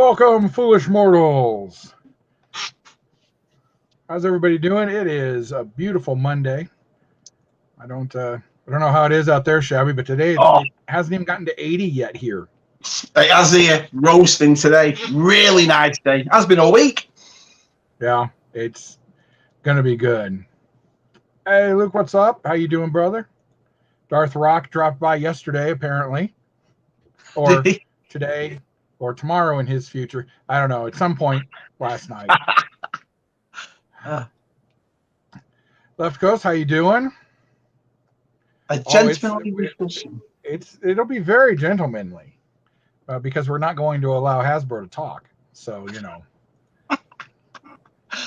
Welcome, foolish mortals. How's everybody doing? It is a beautiful Monday. I don't know how it is out there, Shabby, but today it hasn't even gotten to 80 yet here. It has here roasting today. Really nice day. Has been all week. Yeah, it's gonna be good. Hey, Luke, what's up? How you doing, brother? Darth Rock dropped by yesterday, apparently, or today, or tomorrow in his future. I don't know. At some point last night. Left Coast, how you doing? A gentlemanly discussion. It'll be very gentlemanly because we're not going to allow Hasbro to talk. So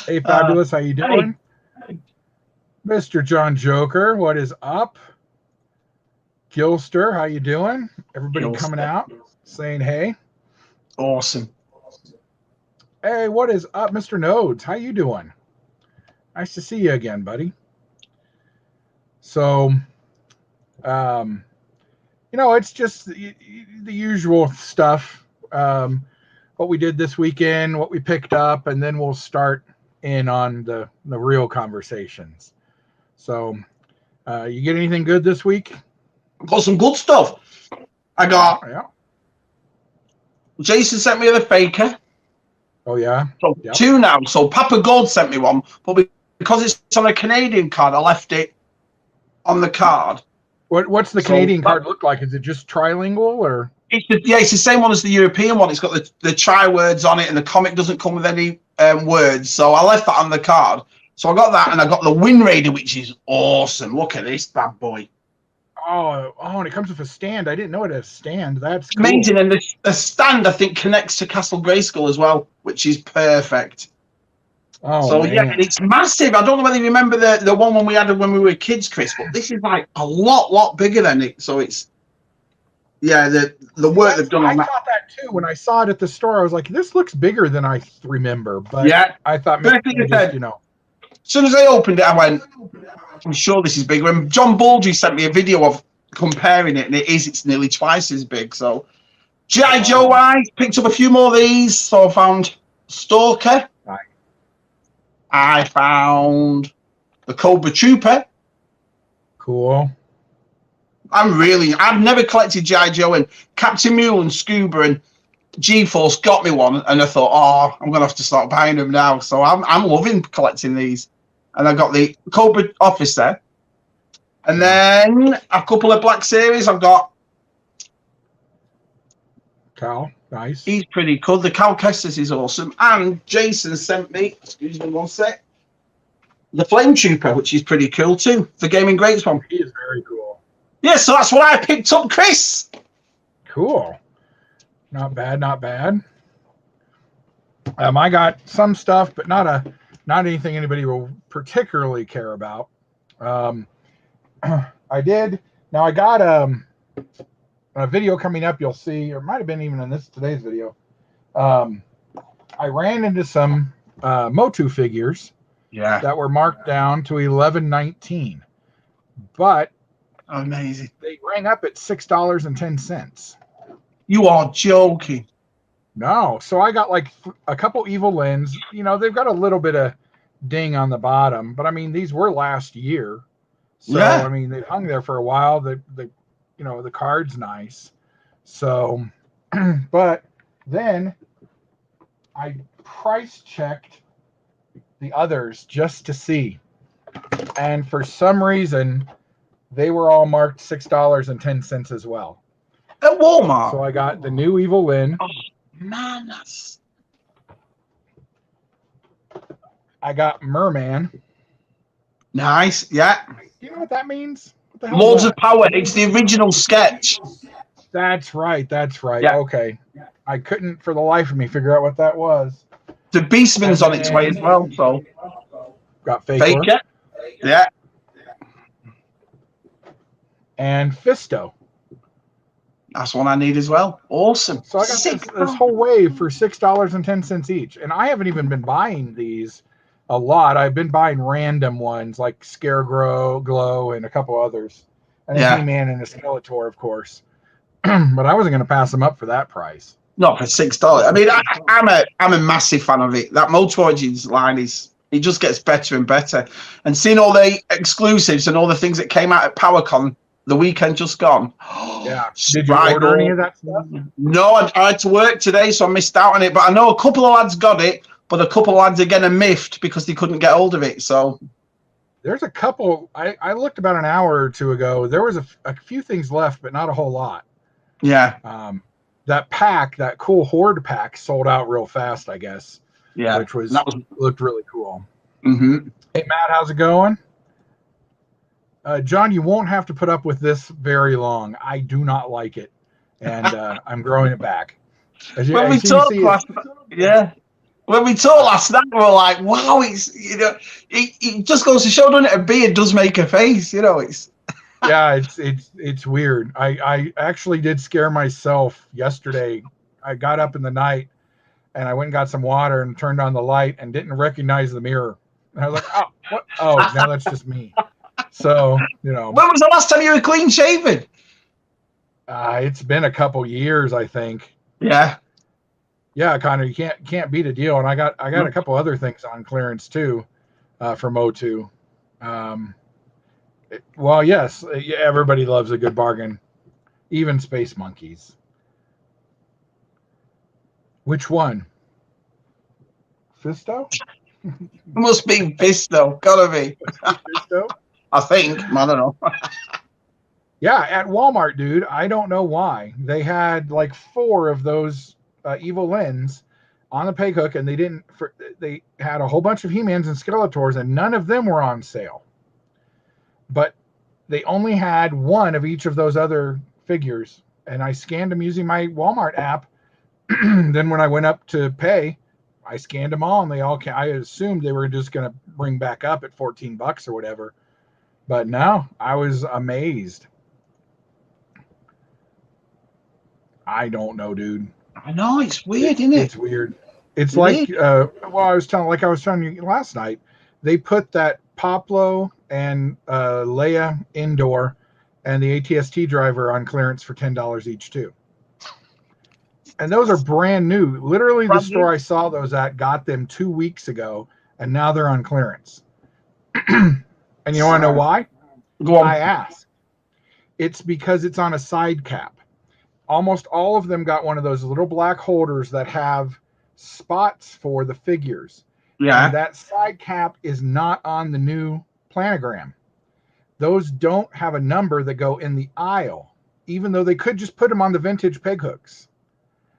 Hey, Fabulous, how you doing? Hey. Mr. John Joker, what is up? Gilster, how you doing? Everybody coming out, saying hey. Awesome. Hey, what is up, Mr. Nodes? How you doing? Nice to see you again, buddy. So, it's just the usual stuff. What we did this weekend, what we picked up, and then we'll start in on the real conversations. So, you get anything good this week? Got some good stuff. I got. Yeah. Jason sent me the faker. Oh yeah. So two now. So Papa Gold sent me one, but because it's on a Canadian card, I left it on the card. What's the Canadian card look like? Is it just trilingual or? It's the same one as the European one. It's got the tri words on it, and the comic doesn't come with any words. So I left that on the card. So I got that, and I got the Wind Raider, which is awesome. Look at this bad boy. Oh, and it comes with a stand. I didn't know it had a stand. That's cool. Amazing. And the stand, I think, connects to Castle Grayskull as well, which is perfect. Oh, so, man. Yeah, and it's massive. I don't know whether you remember the one when we had it when we were kids, Chris, but this is like a lot bigger than it. So it's, the work they've done on that. I thought that too. When I saw it at the store, I was like, this looks bigger than I remember. But I thought maybe as soon as I opened it, I went, I'm sure this is big. When John Baldry sent me a video of comparing it, and it's nearly twice as big. So, G.I. Joe, I picked up a few more of these. So, I found Stalker. Right. I found the Cobra Trooper. Cool. I've never collected G.I. Joe, and Captain Mule and Scuba and G-Force got me one, and I thought, I'm going to have to start buying them now. So, I'm loving collecting these. And I got the Cobra Officer. And then a couple of Black Series. I've got Cal. Nice. He's pretty cool. The Cal Kestis is awesome. And Jason sent me, excuse me one sec, the Flame Trooper, which is pretty cool too. The Gaming Greats one. He is very cool. Yeah, so that's what I picked up, Chris. Cool. Not bad, not bad. I got some stuff, but not anything anybody will particularly care about. I did. Now I got a video coming up. You'll see, or it might have been even in today's video. I ran into some Motu figures. Yeah. That were marked down to $11.19, but amazing. They rang up at $6.10. You are joking. No, so I got like a couple Evil Lens. They've got a little bit of ding on the bottom, but I mean these were last year, so I mean they hung there for a while. The card's nice, so but then I price checked the others just to see, and for some reason they were all marked $6.10 as well at Walmart. So I got the new Evil Lyn. Oh man, I got Merman. Nice, yeah. You know what that means? Lords of Power. It's the original sketch. That's right. Yeah. Okay. I couldn't for the life of me figure out what that was. The Beastman's on its way as well, so. Got Faker. Yeah. And Fisto. That's one I need as well. Awesome. So I got this whole wave for $6.10 each. And I haven't even been buying these a lot. I've been buying random ones like Scarecrow, Glow, and a couple others. And He-Man and a Skeletor, of course. But I wasn't going to pass them up for that price. Not for $6. I mean, I'm a massive fan of it. That Motor Origins line it just gets better and better. And seeing all the exclusives and all the things that came out at PowerCon the weekend just gone. Yeah. Did you order any of that stuff? No, I had to work today, so I missed out on it. But I know a couple of lads got it, but a couple of lads again are miffed because they couldn't get hold of it. So there's a couple. I looked about an hour or two ago. There was a few things left, but not a whole lot. Yeah. That pack, that cool Horde pack, sold out real fast, I guess. Yeah. Which looked really cool. Mm-hmm. Hey, Matt, how's it going? John, you won't have to put up with this very long. I do not like it, and I'm growing it back. When we talked last night, we were like, "Wow, it just goes to show, doesn't it? A beard does make a face, It's yeah, it's weird. I actually did scare myself yesterday. I got up in the night and I went and got some water and turned on the light and didn't recognize the mirror. And I was like, "Oh, what? Oh, now that's just me." So, When was the last time you were clean shaven? It's been a couple years, I think. Yeah. Yeah, Connor, you can't beat a deal. And I got a couple other things on clearance too, for Motu. Well, yes, everybody loves a good bargain, even Space Monkeys. Which one? Fisto? Must be Fisto. Gotta be. Fisto? I think. I don't know. Yeah, at Walmart, dude. I don't know why. They had like 4 of those Evil Lens on the peg hook, and they had a whole bunch of He-Mans and Skeletors, and none of them were on sale. But they only had 1 of each of those other figures, and I scanned them using my Walmart app. Then when I went up to pay, I scanned them all, and I assumed they were just going to bring back up at $14 or whatever. But no, I was amazed. I don't know, dude. I know, it's weird, isn't it? It's weird. It's like I was telling you last night, they put that Poplo and Leia indoor and the ATST driver on clearance for $10 each too. And those are brand new. Literally, the store I saw those at got them 2 weeks ago, and now they're on clearance. And you want to know why? Go on. I asked. It's because it's on a side cap. Almost all of them got one of those little black holders that have spots for the figures. Yeah. And that side cap is not on the new planogram. Those don't have a number that go in the aisle, even though they could just put them on the vintage peg hooks.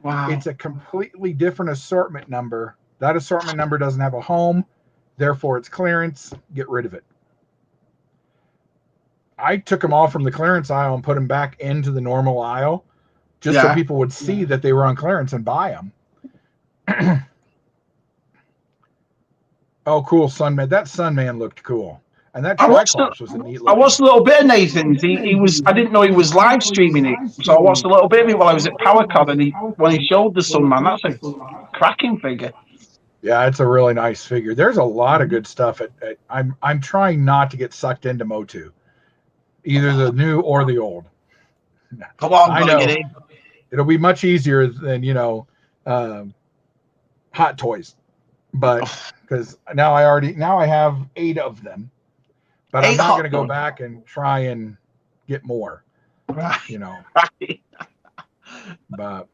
Wow. It's a completely different assortment number. That assortment number doesn't have a home, therefore it's clearance. Get rid of it. I took them all from the clearance aisle and put them back into the normal aisle just so people would see that they were on clearance and buy them. Oh, cool, Sunman. That Sunman looked cool. And that Triclops was a neat look. I watched a little bit of Nathan's. He was. I didn't know he was live streaming it, so I watched a little bit of it while I was at PowerCon. And when he showed the Sunman, that's a cracking figure. Yeah, it's a really nice figure. There's a lot of good stuff. I'm trying not to get sucked into Motu, either the new or the old. Come on, I know. get in. It'll be much easier than Hot Toys, but because now I have 8 of them, but I'm not going to go back and try and get more. Right. Right. But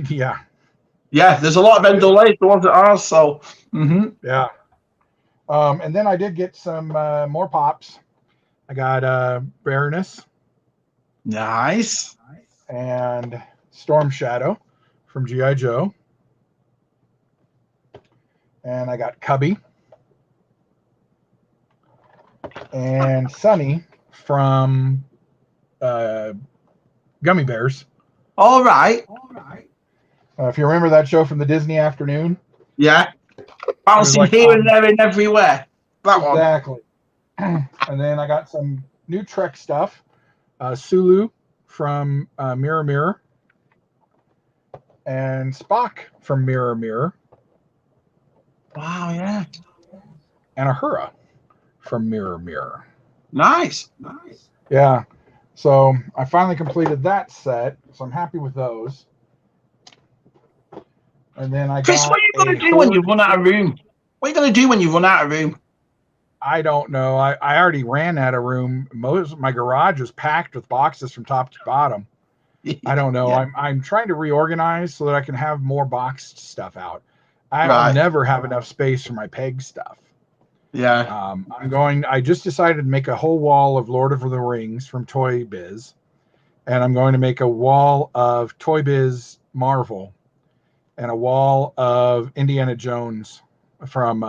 yeah. There's a lot of Endolays, the ones that are so. Yeah. And then I did get some more pops. I got Baroness. Nice. And Storm Shadow from G.I. Joe. And I got Cubby. And Sunny from Gummy Bears. All right. If you remember that show from the Disney afternoon. Yeah. Bouncing here and there and everywhere. That one. Exactly. And then I got some new Trek stuff. Sulu from Mirror Mirror. And Spock from Mirror Mirror. Wow, yeah. And Uhura from Mirror Mirror. Nice. Yeah. So I finally completed that set. So I'm happy with those. And then I Chris, got what are you going to do when you run out of room? What are you going to do when you run out of room? I don't know. I already ran out of room. Most my garage was packed with boxes from top to bottom. I don't know. Yeah. I'm trying to reorganize so that I can have more boxed stuff out. I'll Right. never have enough space for my peg stuff. Yeah. I just decided to make a whole wall of Lord of the Rings from Toy Biz, and I'm going to make a wall of Toy Biz Marvel, and a wall of Indiana Jones from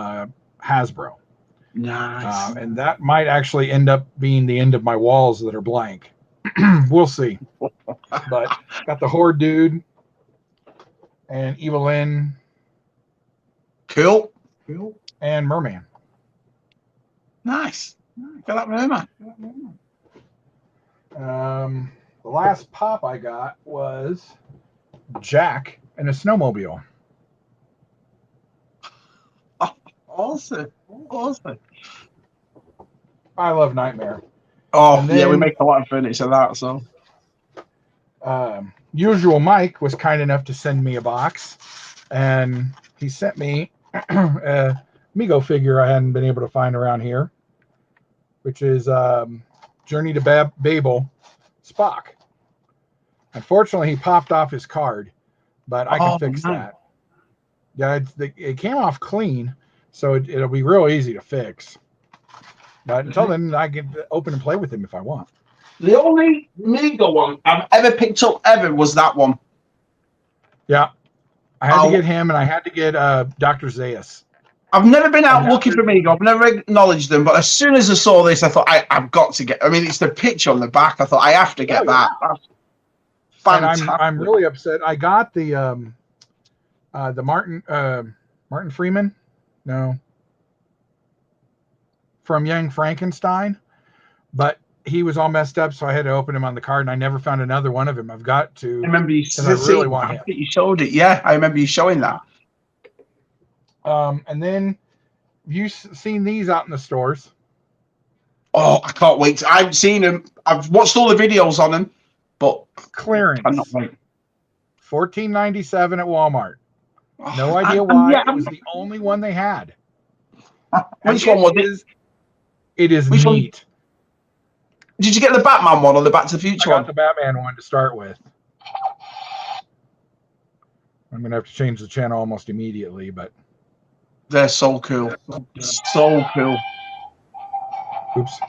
Hasbro. Nice. And that might actually end up being the end of my walls that are blank. We'll see. But got the Horde Dude and Evelyn. Cool. And Merman. Nice. Got that Merman. The last pop I got was Jack and a snowmobile. Oh, awesome. I love Nightmare. Oh, then, yeah, we make a lot of furniture that, so. Usual Mike was kind enough to send me a box, and he sent me a Mego figure I hadn't been able to find around here, which is Journey to Babel Spock. Unfortunately, he popped off his card, but I can fix that. Yeah, it came off clean, so it'll be real easy to fix. But until then, I can open and play with him if I want. The only Mego one I've ever picked up was that one. Yeah. I had to get him, and I had to get Dr. Zaius. I've never been out looking for Mego. I've never acknowledged them, but as soon as I saw this, I thought, I've got to get. I mean, it's the picture on the back. I thought, I have to get that. That's fantastic. And I'm really upset. I got the Martin Freeman. No. From Young Frankenstein, but he was all messed up, so I had to open him on the card, and I never found another one of him. I've got to. I remember you really want him. You showed it. Yeah, I remember you showing that. And then you've seen these out in the stores. Oh, I can't wait. I've seen them. I've watched all the videos on them, but clearance. I cannot wait. $14.97 at Walmart. No idea why. It was the only one they had. Which one was it? It is Which neat. One? Did you get the Batman one or the Back to the Future one? I got the Batman one to start with. I'm going to have to change the channel almost immediately, but... They're so cool. So cool. Oops.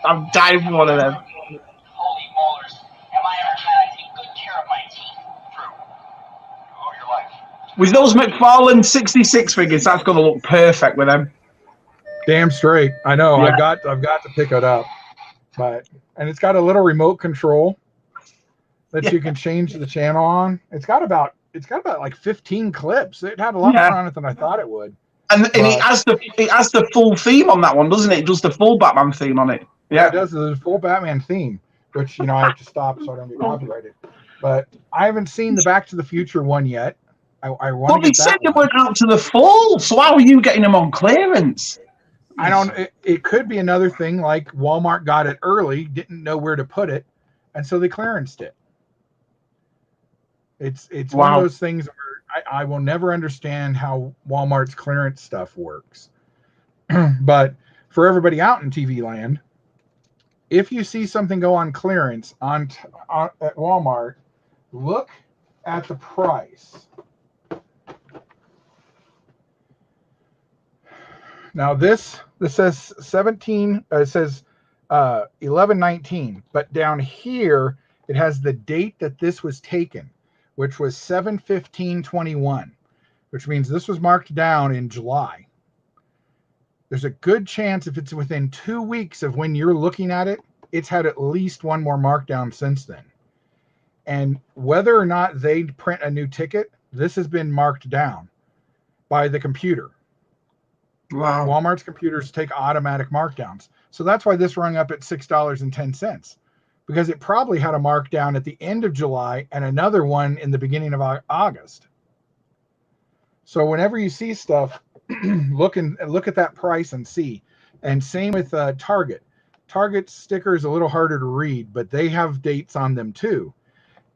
I'm dying for one of them. Holy molars. Am I ever trying to take good care of my teeth? True. All your life. With those McFarlane 66 figures, that's going to look perfect with them. Damn straight. I know. Yeah. I've got to pick it up. And it's got a little remote control that you can change the channel on. It's got about like 15 clips. It had a lot more on it than I thought it would. And it has the full theme on that one, doesn't it? It does the full Batman theme on it. Yeah, it does the full Batman theme, which I have to stop so I don't get copyrighted. But I haven't seen the Back to the Future one yet. I want to get that. But they said they went out to the full, so how are you getting them on clearance? I don't. It could be another thing like Walmart got it early, didn't know where to put it, and so they clearanced it. It's one of those things where I will never understand how Walmart's clearance stuff works. But for everybody out in TV land, if you see something go on clearance at Walmart, look at the price. Now this says 17. It says 11/19, but down here it has the date that this was taken, which was 7/15/21, which means this was marked down in July. There's a good chance if it's within 2 weeks of when you're looking at it, it's had at least one more markdown since then. And whether or not they print a new ticket, this has been marked down by the computer. Wow. Walmart's computers take automatic markdowns. So that's why this rung up at $6.10, because it probably had a markdown at the end of July and another one in the beginning of August. So whenever you see stuff, look at that price and see. And same with Target. Target sticker is a little harder to read, but they have dates on them too.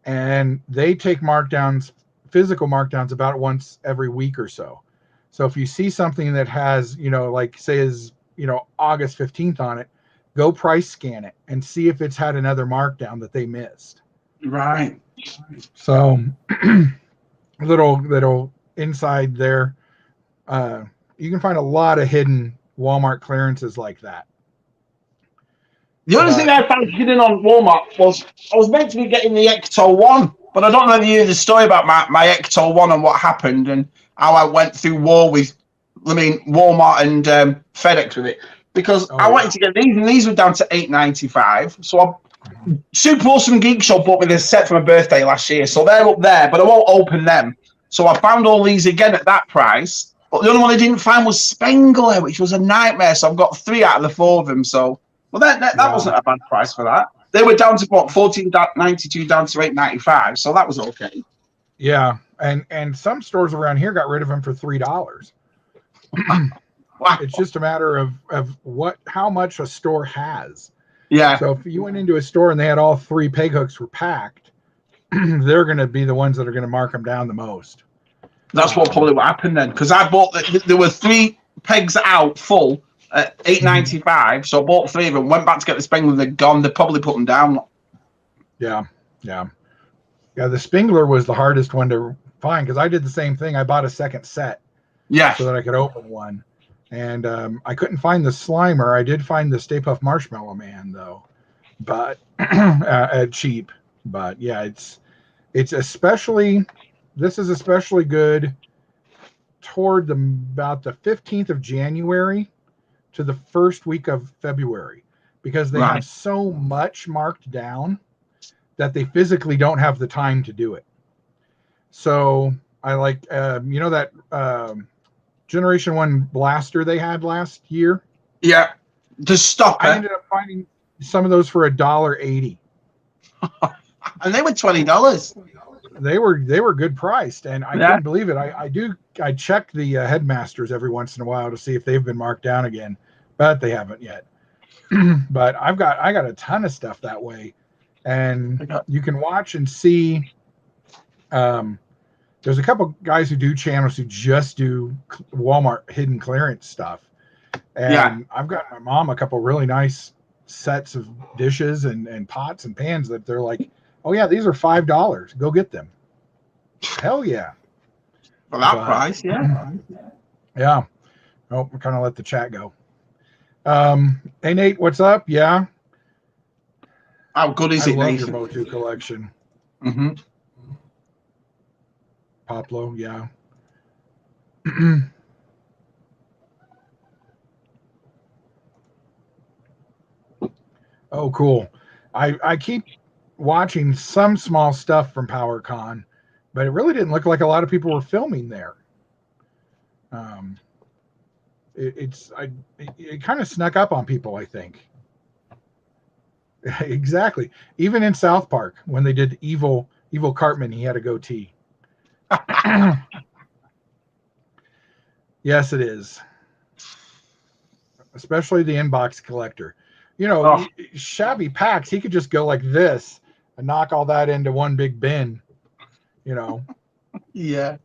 And they take markdowns, physical markdowns, about once every week or so. So if you see something that has, like says, August 15th on it, go price scan it and see if it's had another markdown that they missed. Right. So little inside there. You can find a lot of hidden Walmart clearances like that. The only thing I found hidden on Walmart was I was meant to be getting the Ecto 1, but I don't know if you hear the story about my Ecto 1 and what happened and how I went through war with, Walmart and FedEx with it. Because I wanted to get these, and these were down to $8.95. So Super Awesome Geek Show bought me this set for my birthday last year. So they're up there, but I won't open them. So I found all these again at that price. But the only one I didn't find was Spengler, which was a nightmare. So I've got 3 out of the 4 of them. So, well, that wasn't a bad price for that. They were down to what, $14.92 down to $8.95. So that was okay. Yeah, and some stores around here got rid of them for $3. Wow. It's just a matter of how much a store has. Yeah. So if you went into a store and they had all 3 peg hooks were packed, they're going to be the ones that are going to mark them down the most. That's what probably what happened then, because I bought there were 3 pegs out full at $8.95, so I bought 3 of them. Went back to get the Spengler, they're gone. They probably put them down. Yeah. The Spengler was the hardest one to find because I did the same thing. I bought a second set, so that I could open one, and I couldn't find the Slimer. I did find the Stay Puft Marshmallow Man though, but at cheap. But yeah, it's especially. This is especially good toward about the 15th of January to the first week of February because they have so much marked down that they physically don't have the time to do it. So I like, that Generation 1 blaster they had last year. Yeah, the stopper. I ended up finding some of those for $1.80. And they were $20. They were good priced, and I couldn't believe it. I check the headmasters every once in a while to see if they've been marked down again, but they haven't yet. But I got a ton of stuff that way, and you can watch and see. There's a couple guys who do channels who just do Walmart hidden clearance stuff, and I've got my mom a couple really nice sets of dishes and pots and pans that they're like, oh yeah, these are $5. Go get them. Hell yeah. For that price, yeah. Yeah. Oh, we're kind of let the chat go. Hey Nate, what's up? Yeah. How good is it, love Nathan? Your Motu collection. Mm-hmm. Poplo, yeah. Oh, cool. I keep watching some small stuff from PowerCon, but it really didn't look like a lot of people were filming there. It kind of snuck up on people, I think. Exactly. Even in South Park, when they did Evil Cartman, he had a goatee. Yes, it is. Especially the inbox collector. Shabby packs, he could just go like this and knock all that into one big bin, Yeah.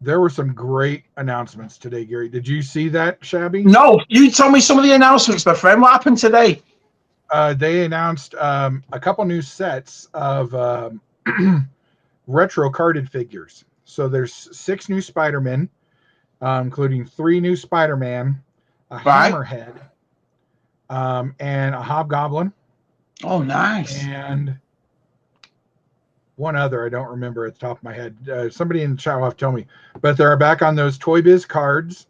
There were some great announcements today, Gary. Did you see that, Shabby? No, you tell me some of the announcements, my friend. What happened today? They announced a couple new sets of retro carded figures. So there's 6 new Spider-Men, including 3 new Spider-Man, a Hammerhead, and a Hobgoblin. Oh, nice. And one other I don't remember at the top of my head. Somebody in the chat will have to tell me. But they're back on those Toy Biz cards,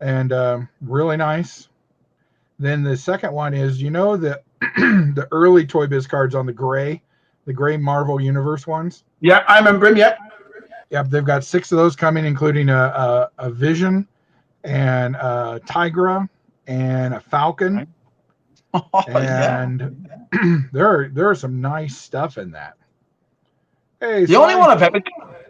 and really nice. Then the second one is, the the early Toy Biz cards on the gray Marvel Universe ones. Yeah, I remember him. Yep. Yep, they've got 6 of those coming, including a Vision and a Tigra and a Falcon. And there are some nice stuff in that. Hey, the only one I've ever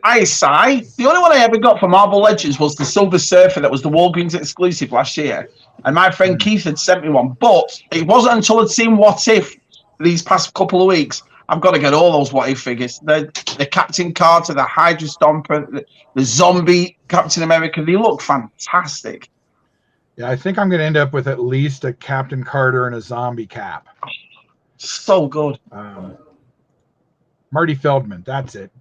I sigh. The only one I ever got for Marvel Legends was the Silver Surfer that was the Walgreens exclusive last year. And my friend Keith had sent me one. But it wasn't until I'd seen What If these past couple of weeks. I've got to get all those What If figures. The Captain Carter, the Hydra Stomper, the zombie Captain America. They look fantastic. Yeah, I think I'm going to end up with at least a Captain Carter and a zombie Cap. So good. Marty Feldman, that's it.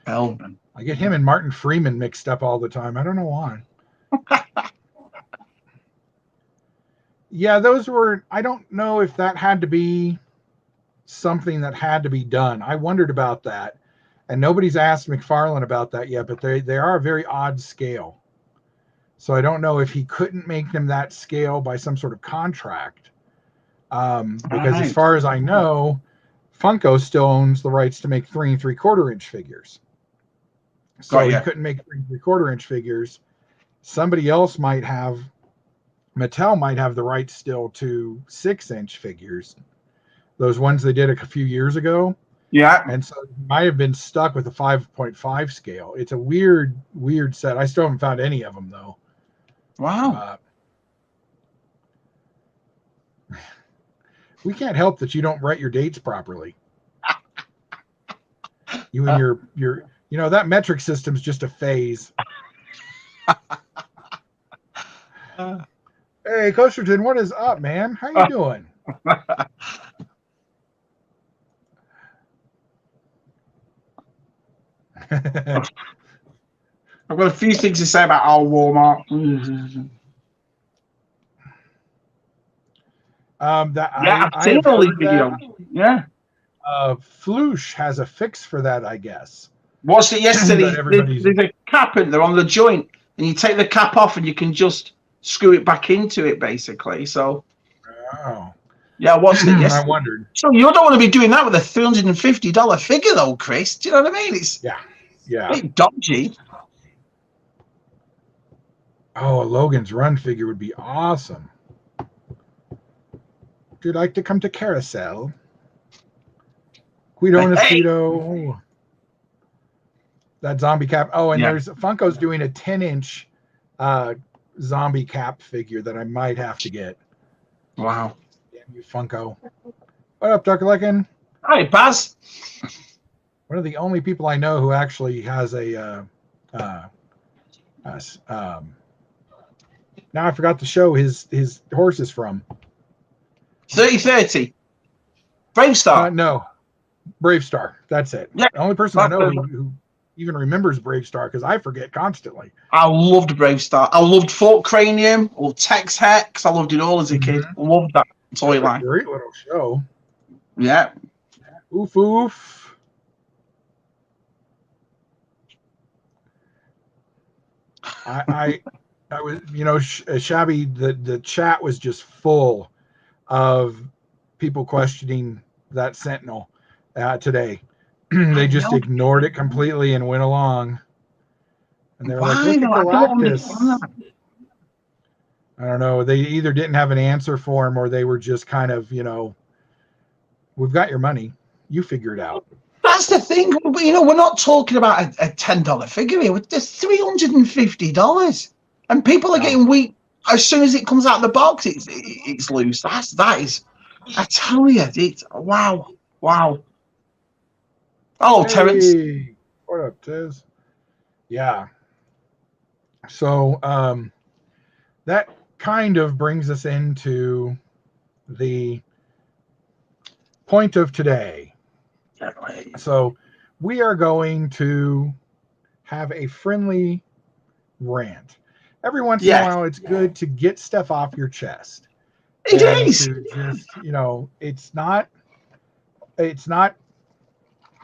Feldman. I get him and Martin Freeman mixed up all the time. I don't know why. Yeah, those were, I don't know if that had to be something that had to be done. I wondered about that. And nobody's asked McFarlane about that yet, but they are a very odd scale. So I don't know if he couldn't make them that scale by some sort of contract. Because as far as I know, Funko still owns the rights to make 3 3/4 inch figures. So he couldn't make 3 3/4 inch figures. Somebody else might have, Mattel might have the rights still to 6-inch figures. Those ones they did a few years ago. Yeah. And so he might have been stuck with a 5.5 scale. It's a weird set. I still haven't found any of them though. Wow. We can't help that you don't write your dates properly. You and your that metric system's just a phase. Hey, Costerton, what is up, man? How you doing? I've got a few things to say about our Walmart. I've seen all these videos. Yeah. Floosh has a fix for that, I guess. Watched it yesterday. There's a cap in there on the joint, and you take the cap off, and you can just screw it back into it, basically. So. Oh. Yeah, I watched it yesterday. I wondered. So you don't want to be doing that with a $350 figure, though, Chris. Do you know what I mean? It's yeah. a bit dodgy. Oh, a Logan's Run figure would be awesome. Would you like to come to Carousel? Guido and Esquito. That zombie cap. Oh, and there's Funko's doing a 10-inch zombie cap figure that I might have to get. Wow. Damn you, Funko. What up, Duckerlickin? Hi, Baz. One of the only people I know who actually has now I forgot to show his horses from. 3030. Brave Star. No. Brave Star. That's it. Yeah. The only person I know who even remembers Brave Star, because I forget constantly. I loved Brave Star. I loved Fort Cranium. I loved Tex Hex. I loved it all as a kid. I loved that toy line. Great little show. Yeah. Oof oof. I was, Shabby, the chat was just full of people questioning that Sentinel today. They just ignored it completely and went along. And they were like, look at Galactus. I don't know. They either didn't have an answer for him, or they were just kind of, we've got your money. You figure it out. That's the thing. We're not talking about a $10 figure here. It's $350. And people are getting weak as soon as it comes out of the box. It's loose. That is. I tell you, it's wow. Oh, hey, Terrence. What up, Tez? Yeah. So that kind of brings us into the point of today. So we are going to have a friendly rant. Every once in a while, it's good to get stuff off your chest. It is. To just, it's not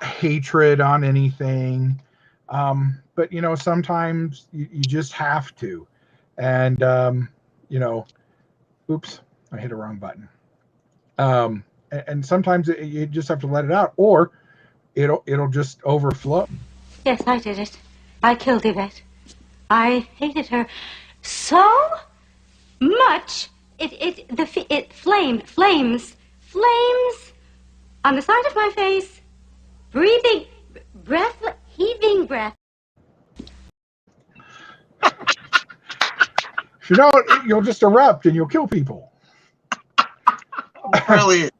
hatred on anything. But, sometimes you just have to. And, oops, I hit a wrong button. And sometimes you just have to let it out, or it'll just overflow. Yes, I did it. I killed Yvette. I hated her so much. It flames on the side of my face, heaving breath. If you don't, you'll just erupt and you'll kill people. Brilliant.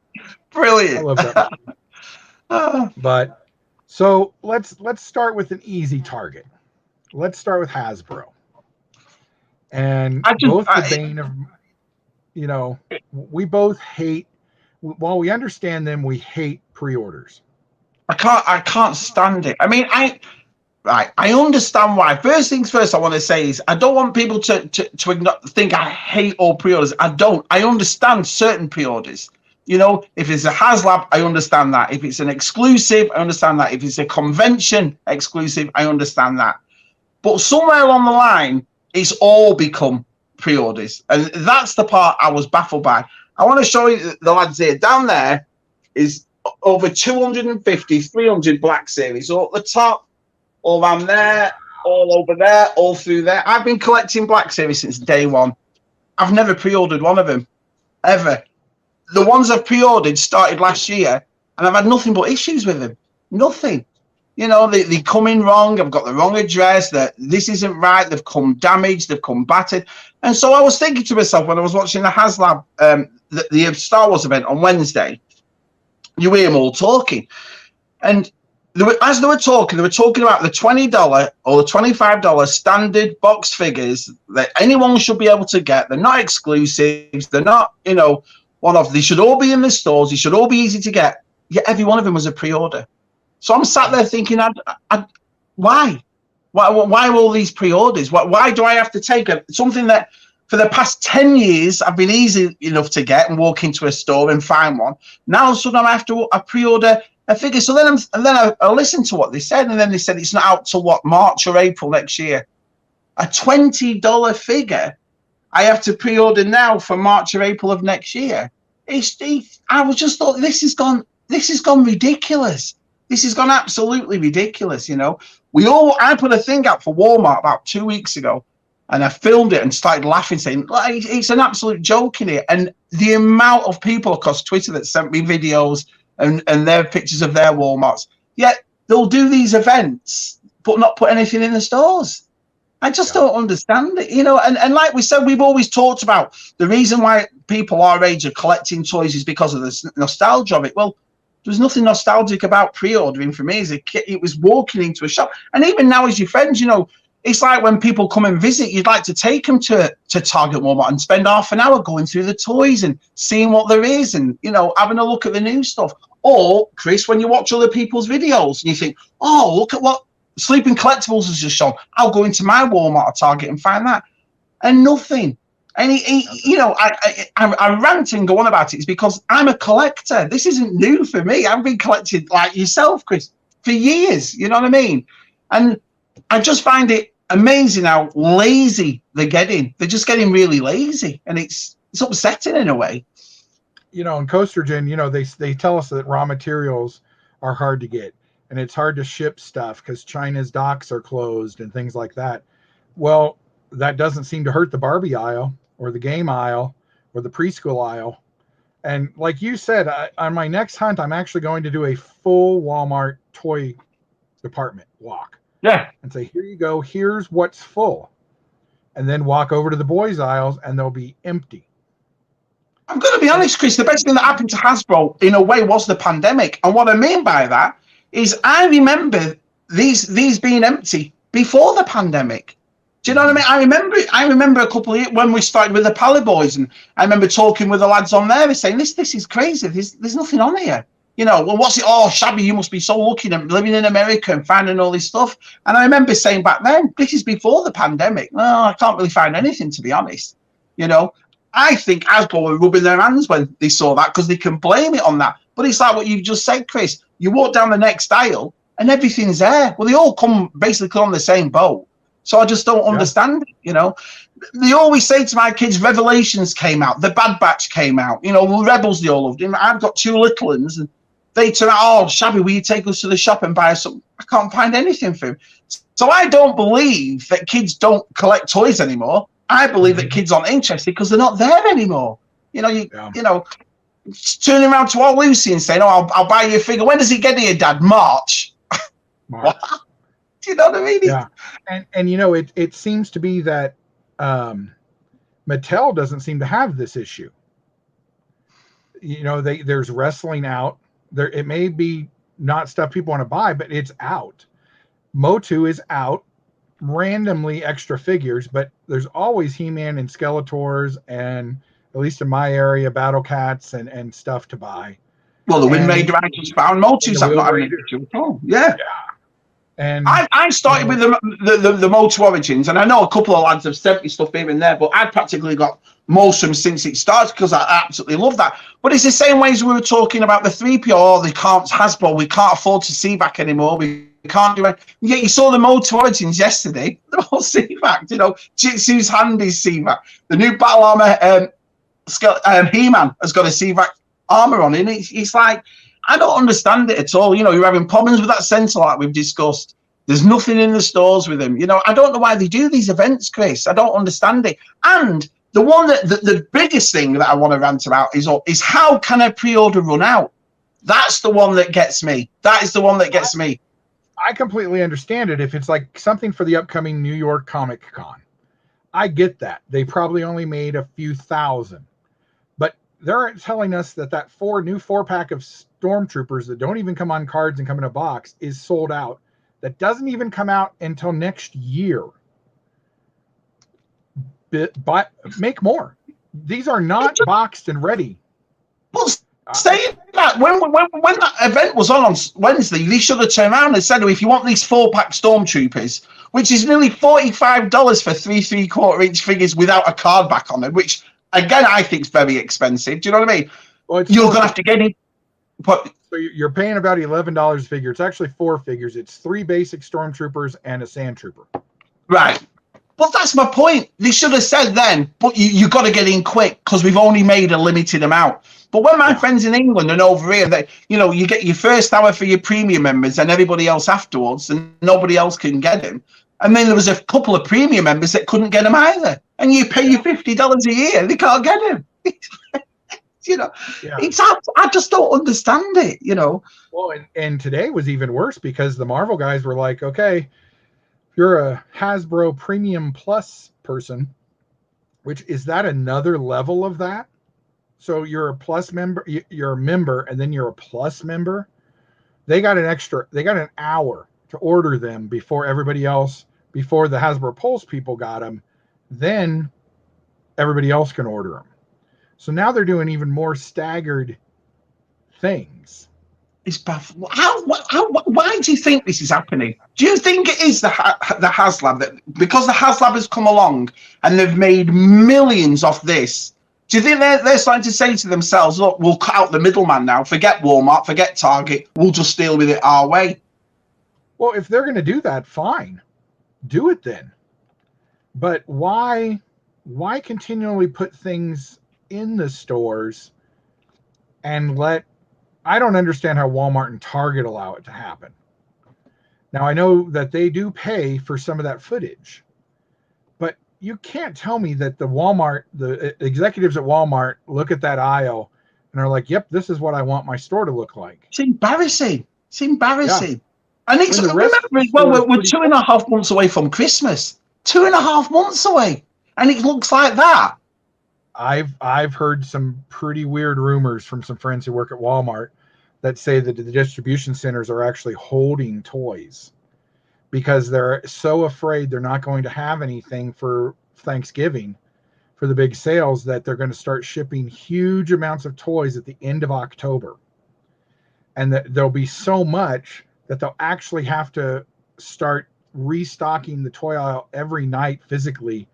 I love that. But so let's start with an easy target. Let's start with Hasbro. And the bane of, we both hate. While we understand them, we hate pre-orders. I can't stand it. I mean, I understand why. First things first, I want to say is I don't want people to think I hate all pre-orders. I don't. I understand certain pre-orders. If it's a HasLab, I understand that. If it's an exclusive, I understand that. If it's a convention exclusive, I understand that. But somewhere along the line, it's all become pre-orders. And that's the part I was baffled by. I want to show you the lads here. Down there is over 250, 300 Black Series. All at the top, all around there, all over there, all through there. I've been collecting Black Series since day one. I've never pre-ordered one of them, ever. The ones I've pre-ordered started last year, and I've had nothing but issues with them. Nothing. They come in wrong. I've got the wrong address. That this isn't right. They've come damaged. They've come battered. And so I was thinking to myself when I was watching the HasLab, the Star Wars event on Wednesday, you hear them all talking. And as they were talking about the $20 or the $25 standard box figures that anyone should be able to get. They're not exclusives. They're not, one-off. They should all be in the stores. They should all be easy to get. Yet every one of them was a pre-order. So I'm sat there thinking, why? Why all these pre-orders? Why do I have to take something that for the past 10 years I've been easy enough to get and walk into a store and find one? Now suddenly I have to pre-order a figure. So then I listened to what they said, and then they said it's not out till March or April next year. A $20 figure I have to pre-order now for March or April of next year. I was just thought this has gone ridiculous. This has gone absolutely ridiculous. I put a thing out for Walmart about 2 weeks ago, and I filmed it and started laughing, saying it's an absolute joke in here. And the amount of people across Twitter that sent me videos and their pictures of their Walmarts, yet they'll do these events but not put anything in the stores. I just don't understand it, and like we said, we've always talked about the reason why people our age are collecting toys is because of the nostalgia of it. Well, there's nothing nostalgic about pre-ordering for me as a kid. It was walking into a shop. And even now as your friends, it's like when people come and visit, you'd like to take them to Target, Walmart and spend half an hour going through the toys and seeing what there is and, having a look at the new stuff. Or, Chris, when you watch other people's videos and you think, oh, look at what Sleeping Collectibles has just shown. I'll go into my Walmart or Target and find that. And nothing. And I rant and go on about it. It's because I'm a collector. This isn't new for me. I've been collecting like yourself, Chris, for years. You know what I mean? And I just find it amazing how lazy they're getting. They're just getting really lazy, and it's upsetting in a way. In Coastergen, they tell us that raw materials are hard to get, and it's hard to ship stuff because China's docks are closed and things like that. Well, that doesn't seem to hurt the Barbie aisle or the game aisle or the preschool aisle. And like you said, on my next hunt, I'm actually going to do a full Walmart toy department walk. Yeah. And say, here you go. Here's what's full. And then walk over to the boys' aisles and they'll be empty. I'm going to be honest, Chris, the best thing that happened to Hasbro in a way was the pandemic. And what I mean by that is I remember these being empty before the pandemic. Do you know what I mean? I remember a couple of years when we started with the Pally Boys, and I remember talking with the lads on there saying, this is crazy. There's nothing on here. Well, what's it? Oh, Shabby, you must be so lucky living in America and finding all this stuff. And I remember saying back then, this is before the pandemic. No, I can't really find anything, to be honest. I think Hasbro were rubbing their hands when they saw that because they can blame it on that. But it's like what you've just said, Chris. You walk down the next aisle and everything's there. Well, they all come basically on the same boat. So I just don't understand it, They always say to my kids, Revelations came out, The Bad Batch came out, the Rebels, they all loved him. I've got two little ones, and they turn out, oh, Shabby, will you take us to the shop and buy us something? I can't find anything for him. So I don't believe that kids don't collect toys anymore. I believe that kids aren't interested because they're not there anymore. Turning around to old Lucy and saying, oh, I'll buy you a figure. When does he get here, Dad? March. What? Do you know what I mean? Yeah. And it seems to be that Mattel doesn't seem to have this issue. You know, there's wrestling out there. It may be not stuff people want to buy, but it's out. Motu is out. Randomly extra figures, but there's always He-Man and Skeletors, and at least in my area, Battle Cats and stuff to buy. Well, the Wind Raider I just found. Motu's not having an issue at all. Yeah. And I started with the Motu Origins, and I know a couple of lads have sent me stuff here and there, but I've practically got most of them since it started because I absolutely love that. But it's the same way as we were talking about the 3PO, they can't Hasbro, we can't afford to see back anymore. We can't do it. Yeah, you saw the Motu Origins yesterday. They're all CVAC, you know. Jitsu's Handy's CVAC. The new Battle Armor He-Man has got a CVAC armor on it. It's like, I don't understand it at all. You know, you're having problems with that center like we've discussed. There's nothing in the stores with them. You know, I don't know why they do these events, Chris. I don't understand it. And the one that the biggest thing that I want to rant about is how can a pre-order run out? That's the one that gets me. That is the one that gets me. I completely understand it if it's like something for the upcoming New York Comic Con. I get that. They probably only made a few thousand. But they're telling us that new 4-pack of Stormtroopers that don't even come on cards and come in a box is sold out. That doesn't even come out until next year. But make more. These are not boxed and ready. Well, saying that, when that event was on Wednesday, they should have turned around and said, oh, if you want these 4-pack Stormtroopers, which is nearly $45 for 3 3/4-inch figures without a card back on it, which, again, I think is very expensive. Do you know what I mean? Well, you're going to have to get it. But so you're paying about $11 a figure. It's actually 4 figures. It's 3 basic Stormtroopers and a Sand Trooper. Right. Well, that's my point. They should have said then, but you got to get in quick because we've only made a limited amount. But when my friends in England and over here, they, you know, you get your first hour for your premium members and everybody else afterwards, and nobody else can get them. And then there was a couple of premium members that couldn't get them either. And you pay your $50 a year, they can't get them. You know, I just don't understand it, you know. Well, and today was even worse because the Marvel guys were like, okay, you're a Hasbro Premium Plus person, which is that another level of that? So you're a Plus member, you're a member, and then you're a Plus member. They got an hour to order them before everybody else, before the Hasbro Pulse people got them. Then everybody else can order them. So now they're doing even more staggered things. It's baffling. Why do you think this is happening? Do you think it is the HasLab that, because the HasLab has come along and they've made millions off this? Do you think they're starting to say to themselves, look, we'll cut out the middleman now, forget Walmart, forget Target, we'll just deal with it our way? Well, if they're going to do that, fine. Do it then. But why continually put things in the stores and I don't understand how Walmart and Target allow it to happen. Now, I know that they do pay for some of that footage, but you can't tell me that the executives at Walmart look at that aisle and are like, yep, this is what I want my store to look like. It's embarrassing. Yeah. And it's, remember as well, we're 2.5 months away from Christmas. 2.5 months away. And it looks like that. I've heard some pretty weird rumors from some friends who work at Walmart that say that the distribution centers are actually holding toys because they're so afraid they're not going to have anything for Thanksgiving for the big sales that they're going to start shipping huge amounts of toys at the end of October. And that there'll be so much that they'll actually have to start restocking the toy aisle every night physically,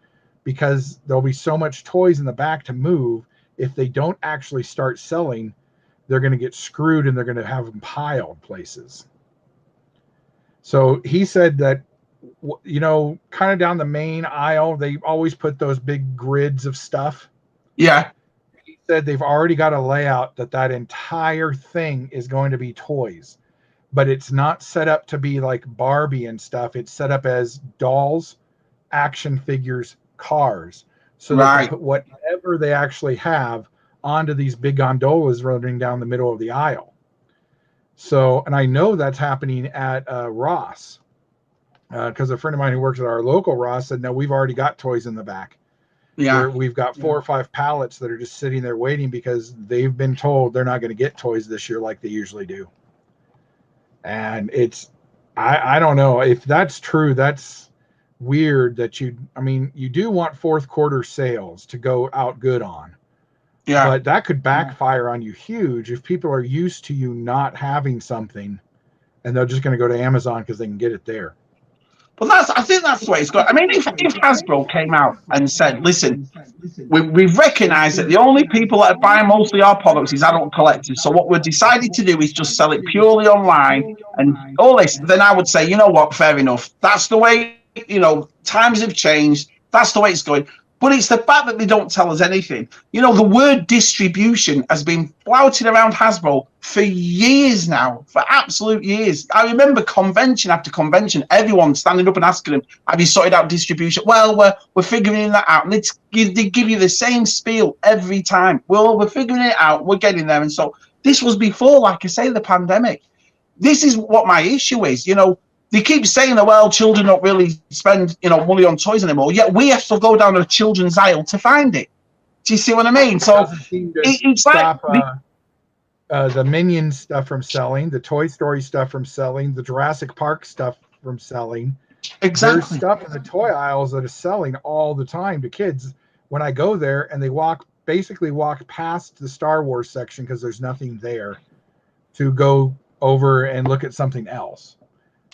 because there'll be so much toys in the back to move. If they don't actually start selling, they're going to get screwed and they're going to have them piled places. So he said that, you know, kind of down the main aisle, they always put those big grids of stuff. Yeah. He said they've already got a layout that entire thing is going to be toys, but it's not set up to be like Barbie and stuff. It's set up as dolls, action figures, cars, so they can put whatever they actually have onto these big gondolas running down the middle of the aisle. So, and I know that's happening at Ross, because a friend of mine who works at our local Ross said, no, we've already got toys in the back. Yeah. We've got 4 or 5 pallets that are just sitting there waiting because they've been told they're not going to get toys this year like they usually do. And it's, I don't know if that's true. That's weird that you do want fourth quarter sales to go out good on. Yeah. But that could backfire on you huge if people are used to you not having something and they're just going to go to Amazon because they can get it there. But I think that's the way it's got. I mean, if Hasbro came out and said, listen, we've recognised that the only people that buy mostly our products is adult collectors. So what we're decided to do is just sell it purely online and all this. Then I would say, you know what, fair enough. That's the way, times have changed. That's the way it's going. But it's the fact that they don't tell us anything. The word distribution has been flouted around Hasbro for years now, for absolute years. I remember convention after convention, everyone standing up and asking them, have you sorted out distribution? Well, we're figuring that out. And they give you the same spiel every time. Well, we're figuring it out. We're getting there. And so this was before, like I say, the pandemic. This is what my issue is. They keep saying that, well, children don't really spend, money on toys anymore. Yet we have to go down a children's aisle to find it. Do you see what I mean? So it's like the Minions stuff from selling, the Toy Story stuff from selling, the Jurassic Park stuff from selling. Exactly. There's stuff in the toy aisles that is selling all the time to kids. When I go there and they basically walk past the Star Wars section because there's nothing there to go over and look at something else.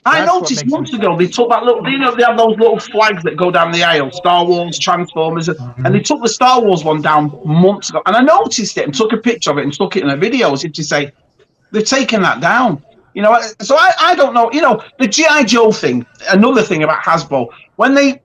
I noticed months ago they took that little, they have those little flags that go down the aisle, Star Wars, Transformers, and they took the Star Wars one down months ago. And I noticed it and took a picture of it and stuck it in a video as if to say, they've taken that down. So I don't know, the G.I. Joe thing, another thing about Hasbro,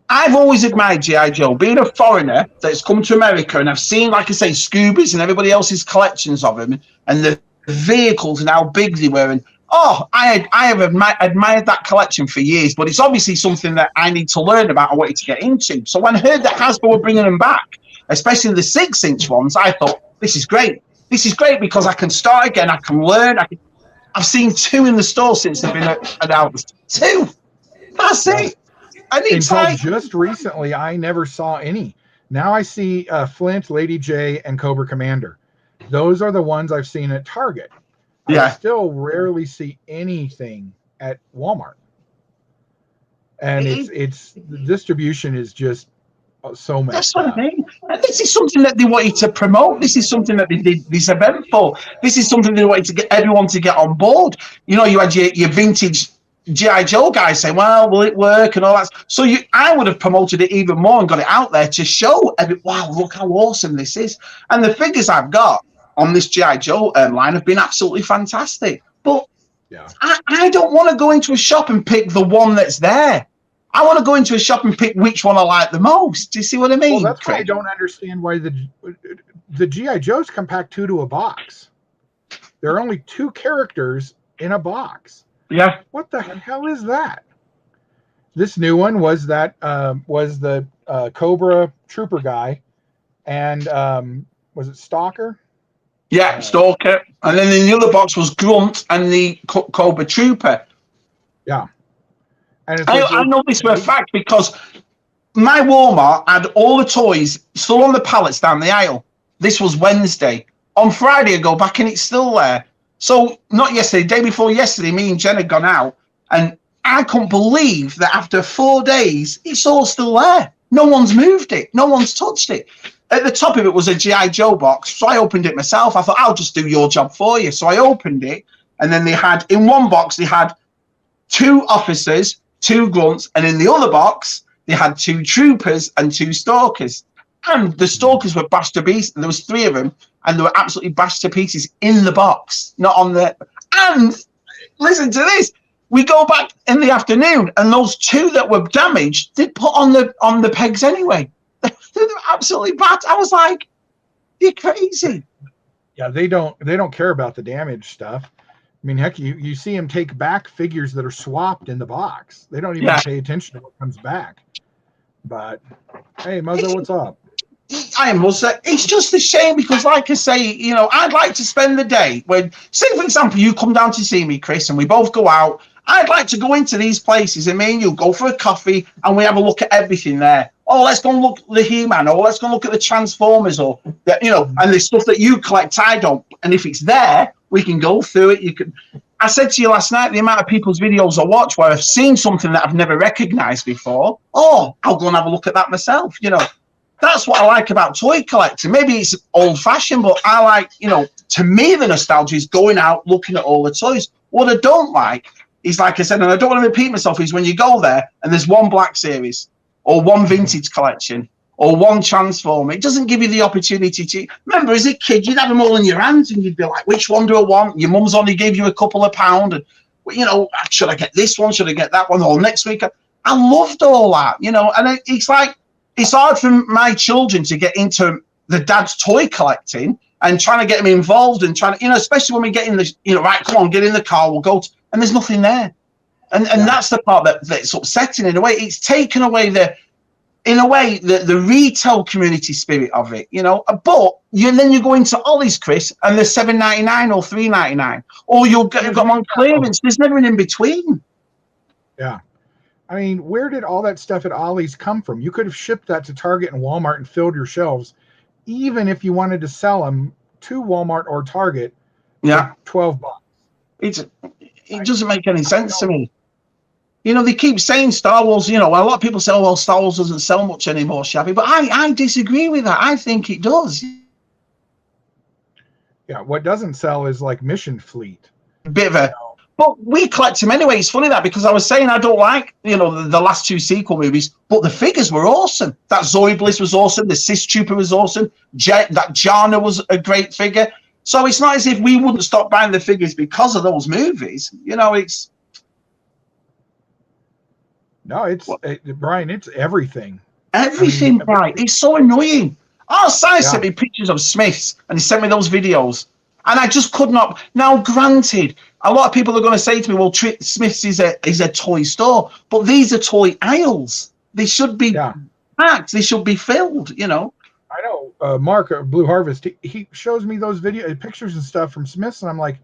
I've always admired G.I. Joe, being a foreigner that's come to America, and I've seen, like I say, Scoobies and everybody else's collections of them, and the vehicles and how big they were, and I have admired that collection for years, but it's obviously something that I need to learn about and wanted to get into. So when I heard that Hasbro were bringing them back, especially the 6-inch ones, I thought, this is great. This is great because I can start again. I can learn. I've seen 2 in the store since they've been announced. 2. That's it. And it's Until just recently, I never saw any. Now I see Flint, Lady J, and Cobra Commander. Those are the ones I've seen at Target. Yeah. I still rarely see anything at Walmart. And it's the distribution is just so messed up. That's what I mean. And this is something that they wanted to promote. This is something that they did this event for. This is something they wanted to get everyone to get on board. You had your vintage G.I. Joe guys saying, well, will it work and all that. So I would have promoted it even more and got it out there to show wow, look how awesome this is. And the figures I've got on this G.I. Joe line have been absolutely fantastic. But I don't want to go into a shop and pick the one that's there. I want to go into a shop and pick which one I like the most. Do you see what I mean? Well, that's why I don't understand why the G.I. Joes come packed 2 to a box. There are only 2 characters in a box. Yeah. What the hell is that? This new one was the Cobra Trooper guy, and was it Stalker? Yeah, Stalker. And then in the other box was Grunt and the Cobra Trooper. Yeah. And I know this for a fact because my Walmart had all the toys still on the pallets down the aisle. This was Wednesday. On Friday, I go back and it's still there. So not yesterday, day before yesterday, me and Jen had gone out, and I couldn't believe that after 4 days, it's all still there. No one's moved it. No one's touched it. At the top of it was a G.I. Joe box, so I opened it myself. I thought, I'll just do your job for you. So I opened it, and then they had, in one box, they had 2 officers, 2 grunts, and in the other box, they had 2 troopers and 2 stalkers. And the stalkers were bashed to pieces. There was 3 of them, and they were absolutely bashed to pieces in the box, not on the... And listen to this. We go back in the afternoon, and those 2 that were damaged, they'd put on the pegs anyway. They're absolutely bad. I was like, you're crazy. Yeah, they don't care about the damage stuff. I mean, heck, you see them take back figures that are swapped in the box. They don't even pay attention to what comes back. But hey, Muzzo, what's up? I must say, it's just a shame because, like I say, I'd like to spend the day when, say, for example, you come down to see me, Chris, and we both go out. I'd like to go into these places and me and you go for a coffee and we have a look at everything there. oh, let's go and look at the He-Man, or let's go and look at the Transformers, or and the stuff that you collect, I don't. And if it's there, we can go through it. You can. I said to you last night, the amount of people's videos I watch where I've seen something that I've never recognized before. Oh, I'll go and have a look at that myself. That's what I like about toy collecting. Maybe it's old-fashioned, but I like, to me, the nostalgia is going out, looking at all the toys. What I don't like is, like I said, and I don't want to repeat myself, is when you go there and there's one Black Series or one vintage collection or one Transformer. It doesn't give you the opportunity to... Remember, as a kid, you'd have them all in your hands and you'd be like, which one do I want? Your mum's only gave you a couple of pounds. And, should I get this one? Should I get that one? Or next week? I loved all that, and it's like, it's hard for my children to get into the dad's toy collecting and trying to get them involved and trying to, especially when we get in the, right, come on, get in the car, we'll go. And there's nothing there. And that's the part that's upsetting in a way. It's taken away the retail community spirit of it, But then you go into Ollie's, Chris, and they're $7.99 or $3.99, or you'll get them on clearance. There's never an in between. Yeah. I mean, where did all that stuff at Ollie's come from? You could have shipped that to Target and Walmart and filled your shelves, even if you wanted to sell them to Walmart or Target. Yeah, $12. It doesn't make any sense to me. They keep saying Star Wars. A lot of people say, "Oh, well, Star Wars doesn't sell much anymore, Shabby," but I disagree with that. I think it does. Yeah, what doesn't sell is like Mission Fleet. A bit of a. But we collect them anyway. It's funny that, because I was saying I don't like, the last two sequel movies, but the figures were awesome. That Zoe Bliss was awesome. The Sis Trooper was awesome. That Jana was a great figure. So it's not as if we wouldn't stop buying the figures because of those movies. It's... No, Brian, it's everything. Everything, right? It's so annoying. Oh, Si sent me pictures of Smiths, and he sent me those videos. And I just could not. Now, granted, a lot of people are going to say to me, well, Smith's is a toy store. But these are toy aisles. They should be packed. They should be filled, I know. Marc, Blue Harvest, he shows me those pictures and stuff from Smith's, and I'm like,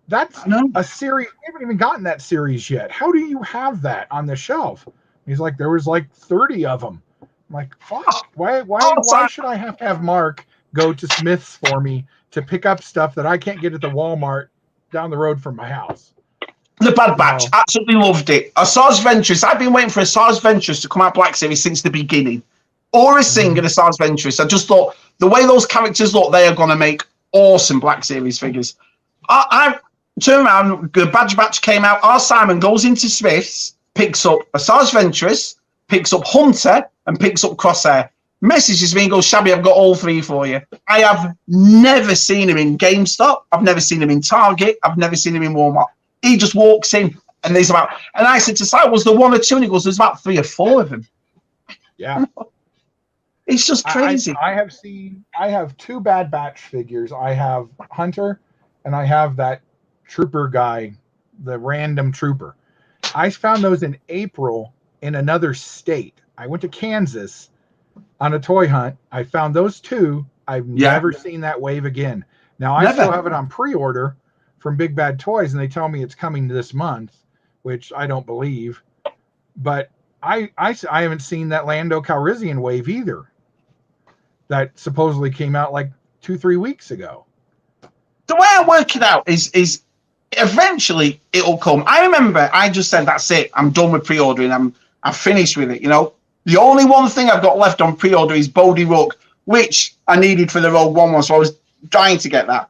that's a series. We haven't even gotten that series yet. How do you have that on the shelf? He's like, there was like 30 of them. I'm like, fuck. Why should I have to have Marc go to Smith's for me to pick up stuff that I can't get at the Walmart down the road from my house? The Bad Batch, absolutely loved it. A Sarge Ventress, I've been waiting for a Sarge Ventress to come out Black Series since the beginning. Or a Sing and a Sarge Ventress. I just thought, the way those characters look, they are going to make awesome Black Series figures. I turned around, the Bad Batch came out, our Simon goes into Smith's, picks up a Sarge Ventress, picks up Hunter, and picks up Crosshair. Messages me and goes, Shabby, I've got all three for you. I have never seen him in GameStop. I've never seen him in Target. I've never seen him in Walmart. He just walks in, and there's about... And I said to Si, was there one or two? And he goes, there's about 3 or 4 of them. Yeah. It's just crazy. I have 2 Bad Batch figures. I have Hunter, and I have that trooper guy, the random trooper. I found those in April in another state. I went to Kansas on a toy hunt. I found those 2. I've never seen that wave again. Now, I still have it on pre-order from Big Bad Toys, and they tell me it's coming this month, which I don't believe. But I haven't seen that Lando Calrissian wave either. That supposedly came out like 2-3 weeks ago. The way I work it out is eventually it'll come. I remember I just said, that's it. I'm done with pre-ordering. I'm finished with it, The only one thing I've got left on pre-order is Bodhi Rook, which I needed for the Rogue One, so I was dying to get that.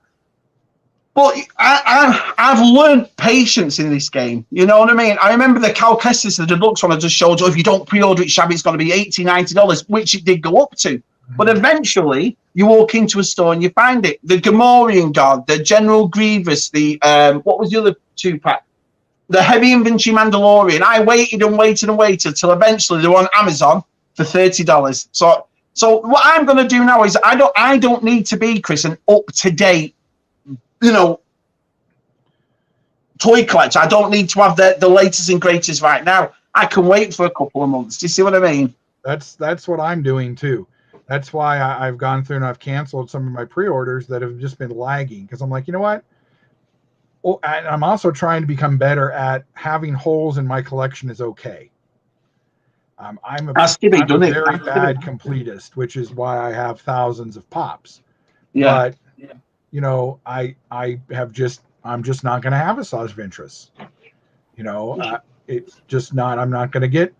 But I've learned patience in this game. You know what I mean? I remember the Cal Kestis, the deluxe one I just showed you. If you don't pre-order it, Shabby, it's going to be $80, $90, which it did go up to. But eventually, you walk into a store and you find it. The Gamorrean Guard, the General Grievous, the what was the other 2-pack? The Heavy Infantry Mandalorian. I waited and waited and waited till eventually they were on Amazon for $30. So what I'm going to do now is I don't need to be, Chris, an up to date, toy collector. I don't need to have the latest and greatest right now. I can wait for a couple of months. Do you see what I mean? That's what I'm doing too. That's why I've gone through and I've canceled some of my pre-orders that have just been lagging, because I'm like, you know what? Well, and I'm also trying to become better at having holes in my collection is okay. I'm a Has to be, I'm a doesn't it? very Has to be. bad completist, which is why I have thousands of pops. Yeah. But you know, I'm just not going to have a sausage of interest. You know, it's just not. I'm not going to get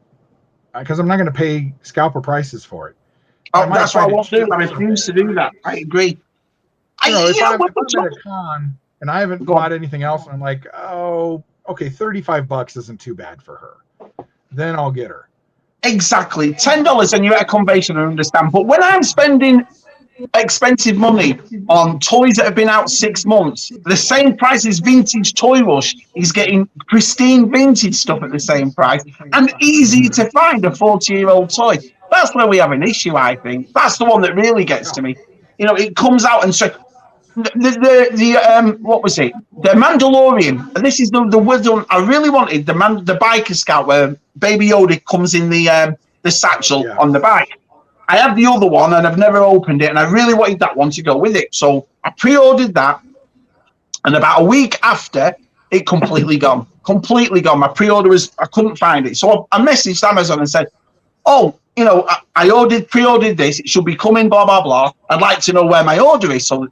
because I'm not going to pay scalper prices for it. Oh, that's what I won't do. I refuse to do that. I agree. You know, if I'm what at a con and I haven't bought anything else, and I'm like, oh, okay, $35 isn't too bad for her. Then I'll get her. Exactly. $10 and you're at a convention, I understand. But when I'm spending expensive money on toys that have been out 6 months, the same price as Vintage Toy Rush is getting pristine vintage stuff at the same price and easy to find a 40-year-old toy. That's where we have an issue, I think. That's the one that really gets to me. You know, it comes out and so what was it? The Mandalorian. And this is the one I really wanted. The biker scout where Baby Yoda comes in the satchel on the bike. I have the other one and I've never opened it, and I really wanted that one to go with it. So I pre-ordered that, and about a week after, it completely gone. Completely gone. My pre-order I couldn't find it. So I messaged Amazon and said, oh, you know, I pre-ordered this. It should be coming, blah, blah, blah. I'd like to know where my order is. So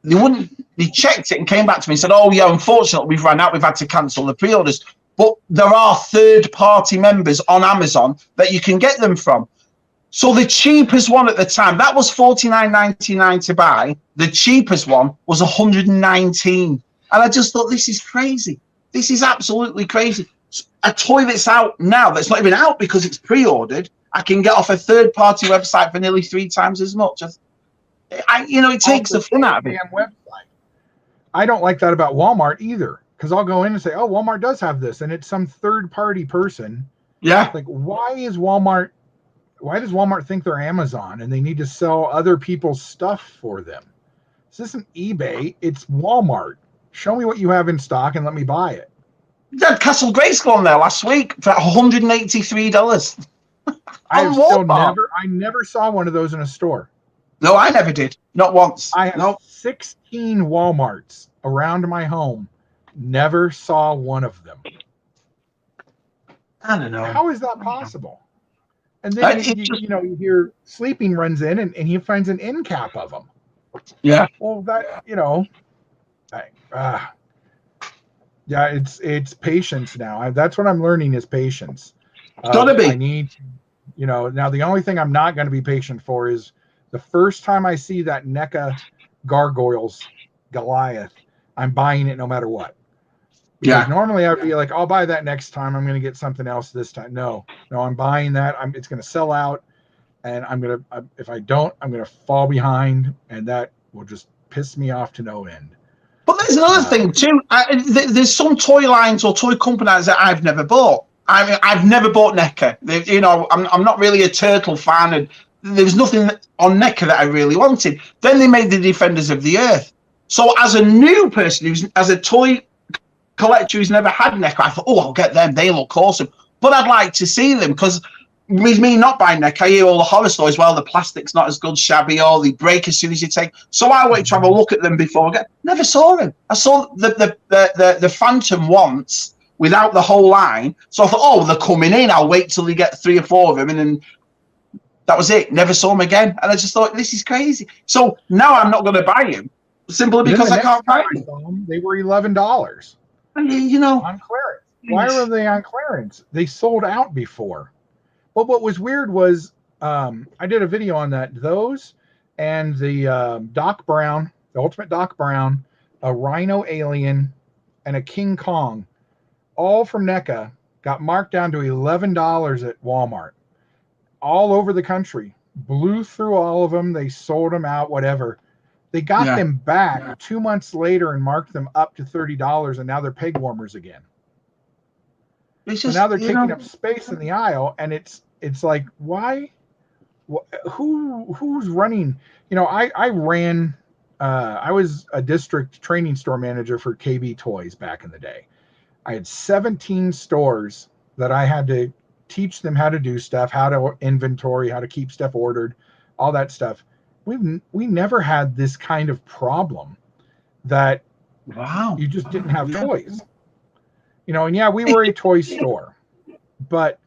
they checked it and came back to me and said, oh, yeah, unfortunately, we've run out. We've had to cancel the pre-orders. But there are third-party members on Amazon that you can get them from. So the cheapest one at the time, that was $49.99 to buy. The cheapest one was $119. And I just thought, this is crazy. This is absolutely crazy. A toy that's out now, that's not even out because it's pre-ordered, I can get off a third-party website for nearly 3 times as much. It takes the fun out of it. Website. I don't like that about Walmart either, because I'll go in and say, oh, Walmart does have this, and it's some third-party person. Yeah. Like, why does Walmart think they're Amazon and they need to sell other people's stuff for them? This isn't eBay, it's Walmart. Show me what you have in stock and let me buy it. They had Castle Grayskull on there last week for $183. I never saw one of those in a store. No, I never did. Not once. I have 16 Walmarts around my home. Never saw one of them. I don't know. How is that possible? And then you hear Sleeping runs in and he finds an end cap of them. Yeah. Well, that it's patience now. That's what I'm learning is patience. Gotta be. I need, now the only thing I'm not going to be patient for is the first time I see that NECA Gargoyles Goliath, I'm buying it no matter what. Because normally I'd be like, I'll buy that next time. I'm going to get something else this time. No, I'm buying that. It's going to sell out, and if I don't, I'm going to fall behind, and that will just piss me off to no end. But there's another thing too. There's some toy lines or toy companies that I've never bought. I mean, I've never bought NECA. I'm not really a Turtle fan, and there's nothing on NECA that I really wanted. Then they made the Defenders of the Earth. So as a new person, as a toy collector who's never had NECA, I thought, oh, I'll get them. They look awesome. But I'd like to see them because with me not buying NECA, I hear all the horror stories. Well, the plastic's not as good, shabby, or they break as soon as you take. So I went to have a look at them before. Never saw them. I saw the Phantom once without the whole line. So I thought, oh, they're coming in. I'll wait till they get 3 or 4 of them, and then that was it. Never saw them again. And I just thought, this is crazy. So now I'm not going to buy them simply because I can't buy them. They were $11. On clearance. Why were they on clearance? They sold out before. But what was weird was I did a video on that. Those and the Doc Brown, the Ultimate Doc Brown, a Rhino Alien, and a King Kong, all from NECA, got marked down to $11 at Walmart. All over the country. Blew through all of them. They sold them out, whatever. They got them back 2 months later and marked them up to $30, and now they're peg warmers again. So now they're taking up space in the aisle, and it's like, why? Who's running? I ran. I was a district training store manager for KB Toys back in the day. I had 17 stores that I had to teach them how to do stuff, how to inventory, how to keep stuff ordered, all that stuff. We never had this kind of problem that you just didn't have toys. And we were a toy store, but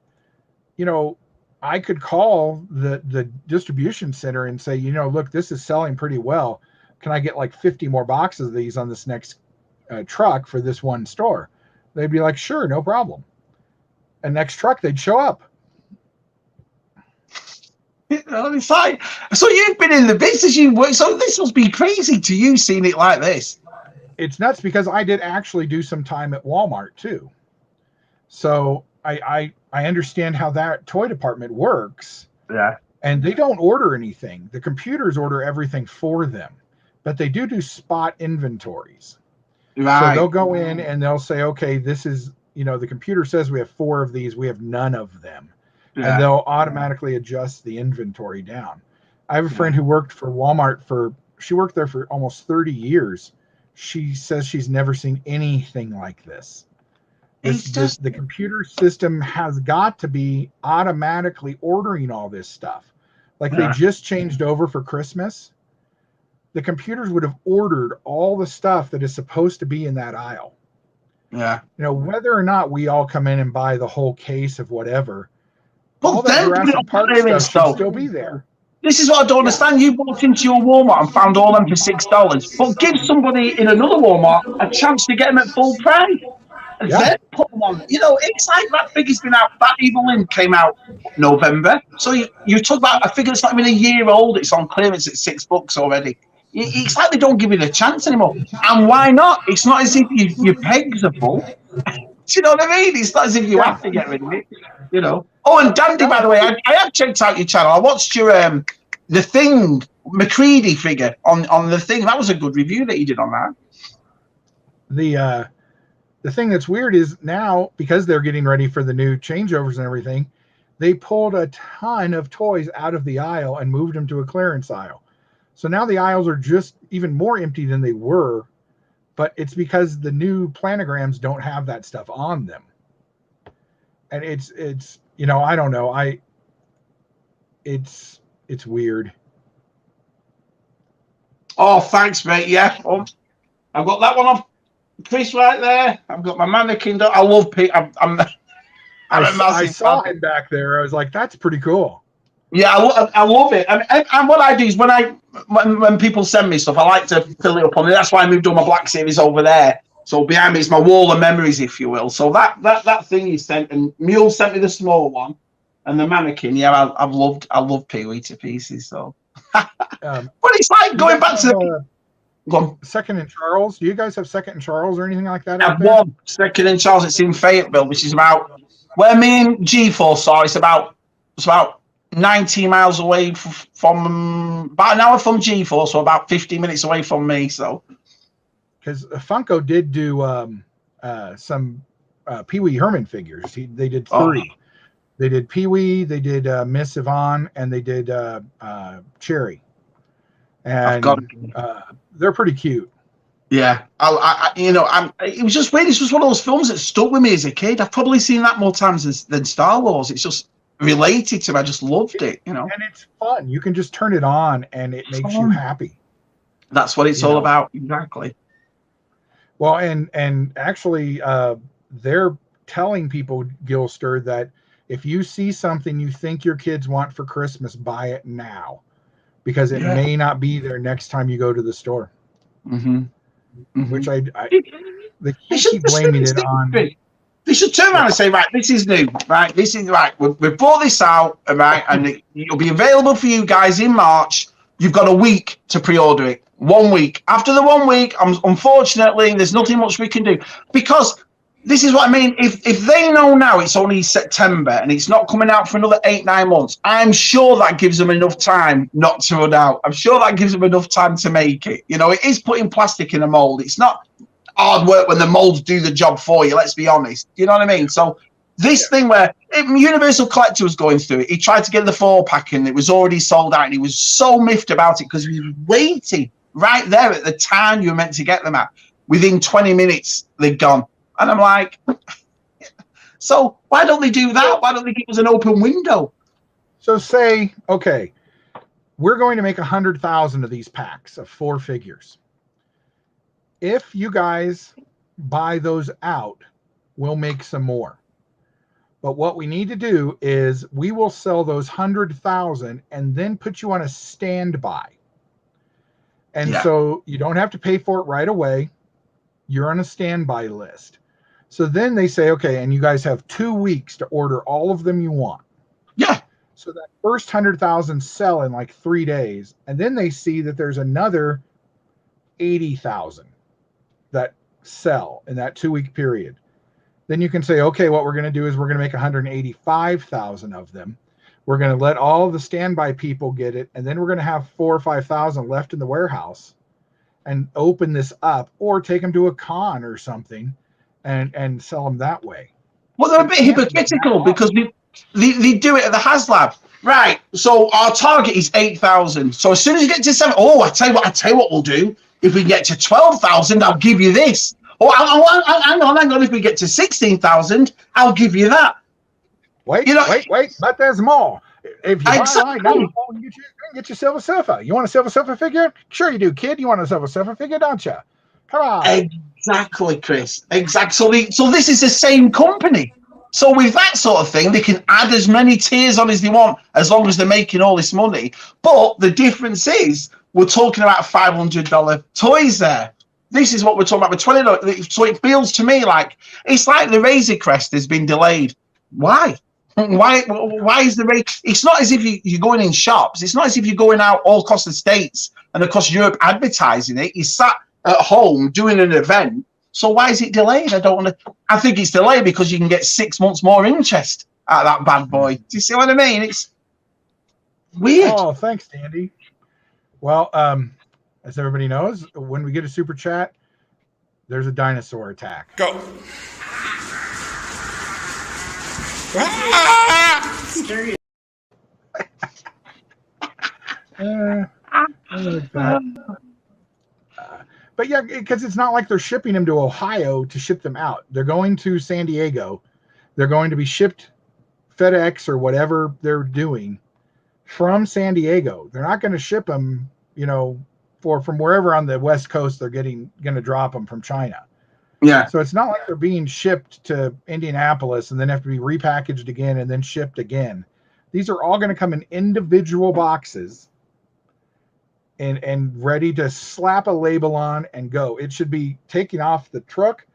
I could call the distribution center and say, look, this is selling pretty well. Can I get like 50 more boxes of these on this next truck for this one store? They'd be like, sure, no problem. And next truck, they'd show up. It's like, so you've been in the business, you work, so this must be crazy to you seeing it like this. It's nuts because I did actually do some time at Walmart too. So I understand how that toy department works. Yeah. And they don't order anything. The computers order everything for them, but they do spot inventories. Right. So they'll go in and they'll say, okay, this is, the computer says we have 4 of these. We have none of them. Yeah. And they'll automatically adjust the inventory down. I have a friend who worked for Walmart she worked there for almost 30 years. She says she's never seen anything like this. The computer system has got to be automatically ordering all this stuff. Like they just changed over for Christmas. The computers would have ordered all the stuff that is supposed to be in that aisle. Yeah. Whether or not we all come in and buy the whole case of whatever, all that Jurassic Park stuff should still be there. This is what I don't understand. You walked into your Walmart and found all them for $6, but give somebody in another Walmart a chance to get them at full price. And then put them on. It's like that figure's been out. That Evil Lynn came out November. So you talk about a figure that's not even a year old. It's on clearance at $6 already. It's like they don't give it a chance anymore. And why not? It's not as if your pegs are full. Do you know what I mean? It's not as if you have to get rid of it. Oh, and Dandy, by the way, I have checked out your channel. I watched your the Thing McCready figure on the Thing. That was a good review that you did on that. The thing that's weird is now, because they're getting ready for the new changeovers and everything, they pulled a ton of toys out of the aisle and moved them to a clearance aisle. So now the aisles are just even more empty than they were, but it's because the new planograms don't have that stuff on them. And it's I don't know. It's weird. Oh, thanks, mate. Yeah. I've got that one off Chris right there. I've got my mannequin. I love Pete. I saw him back there. I was like, that's pretty cool. Yeah, I love it. And what I do is when people send me stuff, I like to fill it up on it. That's why I moved all my Black Series over there. So behind me is my wall of memories, if you will. So that thing you sent, and Mule sent me the small one, and the mannequin. Yeah, I love Pee-wee to pieces. So, but it's like going back to Second and Charles. Do you guys have Second and Charles or anything like that? I've one Second and Charles. It's in Fayetteville, which is about where me and G-Force are. It's about 19 miles away from about an hour from G-Force, so about 50 minutes away from me. So, because Funko did do some Pee-wee Herman figures. They did 3. They did Pee-wee, they did Miss Yvonne, and they did Cherry. And they're pretty cute. Yeah, it was just weird. This was one of those films that stuck with me as a kid. I've probably seen that more times than Star Wars. It's just related to me. I just loved it, And it's fun. You can just turn it on, and it makes you happy. That's what it's all about. Exactly. Well, and actually, they're telling people, Gilster, that if you see something you think your kids want for Christmas, buy it now, because it may not be there next time you go to the store. Mm-hmm. Which they keep blaming it on. They should turn around and say, right, this is new, right? This is right. We've brought this out, right, and it'll be available for you guys in March. You've got a week to pre-order it. 1 week. After the 1 week, unfortunately, there's nothing much we can do, because this is what I mean. If they know now it's only September and it's not coming out for another 8-9 months, I'm sure that gives them enough time not to run out. I'm sure that gives them enough time to make it. It is putting plastic in a mold. It's not hard work when the molds do the job for you. Let's be honest. You know what I mean? So this thing where Universal Collector was going through it, he tried to get the 4-pack and it was already sold out, and he was so miffed about it because he was waiting right there at the time you were meant to get them at. Within 20 minutes, they're gone. And I'm like, so why don't they do that? Why don't they give us an open window? So say, okay, we're going to make 100,000 of these packs of 4 figures. If you guys buy those out, we'll make some more. But what we need to do is we will sell those 100,000 and then put you on a standby. And so you don't have to pay for it right away. You're on a standby list. So then they say, okay, and you guys have 2 weeks to order all of them you want. Yeah. So that first 100,000 sell in like 3 days. And then they see that there's another 80,000 that sell in that 2-week period. Then you can say, okay, what we're going to do is we're going to make 185,000 of them. We're going to let all of the standby people get it. And then we're going to have 4,000 or 5,000 left in the warehouse and open this up, or take them to a con or something and sell them that way. Well, they're a bit hypocritical because they do it at the HasLab. Right. So our target is 8,000. So as soon as you get to 7, I tell you what we'll do. If we get to 12,000, I'll give you this. Hang on. If we get to 16,000, I'll give you that. Wait, but there's more. If you buy line now, you can get yourself a Silver. You want a Silver figure? Sure you do, kid. You want a Silver figure, don't you? Come on. Exactly, Chris. Exactly. So this is the same company. So with that sort of thing, they can add as many tiers on as they want, as long as they're making all this money. But the difference is, we're talking about $500 toys there. This is what we're talking about with $20. So it feels to me like it's like the Razor Crest has been delayed. Why? Why is the race? It's not as if you're going in shops. It's not as if you're going out all across the States and across Europe advertising it. You sat at home doing an event. So why is it delayed? I think it's delayed because you can get 6 months more interest out of that bad boy. Do you see what I mean? It's weird. Oh, thanks, Andy. Well, as everybody knows, when we get a super chat, there's a dinosaur attack. Go. Scary. But yeah, because it's not like they're shipping them to Ohio to ship them out. They're going to San Diego. They're going to be shipped FedEx or whatever they're doing from San Diego. They're not going to ship them, from wherever on the West Coast they're going to drop them from China. Yeah. So it's not like they're being shipped to Indianapolis and then have to be repackaged again and then shipped again. These are all going to come in individual boxes and ready to slap a label on and go. It should be taken off the truck,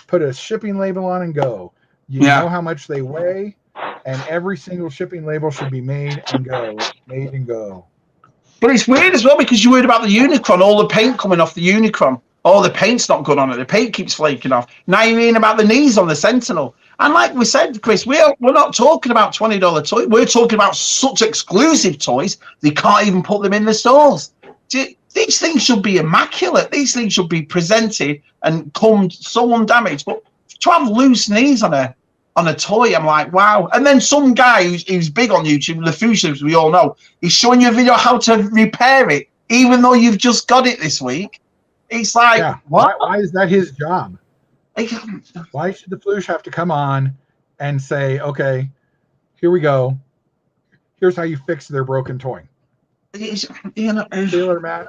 put a shipping label on and go. You know how much they weigh, and every single shipping label should be made and go. But it's weird as well because you're worried about the Unicron, all the paint coming off the Unicron. Oh, the paint's not good on it. The paint keeps flaking off. Now you're hearing about the knees on the Sentinel. And like we said, Chris, we're not talking about $20 toys. We're talking about such exclusive toys, they can't even put them in the stores. These things should be immaculate. These things should be presented and come so undamaged. But to have loose knees on a toy, I'm like, wow. And then some guy who's big on YouTube, the Fusions, we all know, he's showing you a video how to repair it, even though you've just got it this week. It's like, what? Why is that his job? Why should the Floosh have to come on and say, okay, here we go. Here's how you fix their broken toy. Sailor Man.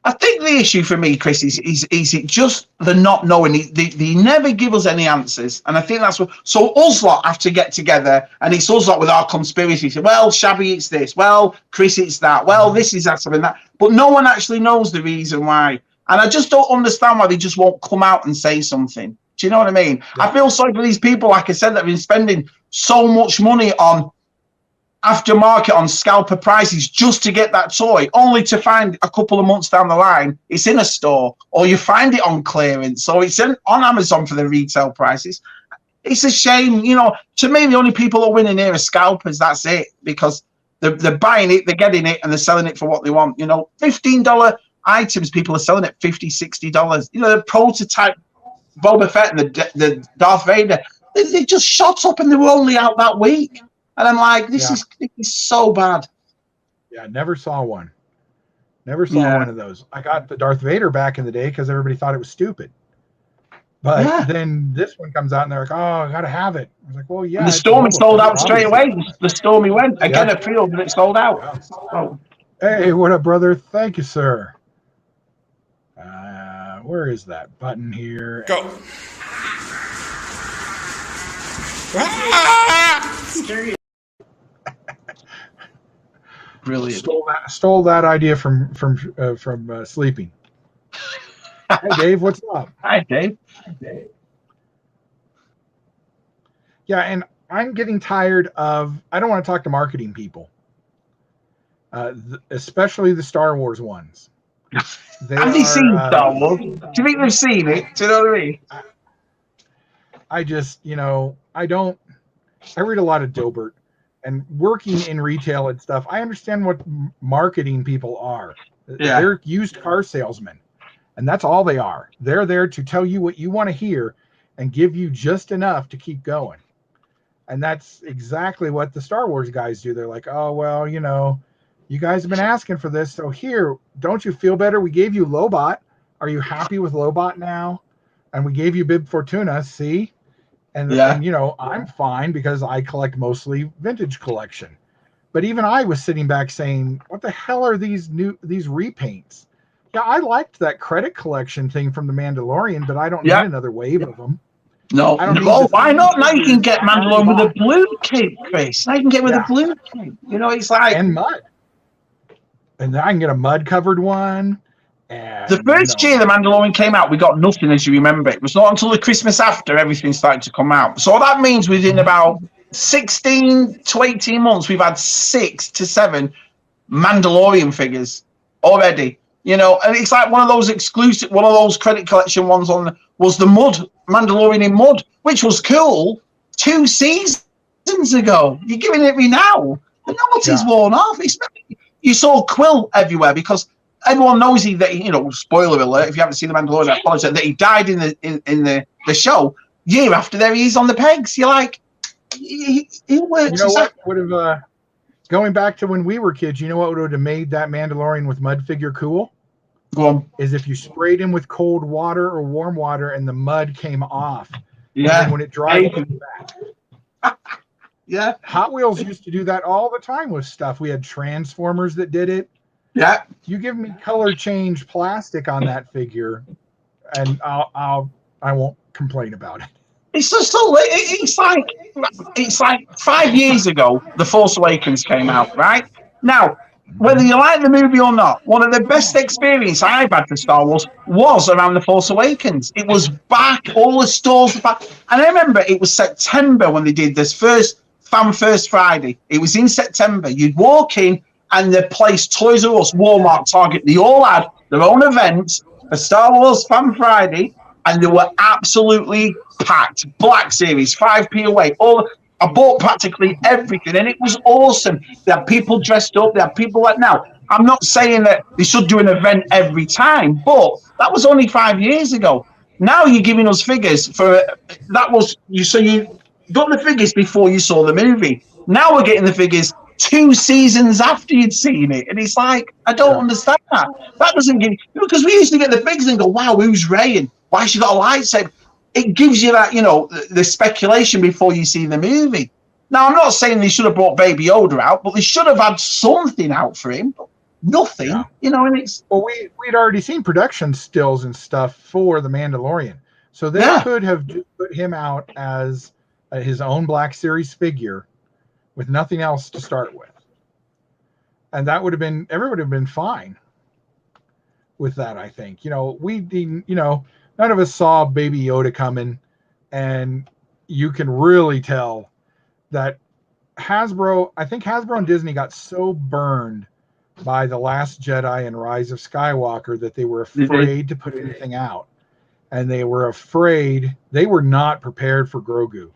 I think the issue for me, Chris, is it just the not knowing. They never give us any answers, and I think that's what. So us lot have to get together, and it's us lot with our conspiracy. So, well, Shabby, it's this. Well, Chris, it's that. Well, this is that, something that. But no one actually knows the reason why, and I just don't understand why they just won't come out and say something. Do you know what I mean? Yeah. I feel sorry for these people, like I said, that have been spending so much money on aftermarket, on scalper prices just to get that toy, only to find a couple of months down the line it's in a store, or you find it on clearance, so it's on Amazon for the retail prices. It's a shame, to me the only people who are winning here are scalpers. That's it, because they're buying it, they're getting it, and they're selling it for what they want. $15 items, people are selling at $50, $60. The prototype Boba Fett and the Darth Vader, they just shot up and they were only out that week. And I'm like, this is so bad. Yeah, never saw one. Never saw one of those. I got the Darth Vader back in the day because everybody thought it was stupid. But then this one comes out and they're like, oh, I got to have it. I was like, well, yeah. And the Stormy sold out straight away. The Stormy went. Again, a field and it sold out. Yeah. Oh. Hey, what up, brother? Thank you, sir. Where is that button here? Go. Scary. Brilliant. Stole that idea from sleeping. Hey Dave, what's up? Hi, Dave. Yeah, and I'm getting tired of. I don't want to talk to marketing people, especially the Star Wars ones. Have they seen Star Wars? Do you think they've seen it? Do you know what I mean? I just, I read a lot of Dilbert, and working in retail and stuff, I understand what marketing people are. Yeah. They're used car salesmen, and that's all they are. They're there to tell you what you want to hear and give you just enough to keep going. And that's exactly what the Star Wars guys do. They're like, oh, well, you guys have been asking for this. So here, don't you feel better? We gave you Lobot. Are you happy with Lobot now? And we gave you Bib Fortuna. See? And I'm fine because I collect mostly vintage collection. But even I was sitting back saying, what the hell are these repaints? Yeah, I liked that credit collection thing from The Mandalorian, but I don't need another wave of them. No. Well, why not? Now you can get Mandalorian with a blue cape, Chris. Now you can get with a blue cape. It's like... And mud. And then I can get a mud-covered one. And, the first year The Mandalorian came out, we got nothing, as you remember. It was not until the Christmas after everything started to come out. So that means within about 16 to 18 months, we've had 6 to 7 Mandalorian figures already. And it's like one of those exclusive, one of those credit collection ones was the Mud, Mandalorian in Mud, which was cool 2 seasons ago. You're giving it me now. The novelty's worn off. You saw Quill everywhere because everyone knows that spoiler alert, if you haven't seen The Mandalorian, I apologize, that he died in the show. Year after, there he is on the pegs. You're like, he works. You know what would have, going back to when we were kids, you know what would have made that Mandalorian with mud figure cool? Go on. Is if you sprayed him with cold water or warm water and the mud came off. Yeah. And when it dried, it came back. Yeah. Hot Wheels used to do that all the time with stuff. We had Transformers that did it. Yeah. You give me color change plastic on that figure, and I won't complain about it. It's just it's like 5 years ago, The Force Awakens came out, right? Now, whether you like the movie or not, one of the best experiences I've had for Star Wars was around The Force Awakens. It was back, all the stores were back. And I remember it was September when they did this first Fan First Friday. It was in September. You'd walk in, and the place, Toys R Us, Walmart, Target, they all had their own events for Star Wars Fan Friday, and they were absolutely packed. Black Series, 5p away. I bought practically everything, and it was awesome. They had people dressed up. They had people like now. I'm not saying that they should do an event every time, but that was only 5 years ago. Now you're giving us figures for that was you. So you got the figures before you saw the movie. Now we're getting the figures 2 seasons after you'd seen it, and it's like I don't understand that. That doesn't give because we used to get the figures and go, "Wow, who's Rey and why she got a lightsaber?" It gives you that the speculation before you see the movie. Now I'm not saying they should have brought Baby Yoda out, but they should have had something out for him. But nothing, And it's we'd already seen production stills and stuff for The Mandalorian, so they could have put him out as his own Black Series figure with nothing else to start with. And that would have been, everyone would have been fine with that, I think. None of us saw Baby Yoda coming, and you can really tell that Hasbro and Disney got so burned by The Last Jedi and Rise of Skywalker that they were afraid to put anything out. And they were not prepared for Grogu.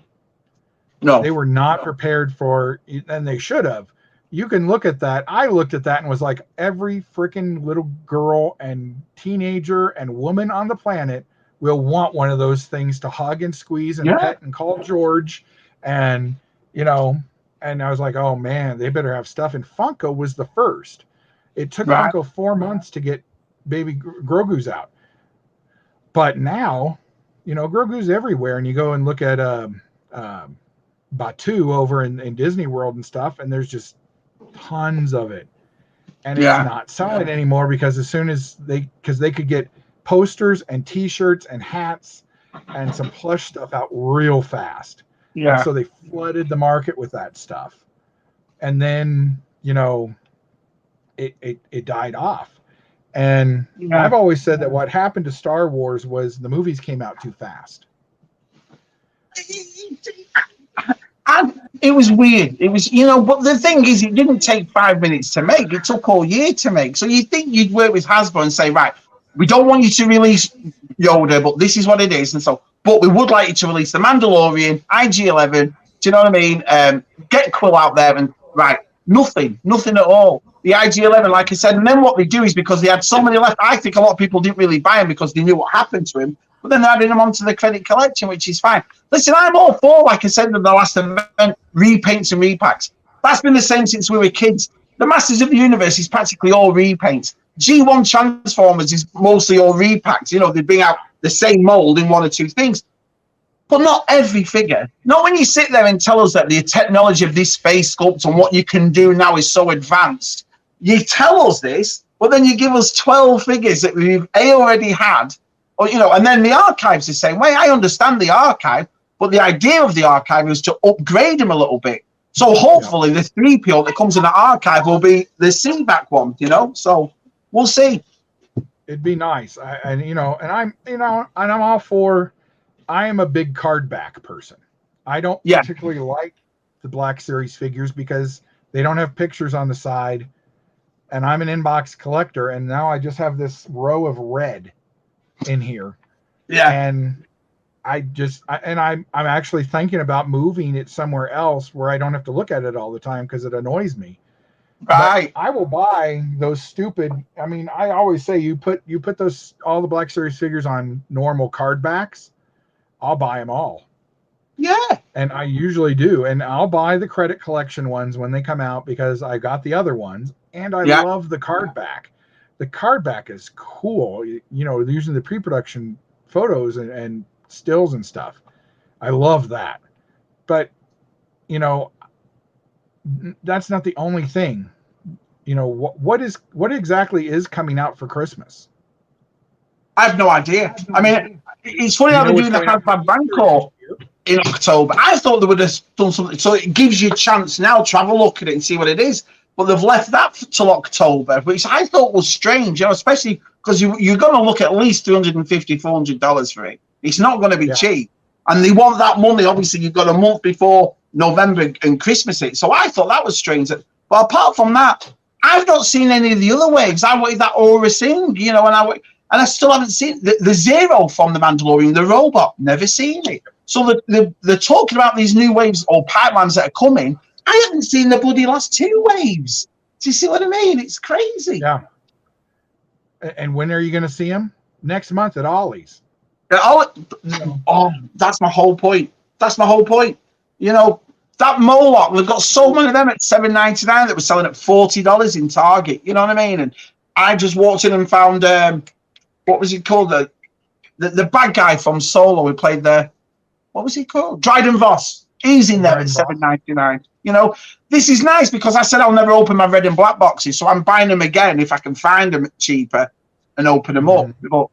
No, they were not prepared for, and they should have. You can look at that. I looked at that and was like, every freaking little girl and teenager and woman on the planet will want one of those things to hug and squeeze and pet and call George. And, and I was like, oh man, they better have stuff. And Funko was the first. It took Funko 4 months to get baby Grogu's out. But now, Grogu's everywhere. And you go and look at, Batu over in Disney World and stuff, and there's just tons of it, and it's not selling anymore because as soon as they could get posters and t-shirts and hats and some plush stuff out real fast, And so they flooded the market with that stuff. And then, you know, it died off. And I've always said that what happened to Star Wars was the movies came out too fast. It was weird. It was, you know, but the thing is, it didn't take 5 minutes to make. It took all year to make. So you think you'd work with Hasbro and say, right, we don't want you to release Yoda, but this is what it is. And so, but we would like you to release The Mandalorian, IG-11. Do you know what I mean? Get Quill out there and, right, nothing at all. The IG-11, like I said, and then what they do is because they had so many left, I think a lot of people didn't really buy them because they knew what happened to him, but then they're adding them onto the credit collection, which is fine. Listen, I'm all for, like I said in the last event, repaints and repacks. That's been the same since we were kids. The Masters of the Universe is practically all repaints. G1 Transformers is mostly all repacks. You know, they bring out the same mold in one or two things. But not every figure. Not when you sit there and tell us that the technology of this face sculpt and what you can do now is so advanced. You tell us this, but then you give us 12 figures that we've already had, or you know, and then the archive's the same way. I understand the archive, but the idea of the archive is to upgrade them a little bit. So hopefully the 3PO that comes in the archive will be the C-back one, you know. So we'll see. It'd be nice, and I'm all for. I am a big card back person. I don't particularly like the Black Series figures because they don't have pictures on the side. And I'm an inbox collector, and now I just have this row of red in here. Yeah. And I'm actually thinking about moving it somewhere else where I don't have to look at it all the time because it annoys me. Right. But I will buy those stupid. I mean, I always say you put those all the Black Series figures on normal card backs. I'll buy them all. Yeah. And I usually do. And I'll buy the credit collection ones when they come out because I got the other ones. And I love the card back. The card back is cool. You know, using the pre-production photos and stills and stuff. I love that. But, you know, that's not the only thing. You know, what exactly is coming out for Christmas? I have no idea. I mean, it's funny how they do the Hasbro Rancor in October. I thought they would have done something. So it gives you a chance now to have a look at it and see what it is. But they've left that till October, which I thought was strange, you know, especially because you're going to look at least $350, $400 for it. It's not going to be cheap. And they want that money. Obviously, you've got a month before November and Christmas it. So I thought that was strange. But apart from that, I've not seen any of the other waves. I wanted that Aura Singh, you know, and I still haven't seen the Zero from the Mandalorian, the robot. Never seen it. So they're talking about these new waves or pipelines that are coming. I haven't seen the bloody last two waves. Do you see what I mean? It's crazy. Yeah. And when are you going to see them? Next month at Ollie's. Oh, that's my whole point. That's my whole point. You know, that Moloch, we've got so many of them at $7.99 that were selling at $40 in Target. You know what I mean? And I just walked in and found, what was he called? The bad guy from Solo who played the, what was he called? Dryden Voss. He's in there at $7.99. You know, this is nice because I said I'll never open my red and black boxes, so I'm buying them again if I can find them cheaper and open them up. But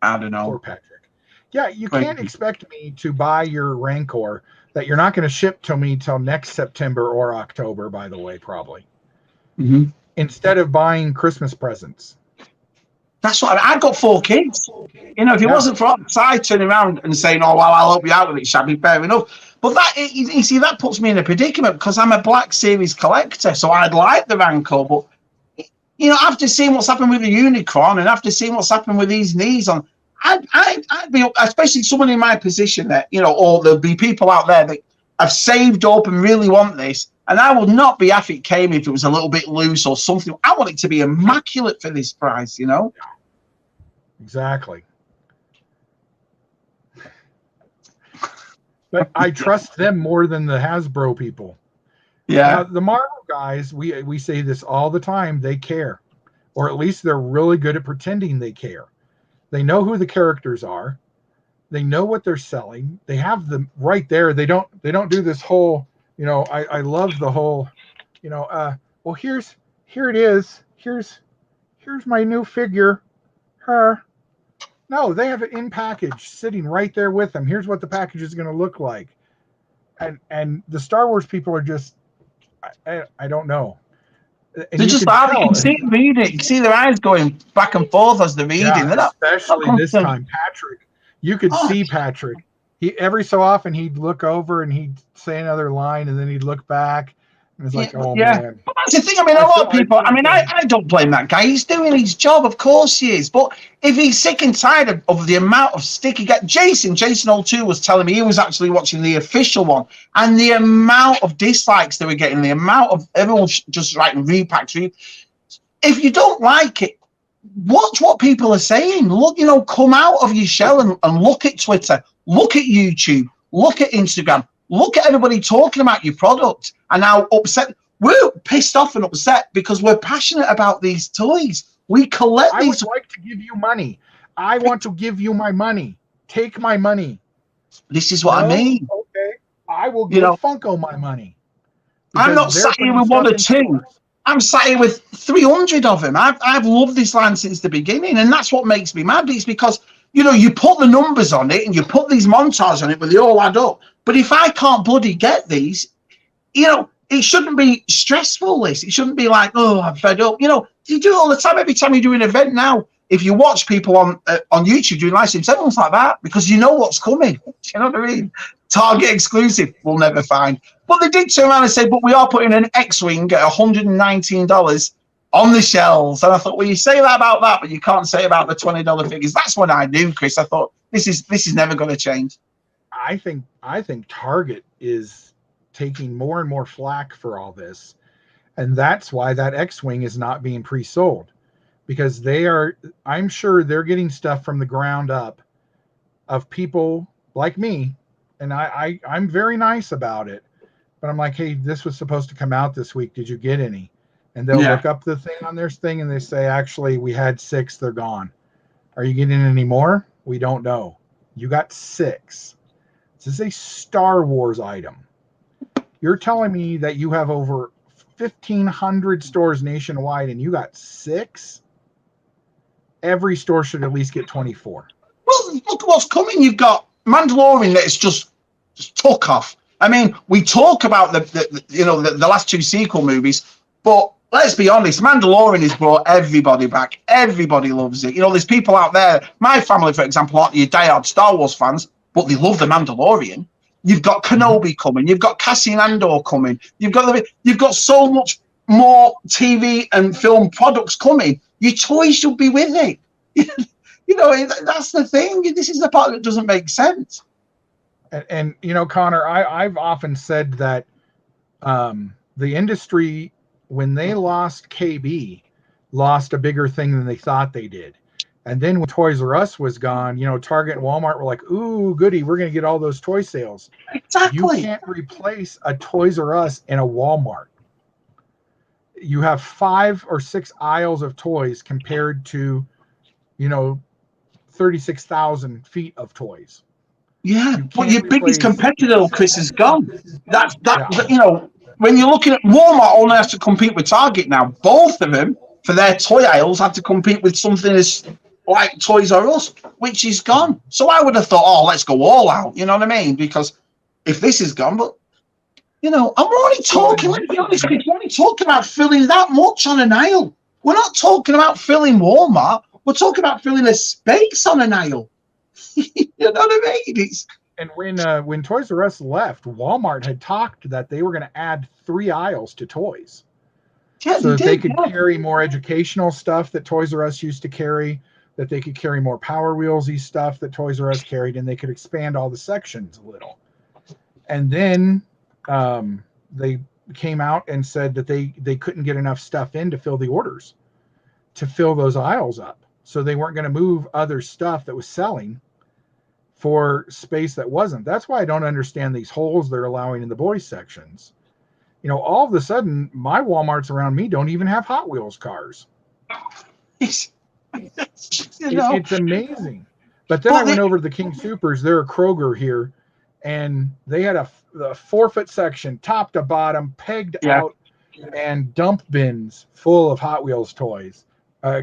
I don't know. Poor Patrick. Yeah, you can't expect me to buy your Rancor that you're not going to ship to me till next September or October, by the way, probably. Instead of buying Christmas presents. That's what I've got 4 kids. You know, if it wasn't for outside turning around and saying, "Oh well, I'll help you out with it," Shabby, fair enough. But that you see, that puts me in a predicament because I'm a Black Series collector, so I'd like the Rancor, but you know, after seeing what's happened with the Unicron and after seeing what's happened with these knees on, I'd be, especially someone in my position that, you know, or there'll be people out there that have saved up and really want this, and I would not be if it came if it was a little bit loose or something. I want it to be immaculate for this price, you know. Exactly. But I trust them more than the Hasbro people. Yeah. The Marvel guys, we say this all the time, they care. Or at least they're really good at pretending they care. They know who the characters are. They know what they're selling. They have them right there. They don't do this whole, you know, I love the whole, you know, well here it is. Here's my new figure. Her. No, they have it in package sitting right there with them. Here's what the package is going to look like. And the Star Wars people are just, I don't know. And They're you just could out. You tell. can see them reading. You can see their eyes going back and forth as they're reading. Yeah, They're not especially this constant. time, Patrick. You could Oh, see Patrick. He every so often he'd look over and he'd say another line, and then he'd look back, and it's like, oh yeah. man. But that's the thing. I mean, a I lot feel, of I people. I feel mean, I don't blame that guy. He's doing his job. Of course he is. But if he's sick and tired of the amount of stick he gets, Jason 02 was telling me he was actually watching the official one, and the amount of dislikes they were getting, the amount of everyone just writing repacks. If you don't like it, watch what people are saying. Look, come out of your shell and look at Twitter, look at YouTube, look at Instagram, look at everybody talking about your product and how upset. We're pissed off and upset because we're passionate about these toys. We collect I these. would like to give you money. I want to give you my money. Take my money. This is what I mean. Okay. I will give Funko my money. I'm not sat here with one or two. I'm sat here with 300 of them. I've loved this line since the beginning, and that's what makes me mad. It's because you put the numbers on it and you put these montages on it, but they all add up. But if I can't bloody get these, it shouldn't be stressful. It shouldn't be like, oh, I'm fed up. You do it all the time. Every time you do an event now, if you watch people on YouTube doing live streams, everyone's like that because you know what's coming. You know what I mean? Target exclusive, we'll never find. But they did turn around and say, but we are putting an X-Wing at $119 on the shelves. And I thought, well, you say that about that, but you can't say about the $20 figures. That's what I knew, Chris. I thought this is never going to change. I think Target is taking more and more flack for all this. And that's why that X-Wing is not being pre-sold. Because I'm sure they're getting stuff from the ground up of people like me. And I'm very nice about it. But I'm like, hey, this was supposed to come out this week. Did you get any? And they'll look up the thing on their thing and they say, actually, we had 6. They're gone. Are you getting any more? We don't know. You got 6. This is a Star Wars item. You're telling me that you have over 1,500 stores nationwide and you got 6? Every store should at least get 24. Well, look at what's coming. You've got Mandalorian that's just took off. I mean, we talk about the last 2 sequel movies, but let's be honest, Mandalorian has brought everybody back. Everybody loves it. There's people out there. My family, for example, aren't your diehard Star Wars fans, but they love the Mandalorian. You've got Kenobi coming. You've got Cassian Andor coming. You've got so much more TV and film products coming. Your toys should be with it. That's the thing. This is the part that doesn't make sense. And Connor, I've often said that the industry, when they lost KB, lost a bigger thing than they thought they did. And then when Toys R Us was gone, Target and Walmart were like, ooh, goody, we're going to get all those toy sales. Exactly. You can't replace a Toys R Us in a Walmart. You have 5 or 6 aisles of toys compared to, 36,000 feet of toys. Yeah, but your biggest competitor, Chris, is gone. When you're looking at Walmart, only has to compete with Target now. Both of them, for their toy aisles, have to compete with something as like Toys R Us, which is gone. So I would have thought, oh, let's go all out. You know what I mean? Because if this is gone, but I'm only talking. Let's be honest, we're only talking about filling that much on an aisle. We're not talking about filling Walmart. We're talking about filling a space on an aisle. You know what I mean? And when Toys R Us left, Walmart had talked that they were going to add 3 aisles to toys, so that they could carry more educational stuff that Toys R Us used to carry, that they could carry more Power Wheelsy stuff that Toys R Us carried, and they could expand all the sections a little. And then they came out and said that they couldn't get enough stuff in to fill the orders, to fill those aisles up. So they weren't going to move other stuff that was selling for space that wasn't. That's why I don't understand these holes they're allowing in the boys sections. All of a sudden, my Walmarts around me don't even have Hot Wheels cars. It's amazing. But then I went over to the King Supers. They're a Kroger here, and they had a 4-foot section, top to bottom, pegged out, and dump bins full of Hot Wheels toys,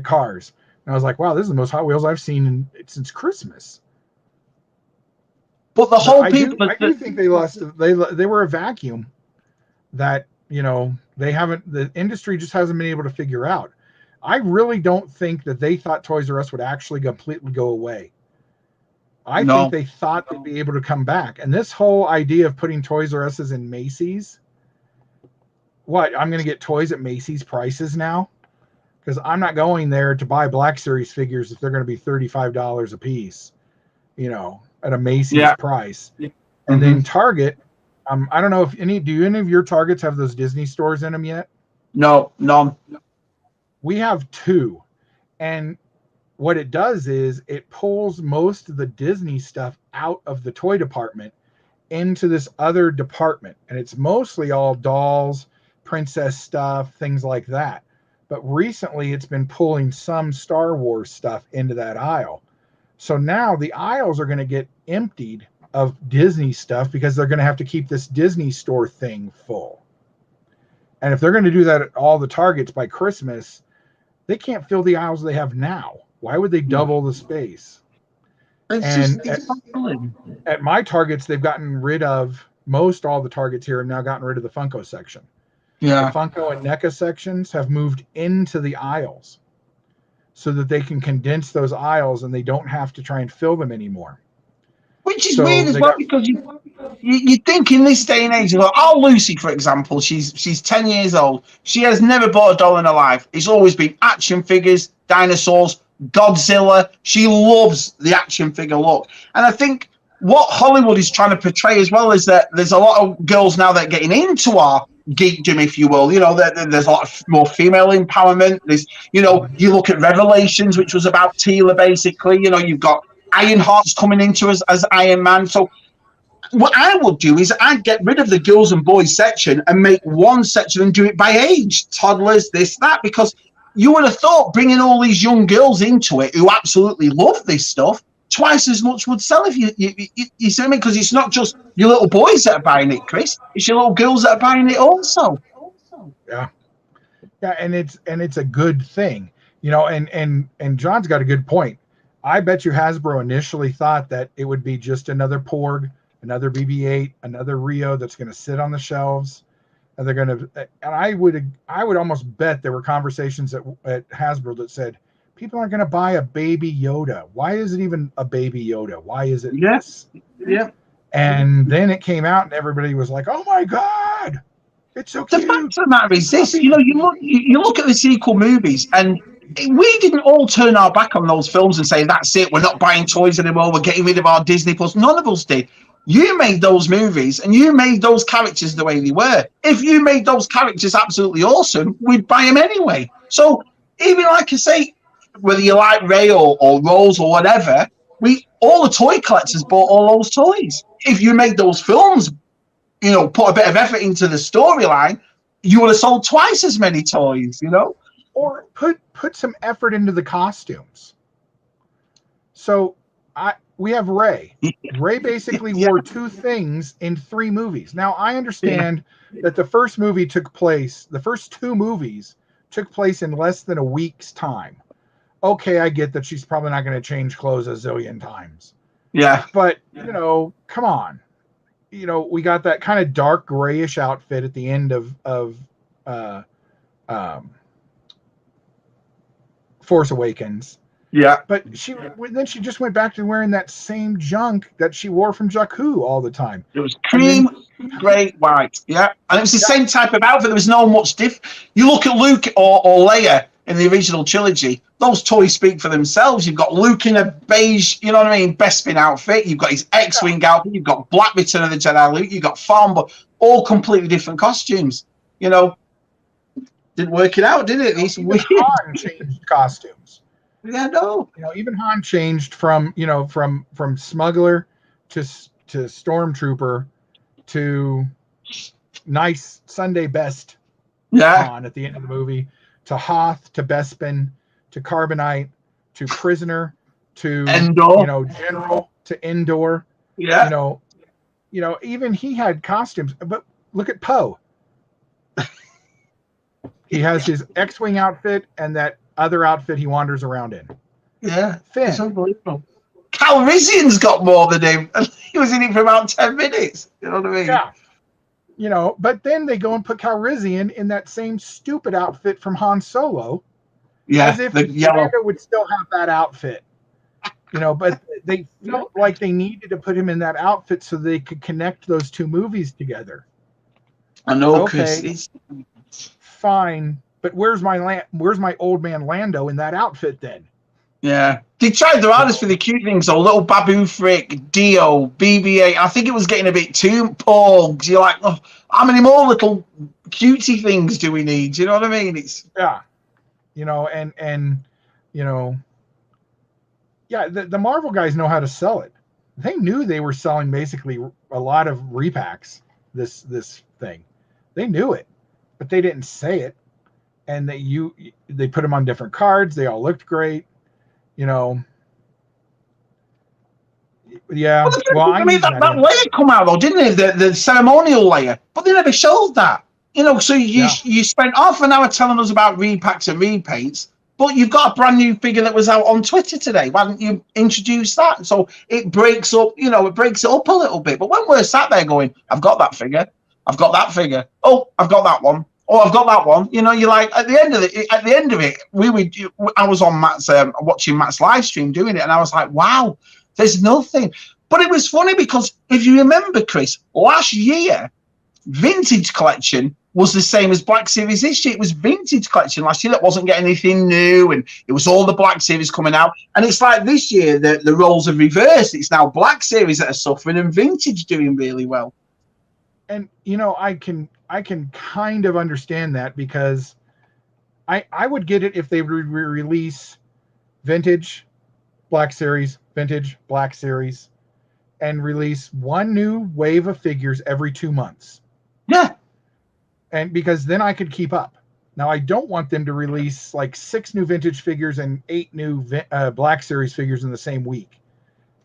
cars. And I was like, wow, this is the most Hot Wheels I've seen since Christmas. But the whole people, I do think they lost. They were a vacuum that the industry just hasn't been able to figure out. I really don't think that they thought Toys R Us would actually completely go away. I think they thought they'd be able to come back. And this whole idea of putting Toys R Us's in Macy's, I'm going to get toys at Macy's prices now? Because I'm not going there to buy Black Series figures if they're going to be $35 a piece, at a Macy's price. And then Target, I don't know if do any of your Targets have those Disney stores in them yet? No, none. We have 2. And what it does is it pulls most of the Disney stuff out of the toy department into this other department. And it's mostly all dolls, princess stuff, things like that. But recently it's been pulling some Star Wars stuff into that aisle. So now the aisles are going to get emptied of Disney stuff because they're going to have to keep this Disney store thing full. And if they're going to do that at all the Targets by Christmas, they can't fill the aisles they have now. Why would they double the space? At my Targets, they've gotten rid of all the Targets here have now gotten rid of the Funko section. Yeah. The Funko and NECA sections have moved into the aisles so that they can condense those aisles and they don't have to try and fill them anymore. Which is weird as well, because you think in this day and age, Lucy, for example, she's 10 years old. She has never bought a doll in her life. It's always been action figures, dinosaurs, Godzilla. She loves the action figure look. And I think what Hollywood is trying to portray as well is that there's a lot of girls now that are getting into our geekdom, if you will. There's a lot more female empowerment. There's, you look at Revelations, which was about Teela, basically. You've got Ironheart's coming into us as Iron Man. So what I would do is I'd get rid of the girls and boys section and make one section and do it by age, toddlers, this, that, because you would have thought bringing all these young girls into it who absolutely love this stuff, twice as much would sell if you see what I mean? Because it's not just your little boys that are buying it, Chris. It's your little girls that are buying it also. Yeah, and it's a good thing, and John's got a good point. I bet you Hasbro initially thought that it would be just another Porg, another BB-8, another Rio that's going to sit on the shelves, and they're going to. And I would almost bet there were conversations at Hasbro that said people aren't going to buy a baby Yoda. Why is it even a baby Yoda? Why is it? Yes. Yeah. And then it came out, and everybody was like, "Oh my God, it's so cute." The fact of the matter is this: you look at the sequel movies and. We didn't all turn our back on those films and say, that's it, we're not buying toys anymore, we're getting rid of our Disney Plus. None of us did. You made those movies and you made those characters the way they were. If you made those characters absolutely awesome, we'd buy them anyway. So even like I say, whether you like Ray or Rose or whatever, all the toy collectors bought all those toys. If you made those films, put a bit of effort into the storyline, you would have sold twice as many toys, Or put some effort into the costumes. So we have Ray. Ray basically wore 2 things in 3 movies. Now I understand that the first 2 movies took place in less than a week's time. Okay, I get that she's probably not going to change clothes a zillion times. Yeah. But, come on. We got that kind of dark grayish outfit at the end of Force Awakens. Yeah. But she just went back to wearing that same junk that she wore from Jakku all the time. It was cream, grey, white. Yeah. And it was the same type of outfit. There was no much You look at Luke or Leia in the original trilogy, those toys speak for themselves. You've got Luke in a beige, Bespin outfit. You've got his X-Wing outfit. You've got Black Return of the Jedi Luke. You've got Farm, all completely different costumes. Didn't work it out, did it? It's weird. Han changed costumes. Yeah, no. Even Han changed from smuggler to stormtrooper to nice Sunday best Han at the end of the movie to Hoth to Bespin to Carbonite to prisoner to Endor. General to Endor. Yeah. Even he had costumes. But look at Poe. He has his X-Wing outfit and that other outfit he wanders around in. Yeah, Finn. it's unbelievable. Calrissian's got more than him. He was in it for about 10 minutes. You know what I mean? Yeah. You know, but then they go and put Calrissian in that same stupid outfit from Han Solo. Yeah, as if the yellow. Lando would still have that outfit. You know, but they felt like they needed to put him in that outfit so they could connect those two movies together. I know, Okay, Chris. fine, but where's my old man Lando in that outfit then? Yeah, they tried their hardest for the cute things. So little Babu Frick, Dio, BB-8. I think it was getting a bit too pogs. You're like, oh, how many more little cutesy things do we need? You know what I mean? It's you know, and you know, yeah, the Marvel guys know how to sell it. They knew they were selling basically a lot of repacks. This thing, they knew it, but they didn't say it. And they put them on different cards. They all looked great. You know, yeah. Well, I mean, that layer come out though, didn't it? The ceremonial layer, but they never showed that. You know, so you spent half an hour telling us about repacks and repaints, but you've got a brand new figure that was out on Twitter today. Why didn't you introduce that? So it breaks up, you know, it breaks it up a little bit. But when we're sat there going, I've got that figure, I've got that figure, oh, I've got that one. Oh, I've got that one. You know, you're like at the end of it, I was on Matt's watching Matt's live stream doing it, and I was like, wow, there's nothing. But it was funny because if you remember, Chris, last year, Vintage Collection was the same as Black Series this year. It was Vintage Collection last year that wasn't getting anything new, and it was all the Black Series coming out. And it's like this year, the roles have reversed. It's now Black Series that are suffering and Vintage doing really well. And you know, I can kind of understand that because I would get it if they release Vintage Black Series, Vintage Black Series, and release one new wave of figures every 2 months. Yeah. And because then I could keep up. Now I don't want them to release like 6 new Vintage figures and 8 new Black Series figures in the same week.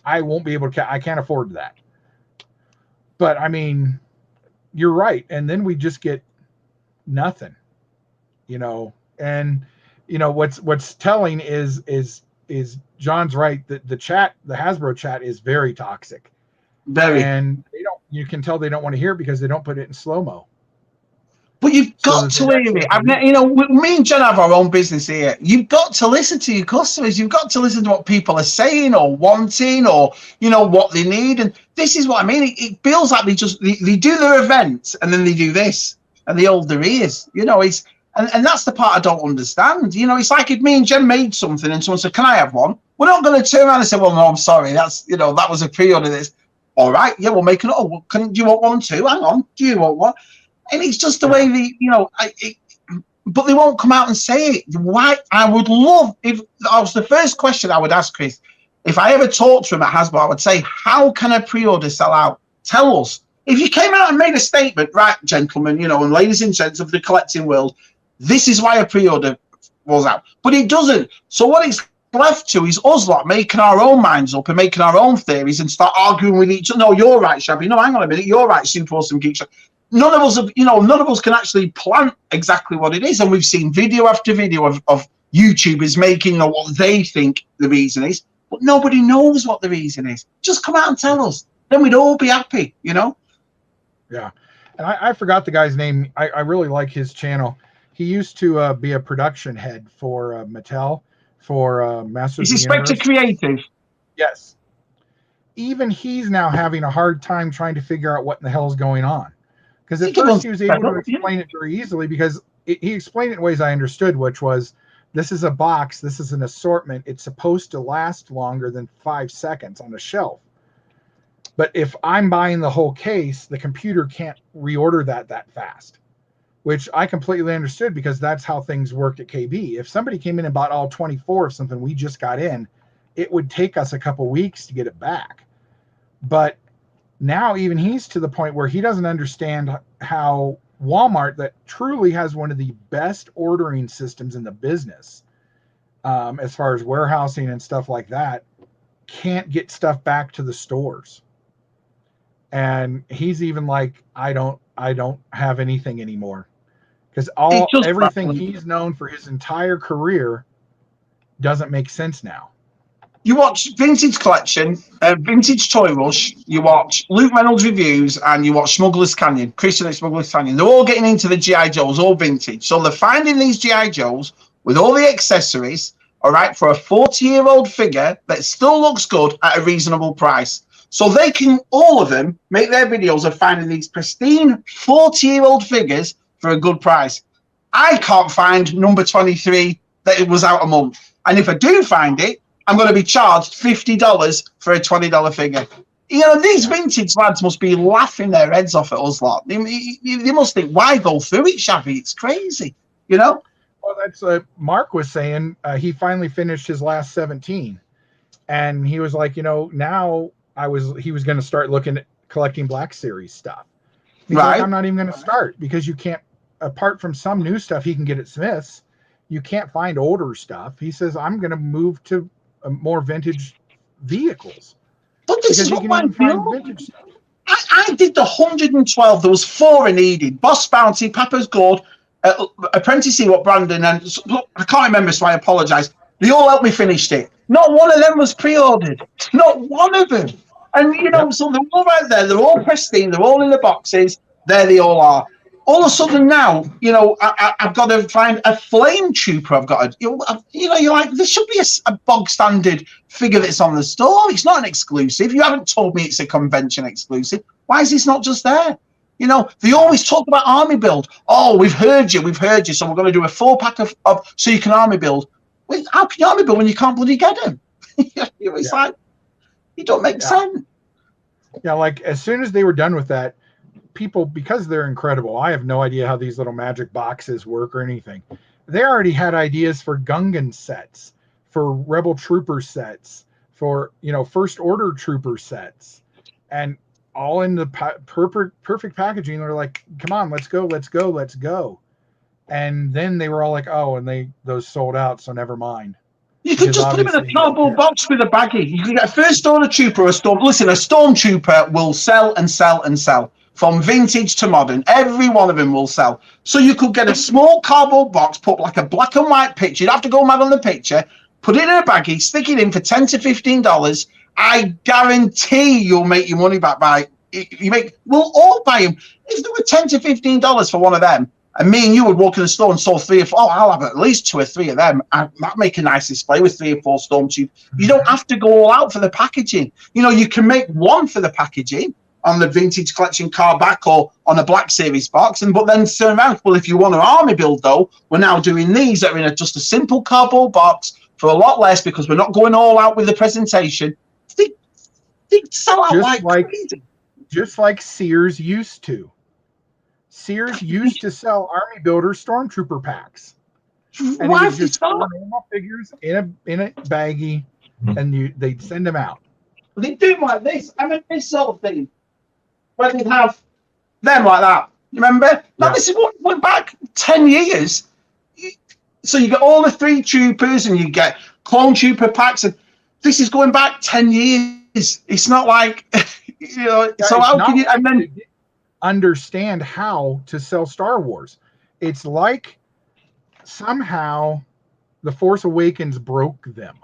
I won't be able to. I can't afford that. But I mean, you're right. And then we just get nothing, you know. And you know what's telling is John's right that the Hasbro chat is very toxic. Very. And you can tell they don't want to hear it because they don't put it in slow-mo. But you've got to hear it. You know, me and Jen have our own business here. You've got to listen to your customers. You've got to listen to what people are saying or wanting or, you know, what they need. And this is what I mean. It feels like they do their events and then they do this and they hold their ears. You know, and that's the part I don't understand. You know, it's like if me and Jen made something and someone said, can I have one? We're not going to turn around and say, well, no, I'm sorry. That's, you know, that was a pre-order. This. All right. Yeah, we'll make it. Oh, do you want one too? Hang on. Do you want one? And it's just the way but they won't come out and say it. Why? I would love, if that was the first question I would ask Chris, if I ever talked to him at Hasbro, I would say, how can a pre-order sell out? Tell us. If you came out and made a statement, right, gentlemen, you know, and ladies and gents of the collecting world, this is why a pre-order was out. But it doesn't. So what it's left to is us lot making our own minds up and making our own theories and start arguing with each other. No, you're right, Shabby. No, hang on a minute. You're right, Super Awesome Geek. None of us can actually plan exactly what it is. And we've seen video after video of YouTubers making, you know, what they think the reason is, but nobody knows what the reason is. Just come out and tell us. Then we'd all be happy, you know? Yeah. And I forgot the guy's name. I really like his channel. He used to be a production head for Mattel for Masters of the Universe. Is he Spectre Creative? Yes. Even he's now having a hard time trying to figure out what in the hell is going on. Because at first he was able to explain it very easily because he explained it in ways I understood, which was, this is a box, this is an assortment, it's supposed to last longer than 5 seconds on a shelf. But if I'm buying the whole case, the computer can't reorder that fast, which I completely understood because that's how things worked at KB. If somebody came in and bought all 24 of something we just got in, it would take us a couple weeks to get it back. But now even he's to the point where he doesn't understand how Walmart, that truly has one of the best ordering systems in the business, as far as warehousing and stuff like that, can't get stuff back to the stores. And he's even like, I don't have anything anymore, because everything he's known for his entire career doesn't make sense now. You watch Vintage Collection, Vintage Toy Rush, you watch Luke Reynolds reviews, and you watch Smuggler's Canyon, Christian at Smuggler's Canyon. They're all getting into the G.I. Joes, all vintage. So they're finding these G.I. Joes with all the accessories, all right, for a 40-year-old figure that still looks good at a reasonable price. So they can, all of them, make their videos of finding these pristine 40-year-old figures for a good price. I can't find number 23 that it was out a month. And if I do find it, I'm going to be charged $50 for a $20 figure. You know, these vintage lads must be laughing their heads off at us lot. They must think, why go through it, Shabby? It's crazy, you know? Well, that's Marc was saying he finally finished his last 17. And he was like, you know, now he was going to start looking at collecting Black Series stuff. He's like, I'm not even going to start because you can't, apart from some new stuff he can get at Smith's, you can't find older stuff. He says, I'm going to move to more vintage vehicles. But this is what vintage stuff. I did the 112. There was 4 I needed. Boss Bounty, Papa's Gold, Apprentice what Brandon, and I can't remember, so I apologise. They all helped me finish it. Not one of them was pre-ordered. Not one of them. And, you know, so they're all right there. They're all pristine. They're all in the boxes. There they all are. All of a sudden now, you know, I've got to find a flame trooper. I've got to, you know, you're like, there should be a bog standard figure that's on the store. It's not an exclusive. You haven't told me it's a convention exclusive. Why is this not just there? You know, they always talk about army build. Oh, we've heard you. So we're going to do a 4-pack of so you can army build. Well, how can you army build when you can't bloody get them? It's like, it don't make sense. Yeah, like as soon as they were done with that, people, because they're incredible, I have no idea how these little magic boxes work or anything. They already had ideas for Gungan sets, for Rebel Trooper sets, for, you know, First Order Trooper sets, and all in the perfect packaging. They're like, come on, let's go. And then they were all like, oh, and those sold out, so never mind. You could just put them in a cardboard box with a baggie. You can get a First Order Trooper or a Storm. Listen, a Stormtrooper will sell and sell and sell. From vintage to modern, every one of them will sell. So you could get a small cardboard box, put like a black and white picture. You'd have to go mad on the picture, put it in a baggie, stick it in for $10 to $15. I guarantee you'll make your money back by we'll all buy them. If there were $10 to $15 for one of them, and me and you would walk in the store and saw 3 or 4, I'll have at least 2 or 3 of them. And that make a nice display with 3 or 4 Stormtroopers. You don't have to go all out for the packaging. You know, you can make one for the packaging on the Vintage Collection car back or on a Black Series box, but then turn around. Well, if you want an army build, though, we're now doing these that are in just a simple cardboard box for a lot less because we're not going all out with the presentation. They sell out crazy. Just like Sears used to. Sears used to sell Army Builder Stormtrooper packs. And Why just sell normal figures in a baggie, and they'd send them out. They do them like this. I mean, this sort of thing. Where they have them like that. You remember? Now, this is what went back 10 years. So you get all the 3 troopers and you get clone trooper packs. And this is going back 10 years. It's not like, you know, so how can you, and then understand how to sell Star Wars. It's like somehow The Force Awakens broke them.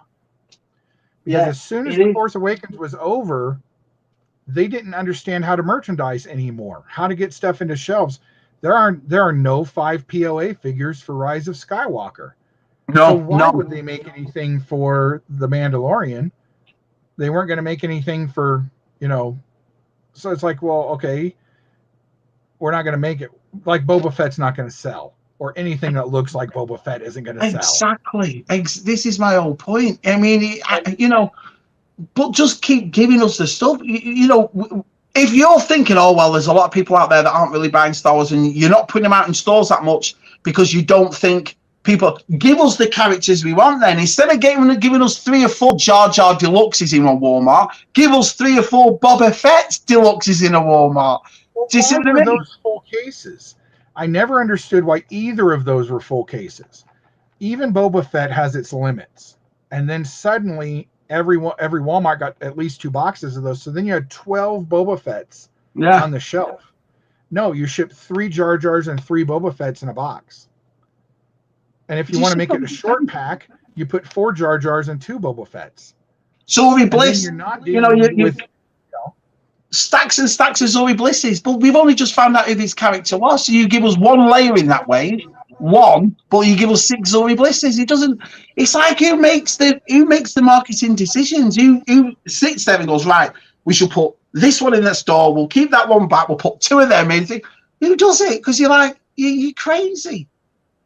Because as soon as The Force Awakens was over, they didn't understand how to merchandise anymore, how to get stuff into shelves. There are no 5 POA figures for Rise of Skywalker. So why would they make anything for The Mandalorian? They weren't going to make anything for, you know, so it's like, well, okay, we're not going to make it. Like Boba Fett's not going to sell, or anything that looks like Boba Fett isn't going to sell. Exactly. This is my whole point. I mean, you know, but just keep giving us the stuff. You know, if you're thinking, oh, well, there's a lot of people out there that aren't really buying Star Wars and you're not putting them out in stores that much because you don't think people give us the characters we want. Then instead of giving us 3 or 4 Jar Jar Deluxes in a Walmart, give us 3 or 4 Boba Fett Deluxes in a Walmart. Well, do you see what I mean? Those full cases. I never understood why either of those were full cases. Even Boba Fett has its limits, and then suddenly every Walmart got at least 2 boxes of those. So then you had 12 Boba Fetts on the shelf. No, you shipped 3 Jar Jars and 3 Boba Fetts in a box. And if you want to make it a short pack, you put 4 Jar Jars and 2 Boba Fett's. Zoe Bliss, you're not you know, dealing you with stacks and stacks of Zoe Blisses, but we've only just found out who this character was. So you give us 1 layer in that way, 1, but you give us 6 Zoe Blisses. It doesn't. It's like who makes the marketing decisions? Who sits there and goes, right, we should put this one in the store. We'll keep that one back. We'll put 2 of them in. Who does it? Because you're like you're crazy.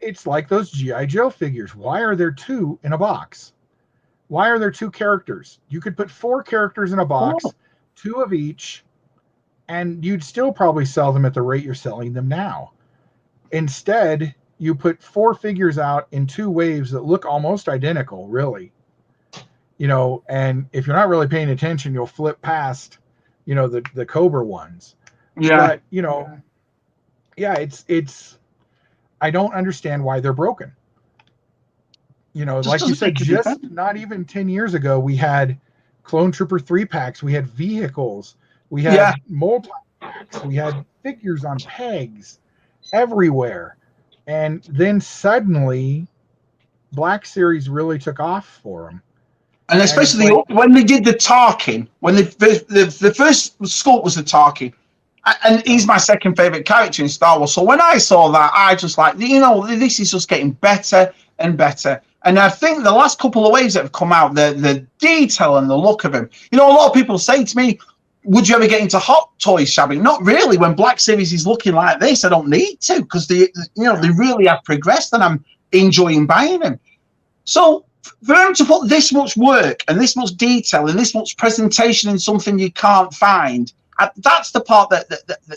It's like those G.I. Joe figures. Why are there 2 in a box? Why are there 2 characters? You could put 4 characters in a box, 2 of each, and you'd still probably sell them at the rate you're selling them now. Instead, you put 4 figures out in 2 waves that look almost identical, really. You know, and if you're not really paying attention, you'll flip past, you know, the Cobra ones. Yeah. But, you know, yeah, it's I don't understand why they're broken. You know, like you said, just not even 10 years ago, we had Clone Trooper 3-packs, we had vehicles, we had multi-packs, we had figures on pegs everywhere. And then suddenly, Black Series really took off for them. And especially when they did the Tarkin, when the first sculpt was the Tarkin, and he's my second favorite character in Star Wars. So when I saw that, I just like, you know, this is just getting better and better. And I think the last couple of waves that have come out, the detail and the look of him, you know, a lot of people say to me, would you ever get into Hot Toys, Shabby? Not really. When Black Series is looking like this, I don't need to, because they really have progressed and I'm enjoying buying them. So for them to put this much work and this much detail and this much presentation in something you can't find, that's the part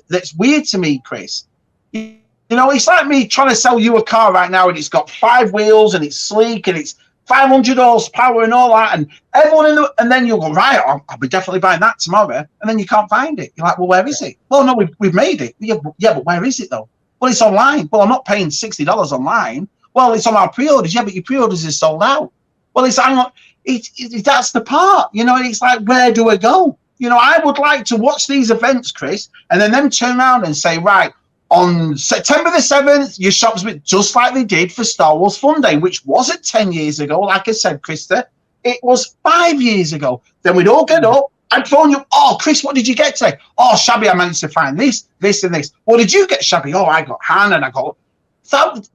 that's weird to me, Chris. You know, it's like me trying to sell you a car right now and it's got 5 wheels and it's sleek and it's 500 horsepower and all that, and everyone and then you'll go, right, I'll be definitely buying that tomorrow, and then you can't find it. You're like, well, where is it? Well, no, we've made it. Yeah, but where is it though? Well, it's online. Well, I'm not paying $60 online. Well, it's on our pre-orders. Yeah, but your pre-orders are sold out. Well, that's the part, you know. It's like, where do I go? You know, I would like to watch these events, Chris, and then them turn around and say, right, on September the 7th, your shop's been just like they did for Star Wars Fun Day, which wasn't 10 years ago. Like I said, Krista, it was 5 years ago. Then we'd all get up. I'd phone you. Oh, Chris, what did you get today? Oh, Shabby, I managed to find this, this, and this. What did you get, Shabby? Oh, I got Han and I got...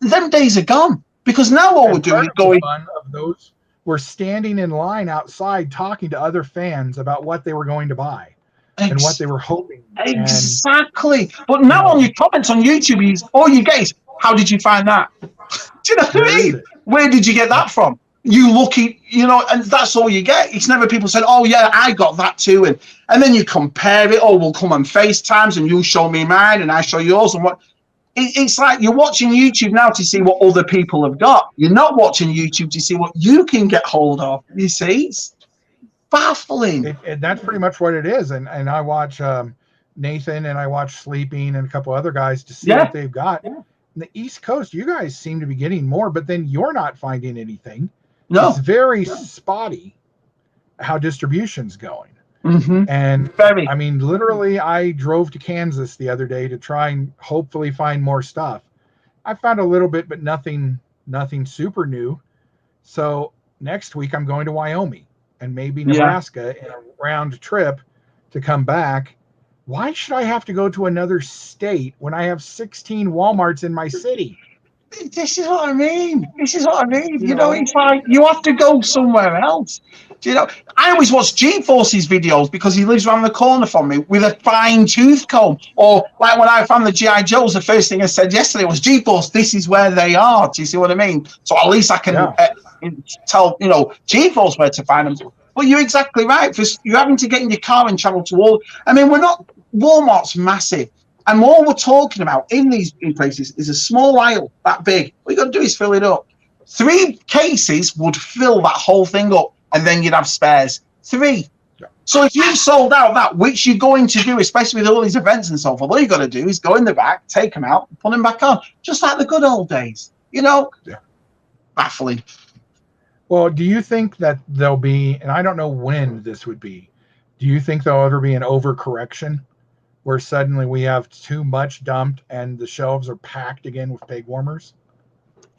them days are gone. Because now all we're doing is going... Fun of those, we're standing in line outside talking to other fans about what they were going to buy and what they were hoping. Exactly. But now on your comments on YouTube, all you get is, how did you find that? Do you know what I mean? Where did you get that from? You lucky, you know, and that's all you get. It's never people saying, oh, yeah, I got that too. And then you compare it. Oh, we'll come on FaceTimes and you show me mine and I show yours. And what? It's like you're watching YouTube now to see what other people have got. You're not watching YouTube to see what you can get hold of. You see? It's baffling. That's pretty much what it is. And I watch Nathan and I watch Sleeping and a couple other guys to see what they've got. Yeah. The East Coast, you guys seem to be getting more, but then you're not finding anything. No. It's very spotty how distribution's going. Mm-hmm. And I mean, literally, I drove to Kansas the other day to try and hopefully find more stuff. I found a little bit, but nothing super new. So next week I'm going to Wyoming and maybe Nebraska in a round trip to come back. Why should I have to go to another state when I have 16 Walmarts in my city? This is what I mean. You know, it's like you have to go somewhere else. You know, I always watch G-Force's videos because he lives around the corner from me with a fine tooth comb. Or like when I found the G.I. Joes, the first thing I said yesterday was, G-Force, this is where they are. Do you see what I mean? So at least I can tell, you know, G-Force where to find them. But you're exactly right. Because you're having to get in your car and travel to all. I mean, Walmart's massive. And all we're talking about in these places is a small aisle that big. What you got to do is fill it up. 3 cases would fill that whole thing up, and then you'd have spares. 3. So if you've sold out that, which you're going to do, especially with all these events and so forth, all you got to do is go in the back, take them out, put them back on, just like the good old days. You know? Yeah. Baffling. Well, do you think that there'll be, and I don't know when this would be, do you think there'll ever be an overcorrection where suddenly we have too much dumped and the shelves are packed again with peg warmers?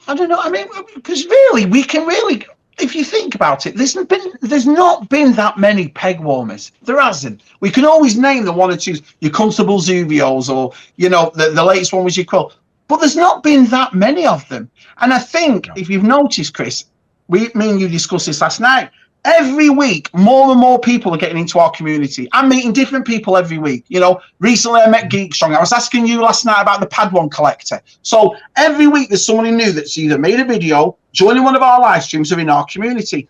I don't know. I mean, because really, we can really, if you think about it, there's not been that many peg warmers. There hasn't. We can always name the one or two, your Constable Zuvios, or the latest one was your Quill, but there's not been that many of them. And I think if you've noticed, Chris, me and you discussed this last night. Every week, more and more people are getting into our community. I'm meeting different people every week. Recently I met Geek Strong. I was asking you last night about the Pad 1 collector. So every week there's someone new that's either made a video, joining one of our live streams, or in our community.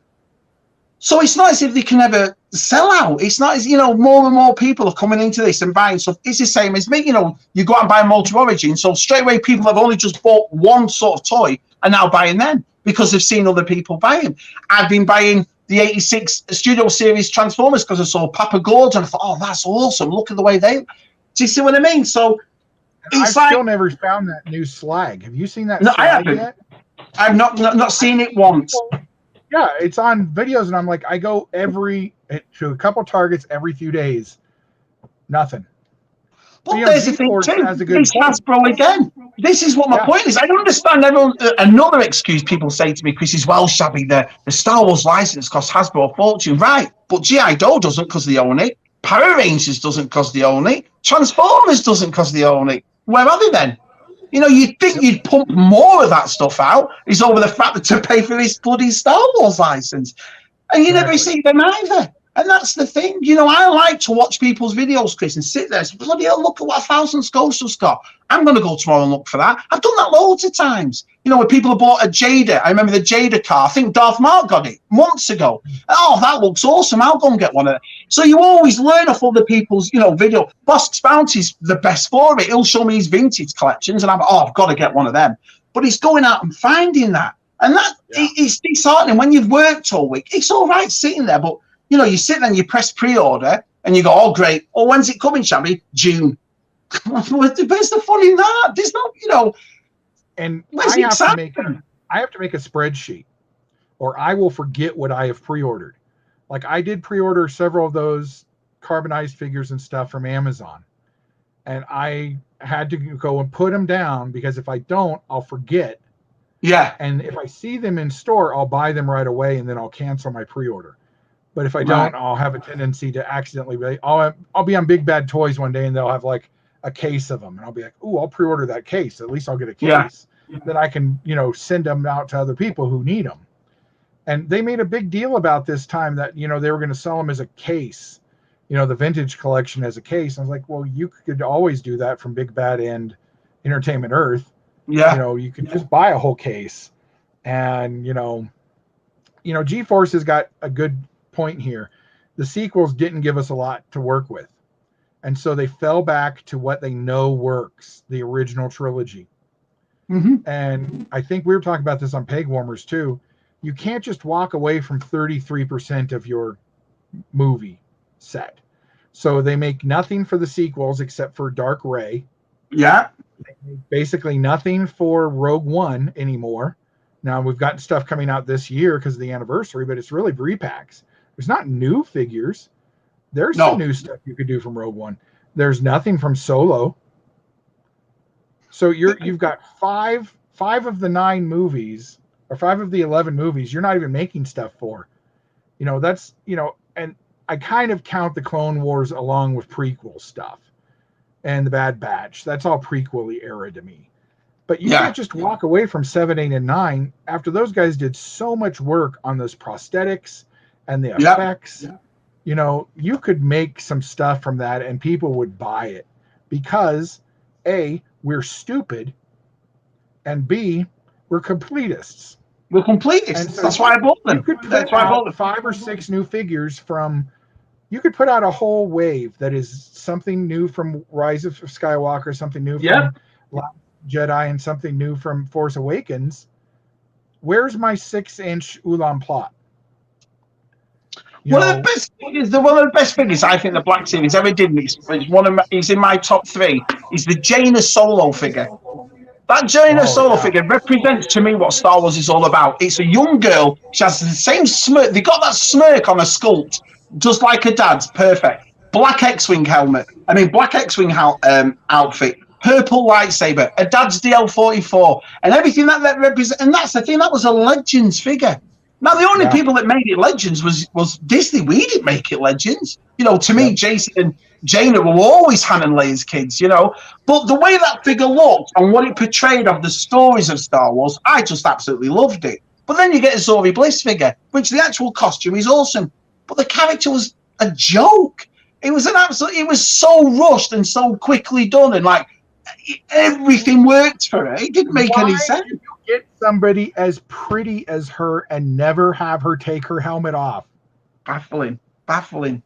So it's not as if they can ever sell out. It's not as, more and more people are coming into this and buying stuff. It's the same as me. You go out and buy a multi-origin. So straight away, people have only just bought one sort of toy and now buying them because they've seen other people buy them. I've been buying the 86 Studio Series Transformers because I saw Papa Gordon. I thought, oh, that's awesome. Look at the way they... Do you see what I mean? So I've still never found that new slag. Have you seen that? No, slag I haven't. Yet? I've not seen it once. Yeah, it's on videos, and I'm like, I go to a couple Targets every few days. Nothing. But there's the thing too. It's Hasbro again. This is what my point is. I don't understand another excuse people say to me, Chris, is, well, Shabby, the Star Wars license costs Hasbro a fortune. Right, but G.I. Joe doesn't because they own it. Power Rangers doesn't because they own it. Transformers doesn't because they own it. Where are they then? You'd think you'd pump more of that stuff out. It's over the fact that to pay for this bloody Star Wars license. And you never see them either. And that's the thing. I like to watch people's videos, Chris, and sit there and say, bloody hell, look at what 1,000 Skulls just got. I'm going to go tomorrow and look for that. I've done that loads of times. When people have bought a Jada. I remember the Jada car. I think Darth Mark got it months ago. Oh, that looks awesome. I'll go and get one of it. So you always learn off other people's, video. Bosk's Bounty's the best for it. He'll show me his vintage collections, and I've got to get one of them. But he's going out and finding that. And it's disheartening when you've worked all week. It's all right sitting there, but you sit there and you press pre-order and you go, oh, great. Oh, when's it coming, Shabby? June. Where's the fun in that? There's no, And I have to make a spreadsheet, or I will forget what I have pre-ordered. Like I did pre-order several of those carbonized figures and stuff from Amazon. And I had to go and put them down because if I don't, I'll forget. Yeah. And if I see them in store, I'll buy them right away and then I'll cancel my pre-order. But if I don't, I'll have a tendency to accidentally. I'll be on Big Bad Toys one day, and they'll have like a case of them, and I'll be like, "Ooh, I'll pre-order that case. At least I'll get a case that I can, send them out to other people who need them." And they made a big deal about this time that they were going to sell them as a case, the vintage collection as a case. I was like, well, you could always do that from Big Bad and Entertainment Earth. Yeah, you could just buy a whole case, and G-Force has got a good point here. The sequels didn't give us a lot to work with, and so they fell back to what they know works, the original trilogy. And I think we were talking about this on Peg Warmers too. You can't just walk away from 33% of your movie set. So they make nothing for the sequels except for Dark Ray. Yeah. Basically nothing for Rogue One anymore. Now we've got stuff coming out this year because of the anniversary, but it's really repacks. There's not new figures. There's some new stuff you could do from Rogue One. There's nothing from Solo. So you've got five of the 9 movies, or 5 of the 11 movies you're not even making stuff for. That's, and I kind of count the Clone Wars along with prequel stuff and the Bad Batch. That's all prequel-y era to me. But you can't just walk away from 7, 8, and 9 after those guys did so much work on those prosthetics and the effects. You could make some stuff from that and people would buy it because A, we're stupid, and B, we're completists. We're completists. So that's why I bought them. That's why I bought 5 or 6 new figures from. You could put out a whole wave that is something new from Rise of Skywalker, something new from Last Jedi, and something new from Force Awakens. Where's my 6-inch Ulan Plot? One of the best figures I think the Black Series ever did. He's in my top 3. Is the Jaina Solo figure. That Jaina Solo figure represents to me what Star Wars is all about. It's a young girl. She has the same smirk. They got that smirk on her sculpt, just like her dad's. Perfect. Black X-Wing helmet. Black X-Wing outfit. purple lightsaber, a dad's DL-44, and everything that represents. And that's the thing, that was a Legends figure. Now, the only people that made it Legends was Disney. We didn't make it Legends. You know, to me, Jason and Jaina were always Han and Leia's kids, you know. But the way that figure looked and what it portrayed of the stories of Star Wars, I just absolutely loved it. But then you get a Zori Bliss figure, which the actual costume is awesome. But the character was a joke. It was it was so rushed and so quickly done, and like everything worked for her. It didn't make any sense. Why did you get somebody as pretty as her and never have her take her helmet off? Baffling.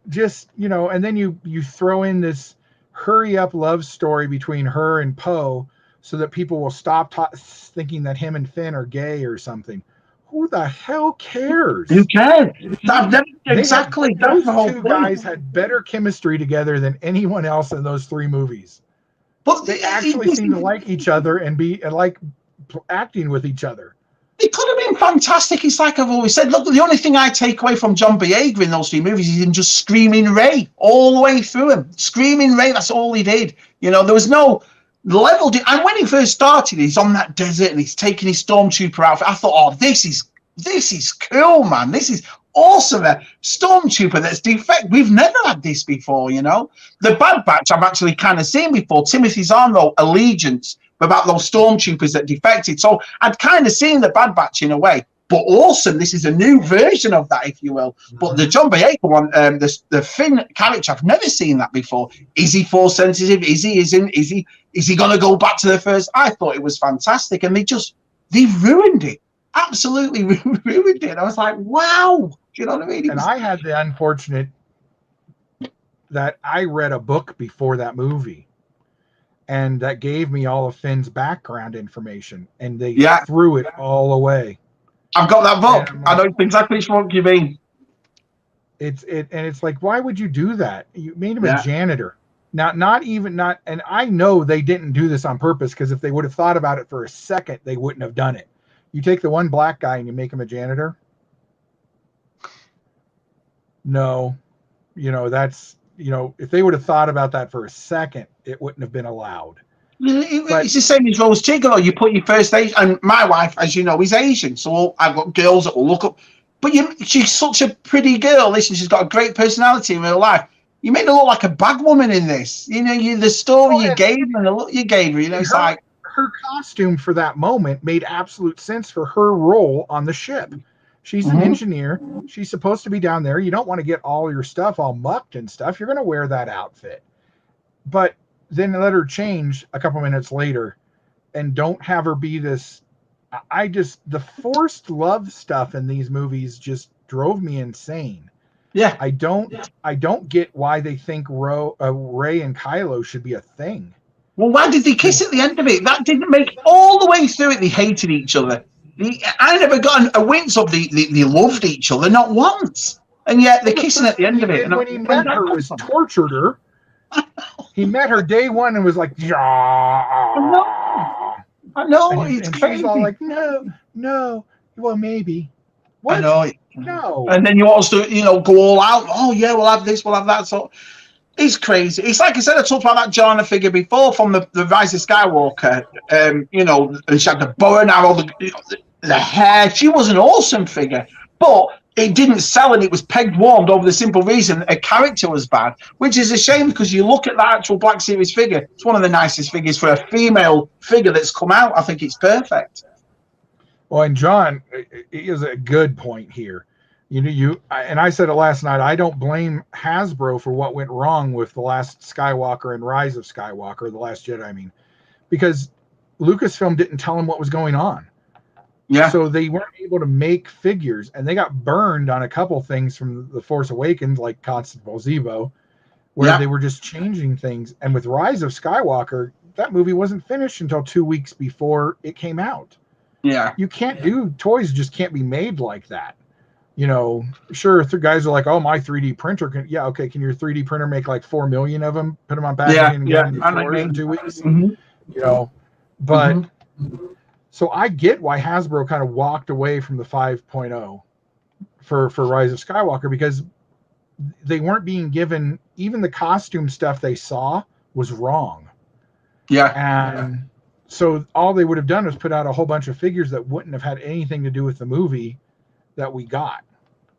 Just, you know, and then you throw in this hurry up love story between her and Poe so that people will stop thinking that him and Finn are gay or something. Who the hell cares? Who cares? Exactly. Those two guys had better chemistry together than anyone else in those 3 movies. But they actually seem to like each other and like acting with each other. It could have been fantastic. It's like I've always said. Look, the only thing I take away from John Boyega in those 3 movies is him just screaming Rey all the way through him. Screaming Rey, that's all he did. You know, there was no level. And when he first started, he's on that desert and he's taking his stormtrooper outfit. I thought, oh, this is cool, man. This is awesome. A stormtrooper that's defect. We've never had this before, you know. The Bad Batch I've actually kind of seen before. Timothy Zahn, Allegiance, about those stormtroopers that defected. So I'd kind of seen the Bad Batch in a way. But awesome, this is a new version of that, if you will. But the John Boyega one, the Finn character, I've never seen that before. Is he force sensitive? Is he? Isn't? Is he going to go back to the first? I thought it was fantastic, and they ruined it. Absolutely ruined it. I was like, wow. Do you know what I mean? And I had the unfortunate that I read a book before that movie, and that gave me all of Finn's background information, and they threw it all away. I've got that book. I know exactly what you mean. It's like, why would you do that? You made him a janitor. Now, and I know they didn't do this on purpose, because if they would have thought about it for a second, they wouldn't have done it. You take the one black guy and you make him a janitor. No, you know, that's, you know, if they would have thought about that for a second, it wouldn't have been allowed. It's the same as Rose Chigolo. You put your first age, and my wife, as you know, is Asian, so I've got girls that will look up. But she's such a pretty girl. Listen, she's got a great personality in real life. You made her look like a bag woman in this. You know, the story you gave her and the look you gave her. You know, it's like her costume for that moment made absolute sense for her role on the ship. She's an engineer. She's supposed to be down there. You don't want to get all your stuff all mucked and stuff. You're going to wear that outfit. But then let her change a couple minutes later, and don't have her be this. The forced love stuff in these movies just drove me insane. Yeah, I don't get why they think Rey and Kylo should be a thing. Well, why did they kiss at the end of it? That didn't make all the way through it. They hated each other. I never got a wince of they loved each other, not once. And yet they're kissing at the end of it. And when he met her, was tortured her. He met her day one and was like, yeah. I know. It's crazy. She's all like, no. Well, maybe. What? I know. No. And then you also, go all out. Oh, yeah, we'll have this, we'll have that. So it's crazy. It's like I said, I talked about that Jana figure before from the Rise of Skywalker. And she had the bow and arrow, the hair. She was an awesome figure. But it didn't sell, and it was pegged warmed over the simple reason a character was bad, which is a shame, because you look at the actual Black Series figure, it's one of the nicest figures for a female figure that's come out. I think it's perfect. Well, and John is a good point here. And I said it last night, I don't blame Hasbro for what went wrong with The Last Skywalker and Rise of Skywalker, The Last Jedi, I mean, because Lucasfilm didn't tell them what was going on. Yeah. So they weren't able to make figures, and they got burned on a couple things from The Force Awakens, like Constantine Zevo, where they were just changing things. And with Rise of Skywalker, that movie wasn't finished until 2 weeks before it came out. Yeah. You can't do toys, just can't be made like that. Sure, if the guys are like, oh, my 3D printer can, can your 3D printer make like 4 million of them, put them on packaging and get them in stores in 2 weeks? But so I get why Hasbro kind of walked away from the 5.0 for Rise of Skywalker, because they weren't being given, even the costume stuff they saw was wrong. Yeah. And so all they would have done was put out a whole bunch of figures that wouldn't have had anything to do with the movie that we got.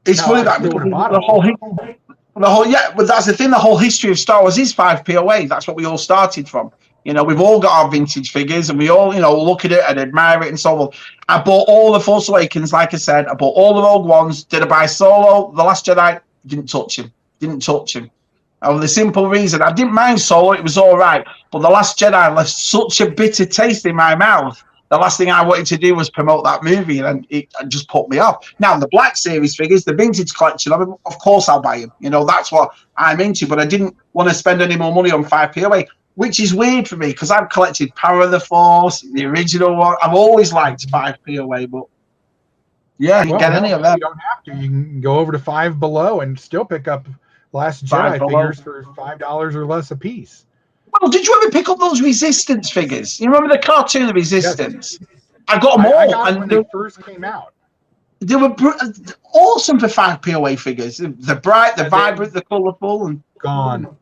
It's funny that because the whole yeah, but that's the thing. The whole history of Star Wars is 5POA. That's what we all started from. You know, we've all got our vintage figures, and we all, you know, look at it and admire it and so on. I bought all the Force Awakens, like I said. I bought all the Rogue Ones. Did I buy Solo? The Last Jedi? Didn't touch him. Didn't touch him. And for the simple reason, I didn't mind Solo. It was all right. But The Last Jedi left such a bitter taste in my mouth. The last thing I wanted to do was promote that movie, and it just put me off. Now, the Black Series figures, the vintage collection of them, of course I'll buy them. You know, that's what I'm into. But I didn't want to spend any more money on 5POA, which is weird for me because I've collected Power of the Force, the original one. I've always liked 5POA, but yeah, you get any of them. You don't have to. You can go over to Five Below and still pick up Last Jedi figures for $5 or less a piece. Well, did you ever pick up those Resistance figures? You remember the cartoon, The Resistance? Yes. I got them all. I got them when they first came out. They were awesome for 5POA figures. The bright, the vibrant, the colourful. And gone.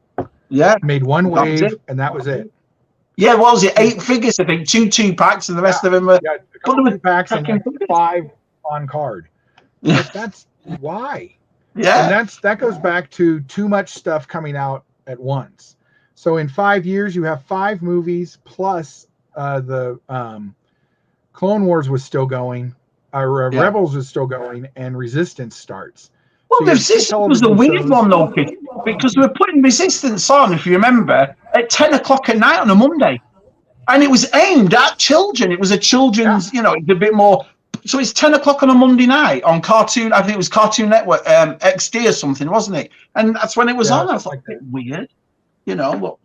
Yeah. Made one wave, and that was it. Yeah, what was it? 8 figures, I think. 2 packs, and the rest of them were... Yeah, a couple 2 packs and like 5 on card. Yeah. Like, that's why. Yeah. And that goes back to too much stuff coming out at once. So in 5 years, you have 5 movies plus the Clone Wars was still going, Rebels was still going, and Resistance starts. Well, so Resistance was a weird one, though, because we were putting Resistance on, if you remember, at 10 o'clock at night on a Monday. And it was aimed at children. It was a children's, you know, a bit more... So it's 10 o'clock on a Monday night on Cartoon, I think it was Cartoon Network, XD or something, wasn't it? And that's when it was on. I was like, weird. You know, but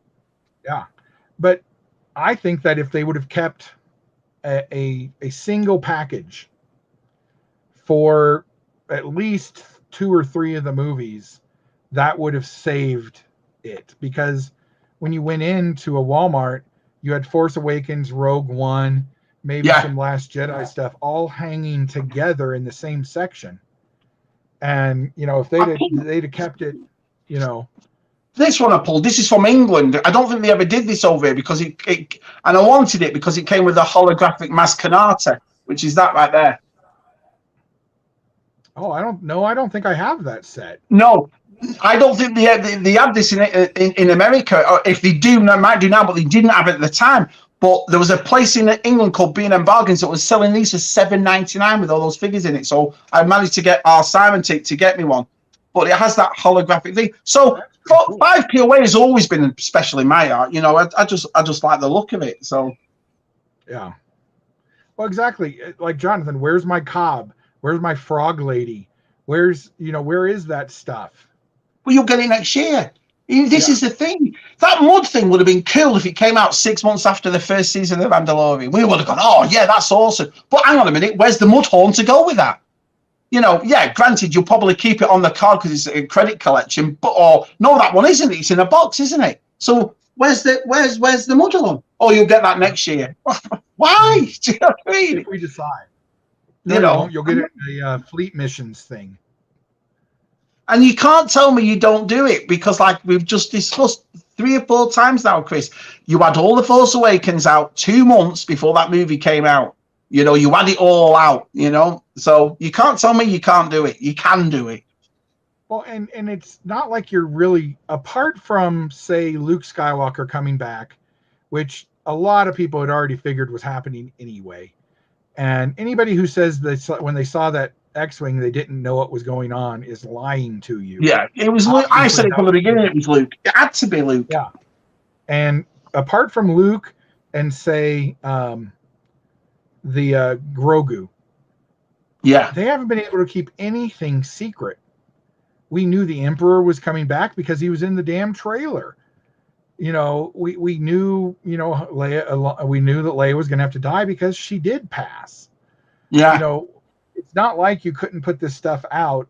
yeah, but I think that if they would have kept a single package for at least 2 or 3 of the movies, that would have saved it. Because when you went into a Walmart, you had Force Awakens, Rogue One, maybe some Last Jedi stuff, all hanging together in the same section. And you know, if they'd have kept it, you know. This one I pulled, this is from England. I don't think they ever did this over here because it and I wanted it because it came with a holographic Maz Kanata, which is that right there. Oh, I don't think I have that set. No, I don't think they have this in America. Or if they do, they might do now, but they didn't have it at the time. But there was a place in England called B&M Bargains that was selling these for $7.99 with all those figures in it. So I managed to get our Simon to get me one. But it has that holographic thing. So 5POA has always been special in my art. You know, I just like the look of it. So yeah. Well, exactly. Like Jonathan, where's my Cobb? Where's my Frog Lady? where is that stuff? Well, you'll get it next year. This is the thing. That mud thing would have been cool if it came out 6 months after the first season of Mandalorian. We would have gone, oh, yeah, that's awesome. But hang on a minute, where's the mud horn to go with that? You know, yeah, granted, you'll probably keep it on the card because it's a credit collection, but no, that one isn't. It's in a box, isn't it? So where's the mud horn? Oh, you'll get that next year. Why? Do you know what I mean? If we decide. You'll get it in a fleet missions thing. And you can't tell me you don't do it because, like we've just discussed 3 or 4 times now, Chris, you had all the Force Awakens out 2 months before that movie came out. You know, you had it all out, you know. So you can't tell me you can't do it. You can do it. Well, and it's not like you're really, apart from, say, Luke Skywalker coming back, which a lot of people had already figured was happening anyway. And anybody who says that when they saw that X-Wing, they didn't know what was going on is lying to you. Yeah, it was Luke. I said it from the beginning, it was Luke. It had to be Luke. Yeah. And apart from Luke and, say, the Grogu, yeah, they haven't been able to keep anything secret. We knew the Emperor was coming back because he was in the damn trailer. You know, we knew, you know, Leia. We knew that Leia was going to have to die because she did pass. Yeah. You know, it's not like you couldn't put this stuff out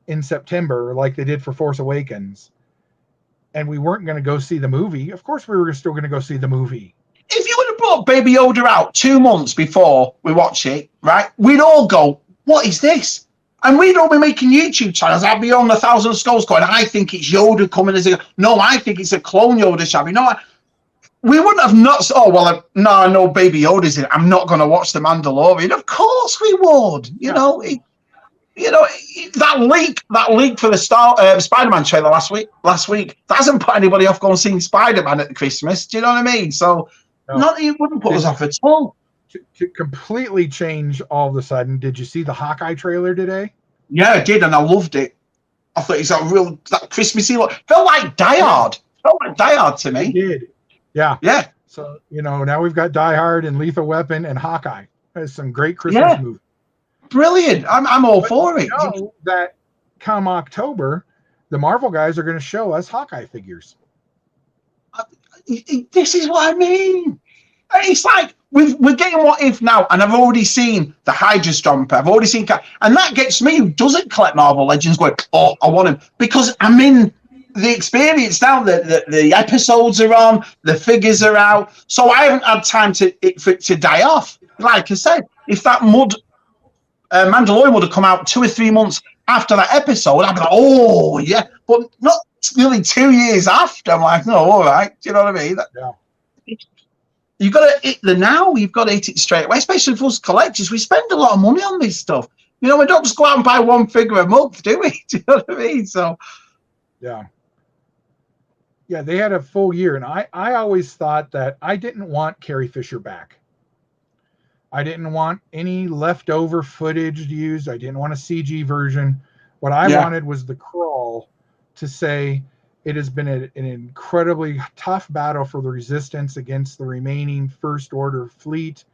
in September like they did for Force Awakens, and we weren't going to go see the movie. Of course, we were still going to go see the movie. If you would have brought Baby Yoda out 2 months before we watch it, right, we'd all go, what is this? And we'd all be making YouTube channels. I'd be on 1,000 Skulls going, I think it's Yoda coming as a... No, I think it's a clone Yoda, Shabby. No, we wouldn't have not... Oh, well, no, I know Baby Yoda's in it. I'm not going to watch The Mandalorian. Of course we would. You know, that leak for the Spider-Man trailer last week, that hasn't put anybody off going seeing Spider-Man at Christmas. Do you know what I mean? So, it wouldn't put us off at all. To completely change all of a sudden, did you see the Hawkeye trailer today? Yeah, I did, and I loved it. I thought it's that Christmassy look. Felt like Die Hard. To me. It did. Yeah. Yeah. So, now we've got Die Hard and Lethal Weapon and Hawkeye. There's some great Christmas movies. Brilliant. I'm all for it. That come October, the Marvel guys are going to show us Hawkeye figures. This is what I mean. It's like we're getting What If now, and I've already seen the Hydra Stomper. I've already seen, and that gets me, who doesn't collect Marvel Legends, going, oh, I want him, because I'm in the experience now. The episodes are on, the figures are out, so I haven't had time for it to die off. Like I said, if that Mandalorian would have come out 2 or 3 months after that episode, I'd be like, oh yeah, but not nearly 2 years after. I'm like, no, all right. Do you know what I mean? Yeah. You've got to hit the now. You've got to hit it straight away, especially for us collectors. We spend a lot of money on this stuff. We don't just go out and buy one figure a month, do we? Do you know what I mean? So, yeah, they had a full year, and I always thought that I didn't want Carrie Fisher back. I didn't want any leftover footage used. I didn't want a CG version. What I wanted was the crawl to say, it has been an incredibly tough battle for the Resistance against the remaining First Order fleet.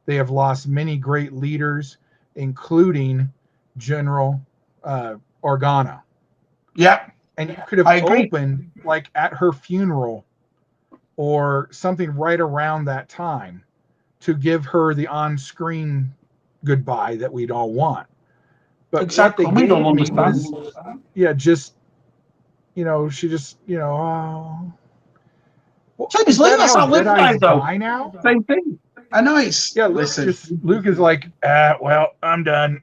They have lost many great leaders, including General Organa. Yeah. And you could have opened like at her funeral or something right around that time to give her the on-screen goodbye that we'd all want. But exactly. What they we don't gave me understand. was, just... she just, oh. Same as Luke, that's how Luke died, though. Now? Same thing. I know it's... Yeah, Luke is like, well, I'm done.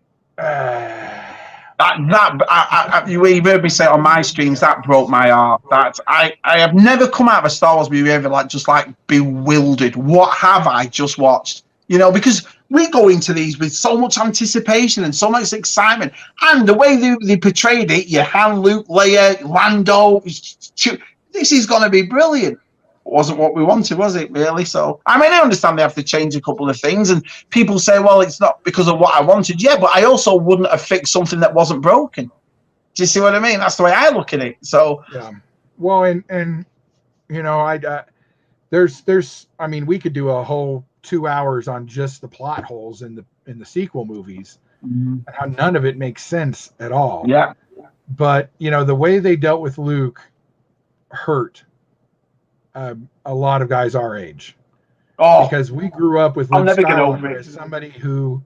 You heard me say it on my streams, that broke my heart. I have never come out of a Star Wars movie ever just bewildered. What have I just watched? Because we go into these with so much anticipation and so much excitement, and the way they portrayed it, your Han, Luke, Leia, Lando, this is going to be brilliant. It wasn't what we wanted, was it, really? So, I understand they have to change a couple of things, and people say, well, it's not because of what I wanted. Yeah, but I also wouldn't have fixed something that wasn't broken. Do you see what I mean? That's the way I look at it. So, yeah. Well, and there's we could do a whole 2 hours on just the plot holes in the sequel movies, and how none of it makes sense at all. Yeah. But the way they dealt with Luke hurt a lot of guys our age. Oh, because we grew up with Luke Skywalker as somebody who,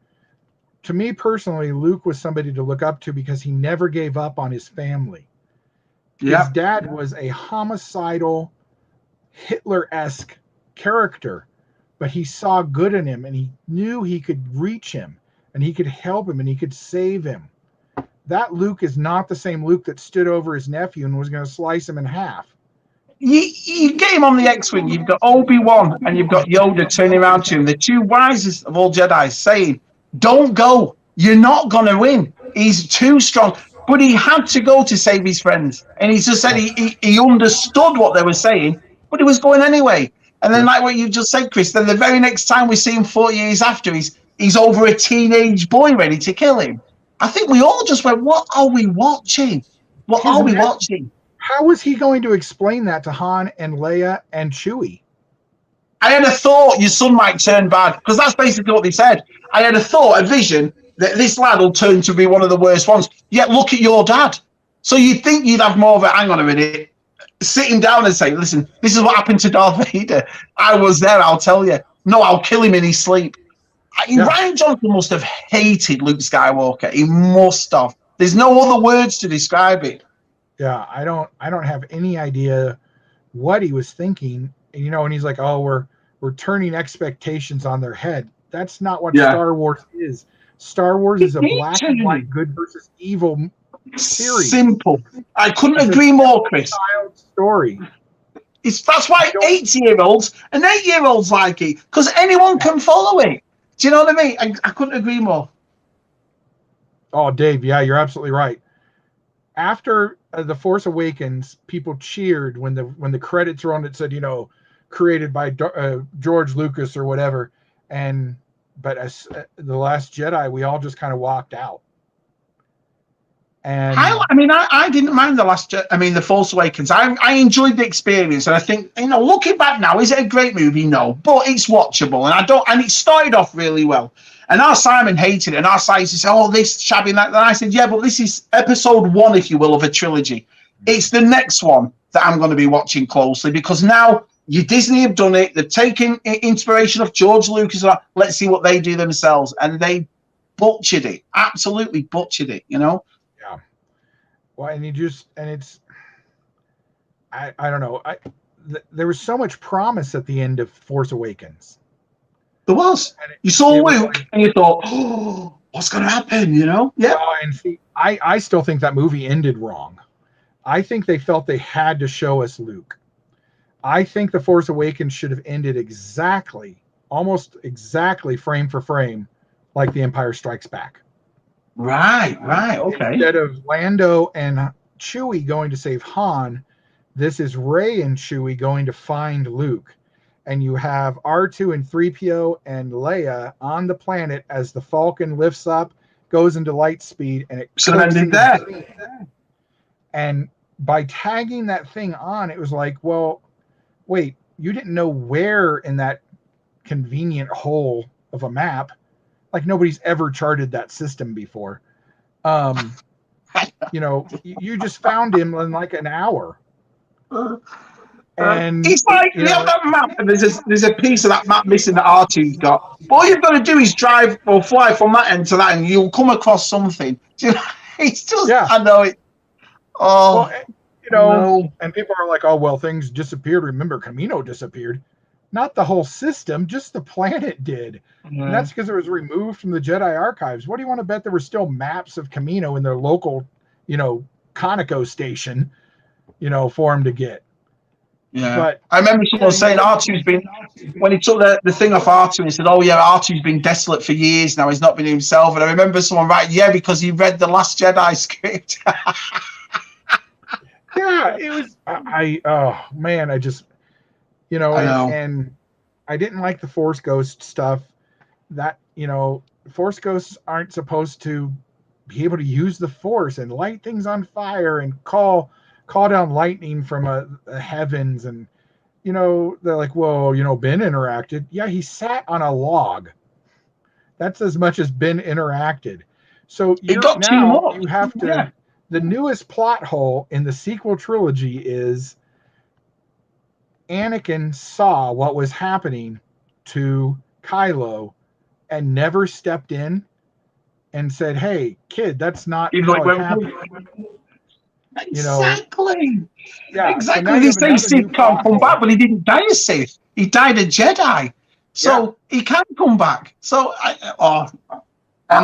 to me personally, Luke was somebody to look up to because he never gave up on his family. Yeah. His dad was a homicidal, Hitler-esque character, but he saw good in him, and he knew he could reach him, and he could help him, and he could save him. That Luke is not the same Luke that stood over his nephew and was going to slice him in half. You get him on the X-Wing, you've got Obi-Wan and you've got Yoda turning around to him, the two wisest of all Jedi, saying, don't go, you're not going to win. He's too strong. But he had to go to save his friends. And he just said he understood what they were saying, but he was going anyway. And then, like what you just said, Chris, then the very next time we see him 4 years after, he's over a teenage boy ready to kill him. I think we all just went, what are we watching? What are we watching? How was he going to explain that to Han and Leia and Chewie? I had a thought your son might turn bad, because that's basically what they said. I had a vision, that this lad will turn to be one of the worst ones. Yet look at your dad. So you'd think you'd have more of a, hang on a minute, sit him down and say, listen, this is what happened to Darth Vader. I was there, I'll tell you. No, I'll kill him in his sleep. Yeah. Ryan Johnson must have hated Luke Skywalker. He must have. There's no other words to describe it. Yeah, I don't have any idea what he was thinking. And he's like, oh, we're turning expectations on their head. That's not what Star Wars is. Star Wars is a It black and white good versus evil series. Simple. I couldn't It's a agree more, Chris. child story. That's why 8-year-olds and 8-year-olds like it, because anyone can follow it. Do you know what I mean? I couldn't agree more. Oh, Dave, yeah, you're absolutely right. After The Force Awakens, people cheered when the credits were on. It said, created by George Lucas or whatever. But as The Last Jedi, we all just kind of walked out. And I didn't mind The Force Awakens. I enjoyed the experience, and I think, looking back now, is it a great movie? No, but it's watchable, and it started off really well. And our Simon hated it, and our Simon said, "Oh, this shabby." And I said, "Yeah, but this is episode 1, if you will, of a trilogy. It's the next one that I'm going to be watching closely, because now Disney have done it. They've taken inspiration of George Lucas. Let's see what they do themselves, and they butchered it. Absolutely butchered it. Yeah. Well, and it's, I don't know. There was so much promise at the end of Force Awakens. There was. You saw Luke, and you thought, "Oh, what's going to happen?" Yeah. And see, I still think that movie ended wrong. I think they felt they had to show us Luke. I think The Force Awakens should have ended almost exactly frame for frame, like The Empire Strikes Back. Right, okay. Instead of Lando and Chewie going to save Han, this is Rey and Chewie going to find Luke. And you have R2 and 3PO and Leia on the planet as the Falcon lifts up, goes into light speed, and it should have ended there. And by tagging that thing on, it was like, well, wait, you didn't know where in that convenient hole of a map. Like, nobody's ever charted that system before. You just found him in like an hour. And it's like you have that map, and there's a piece of that map missing that R2's got. But all you've got to do is drive or fly from that end to that end, you'll come across something. It's just, I know it. Oh, no. And people are like, "Oh, well, things disappeared. Remember, Camino disappeared. Not the whole system, just the planet did." Yeah. And that's because it was removed from the Jedi archives. What do you want to bet there were still maps of Camino in their local, Conoco station, for them to get? Yeah. But I remember someone saying R2's been, when he took the thing off R2 and said, "Oh yeah, R2's been desolate for years now. He's not been himself." And I remember someone writing, "Yeah, because he read the Last Jedi script." Yeah, it was. Oh man, I just. And I didn't like the Force Ghost stuff. That, Force Ghosts aren't supposed to be able to use the Force and light things on fire and call down lightning from the heavens. And, they're like, well, Ben interacted. Yeah, he sat on a log. That's as much as Ben interacted. So you have to. Yeah. The newest plot hole in the sequel trilogy is Anakin saw what was happening to Kylo and never stepped in and said, "Hey, kid, that's not how it happened." Exactly. Yeah, exactly. They say Sith can't come back, but he didn't die a Sith. He died a Jedi. So he can come back. So I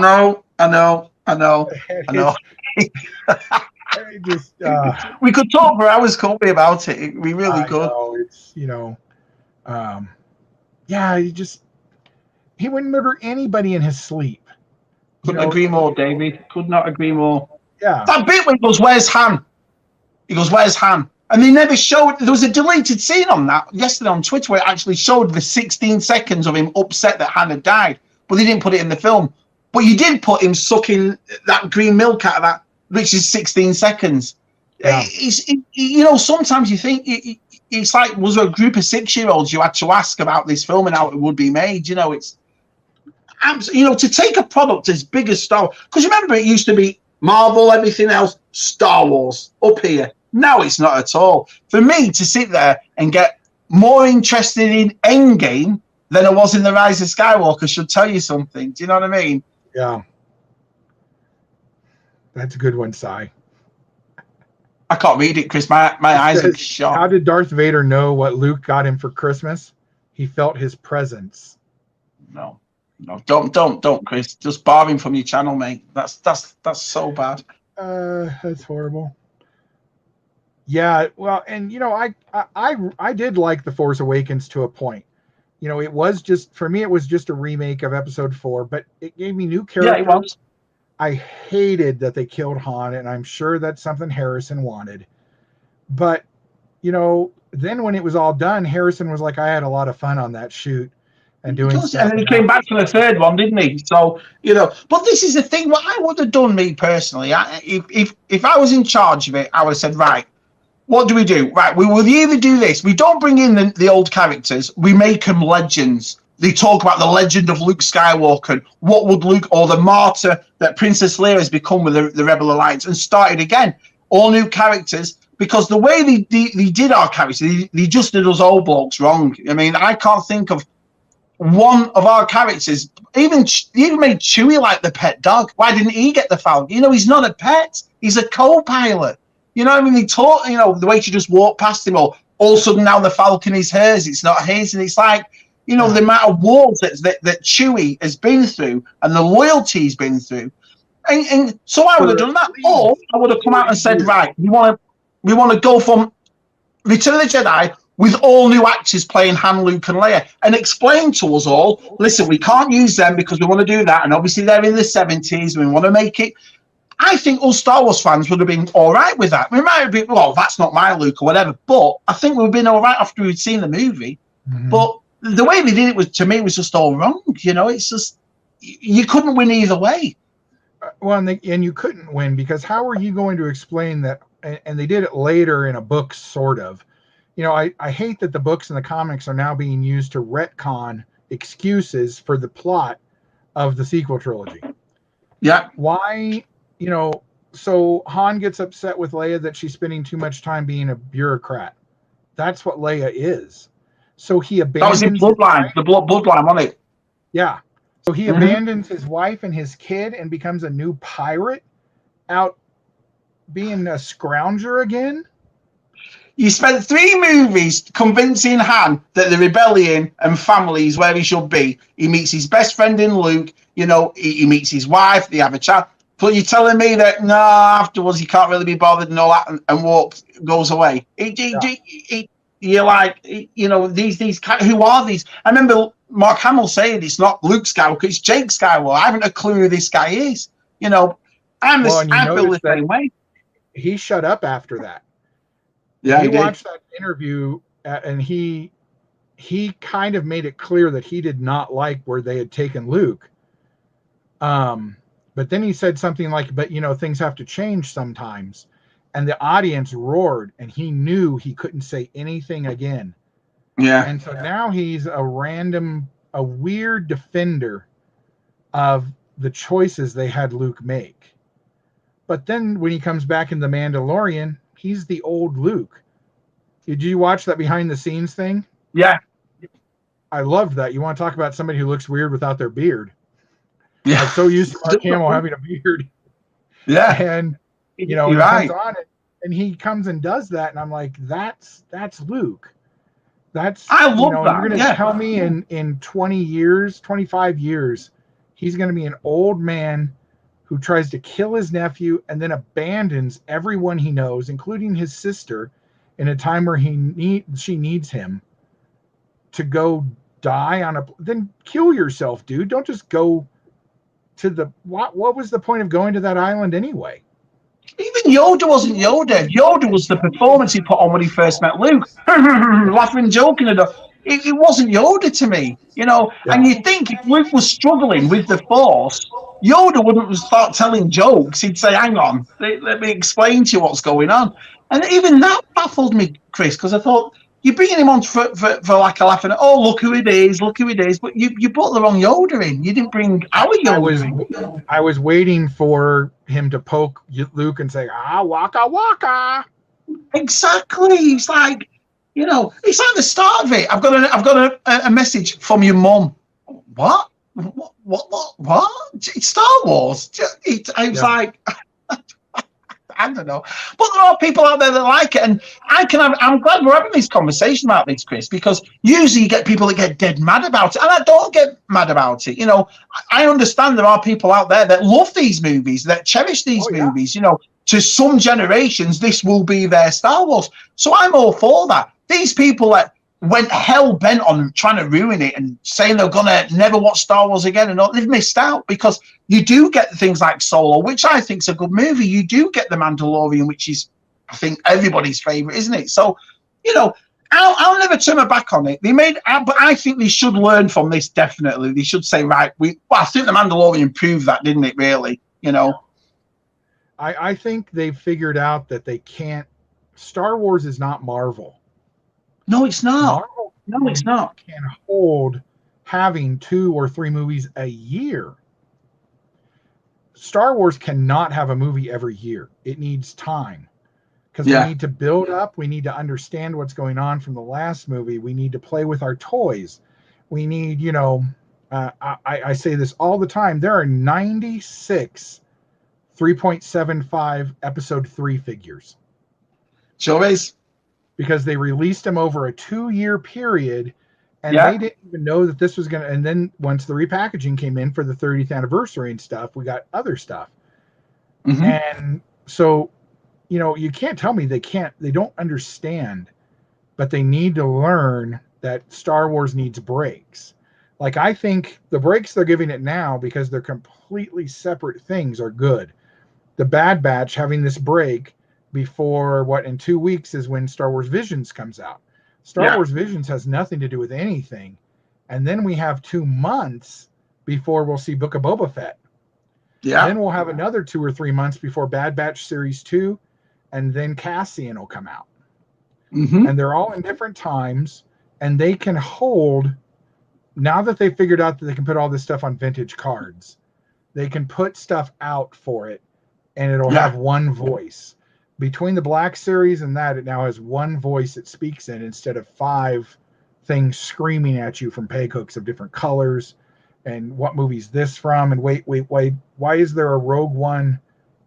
know. We could talk for hours, couldn't we, about it? We really could. It's he wouldn't murder anybody in his sleep. Couldn't agree more, David. Could not agree more. Yeah. That bit when he goes, "Where's Han?" He goes, "Where's Han?" And they never showed. There was a deleted scene on that yesterday on Twitter where it actually showed the 16 seconds of him upset that Han had died, but they didn't put it in the film. But you did put him sucking that green milk out of that, which is 16 seconds. Yeah. Sometimes you think it's like, was there a group of 6-year-olds you had to ask about this film and how it would be made? It's to take a product as big as Star Wars, because remember, it used to be Marvel, everything else, Star Wars up here. Now it's not at all. For me to sit there and get more interested in Endgame than I was in The Rise of Skywalker should tell you something. Do you know what I mean? Yeah. That's a good one, Si. I can't read it, Chris. My eyes are shut. How did Darth Vader know what Luke got him for Christmas? He felt his presence. No. No, don't, Chris. Just bar him from your channel, mate. That's so bad. That's horrible. Yeah, well, and I did like The Force Awakens to a point. It was just, for me, it was just a remake of Episode 4, but it gave me new characters. Yeah, it was. I hated that they killed Han, and I'm sure that's something Harrison wanted. But then when it was all done, Harrison was like, I had a lot of fun on that shoot and doing stuff. And then he came back for the third one, didn't he? So, but this is the thing. What I would have done, me personally, if I was in charge of it, I would have said, right, what do we do? Right, we will either do this. We don't bring in the old characters. We make them legends. They talk about the legend of Luke Skywalker and what would Luke, or the martyr that Princess Leia has become with the Rebel Alliance, and started again. All new characters. Because the way they did our characters, they just did us old blokes wrong. I mean, I can't think of one of our characters. Even made Chewie like the pet dog. Why didn't he get the Falcon? He's not a pet. He's a co-pilot. I mean, they taught, the way she just walked past him, or all of a sudden now the Falcon is hers. It's not his. And it's like, the amount of wars that Chewie has been through and the loyalty he's been through. And so I would have done that. Or I would have come out and said, right, we want to go from Return of the Jedi with all new actors playing Han, Luke, and Leia, and explain to us all, listen, we can't use them because we want to do that, and obviously they're in the 70s, and we want to make it. I think all Star Wars fans would have been all right with that. We might have been, well, that's not my Luke or whatever, but I think we've been all right after we'd seen the movie. Mm-hmm. But the way they did it was, to me, was just all wrong. It's just, you couldn't win either way. Well, and you couldn't win, because how are you going to explain that? And they did it later in a book, sort of. I hate that the books and the comics are now being used to retcon excuses for the plot of the sequel trilogy. Yeah. Why, so Han gets upset with Leia that she's spending too much time being a bureaucrat. That's what Leia is. So he abandons... That was the bloodline, bloodline, wasn't it? Yeah. So he abandons his wife and his kid and becomes a new pirate out being a scrounger again. You spent 3 movies convincing Han that the rebellion and family is where he should be. He meets his best friend in Luke. He meets his wife. They have a chat. But you're telling me that afterwards he can't really be bothered and all that, and goes away. You're like, these who are these? I remember Mark Hamill saying it's not Luke Skywalker, it's Jake Skywalker. I haven't a clue who this guy is. I feel the same way. He shut up after that. Yeah, he watched that interview, and he kind of made it clear that he did not like where they had taken Luke. But then he said something like, but things have to change sometimes. And the audience roared, and he knew he couldn't say anything again. Yeah. And so now he's a weird defender of the choices they had Luke make. But then when he comes back in The Mandalorian, he's the old Luke. Did you watch that behind the scenes thing? Yeah. I loved that. You want to talk about somebody who looks weird without their beard. Yeah. I'm so used to Mark Hamill having a beard. Yeah. And, he comes on it, and he comes and does that. And I'm like, that's Luke. I love that. You're going to tell me in 20 years, 25 years, he's going to be an old man who tries to kill his nephew and then abandons everyone he knows, including his sister, in a time where she needs him to go die then kill yourself, dude. Don't just go to the, what was the point of going to that island anyway? Even Yoda wasn't Yoda. Yoda was the performance he put on when he first met Luke. Laughing, joking. It wasn't Yoda to me, Yeah. And you think if Luke was struggling with the Force, Yoda wouldn't start telling jokes. He'd say, hang on, let me explain to you what's going on. And even that baffled me, Chris, because I thought, you're bringing him on for like a laugh, and look who it is, but you brought the wrong Yoda in. You didn't bring our Yoda in. I was waiting for him to poke Luke and say, waka waka. Exactly. It's like, it's like the start of it. I've got a message from your mum. What? What? It's Star Wars. It's like, I don't know. But there are people out there that like it, and I'm glad we're having this conversation about this, Chris, because usually you get people that get dead mad about it, and I don't get mad about it. You know, I understand there are people out there that love these movies, that cherish these movies. You know, to some generations, this will be their Star Wars. So I'm all for that. These people that went hell bent on trying to ruin it and saying they're gonna never watch Star Wars again, and they've missed out, because you do get things like Solo, which I think is a good movie. You do get The Mandalorian, which is, I think, everybody's favorite, isn't it? So, you know, I'll never turn my back on it. But I think they should learn from this. Definitely, they should say, right, I think The Mandalorian proved that, didn't it? Really, you know. I think they've figured out that they can't. Star Wars is not Marvel. No, it's not. Marvel No, it's not. Can hold having 2 or 3 movies a year. Star Wars cannot have a movie every year. It needs time, because we need to build up. We need to understand what's going on from the last movie. We need to play with our toys. We need, you know, I say this all the time. There are 96 3.75 episode 3 figures. Sure is. Because they released them over a 2-year period, and they didn't even know that this was going to. And then once the repackaging came in for the 30th anniversary and stuff, we got other stuff. Mm-hmm. And so, you know, you can't tell me they don't understand, but they need to learn that Star Wars needs breaks. Like, I think the breaks they're giving it now, because they're completely separate things, are good. The Bad Batch having this break before in 2 weeks is when Star Wars Visions comes out. Star Wars Visions has nothing to do with anything. And then we have 2 months before we'll see Book of Boba Fett. Yeah. Then we'll have another 2 or 3 months before Bad Batch Series 2, and then Cassian will come out. Mm-hmm. And they're all in different times, and they can hold, now that they've figured out that they can put all this stuff on vintage cards, they can put stuff out for it, and it'll have one voice. Between the Black Series and that, it now has one voice it speaks in, instead of 5 things screaming at you from peg hooks of different colors. And what movie's this from? And wait, why is there a Rogue One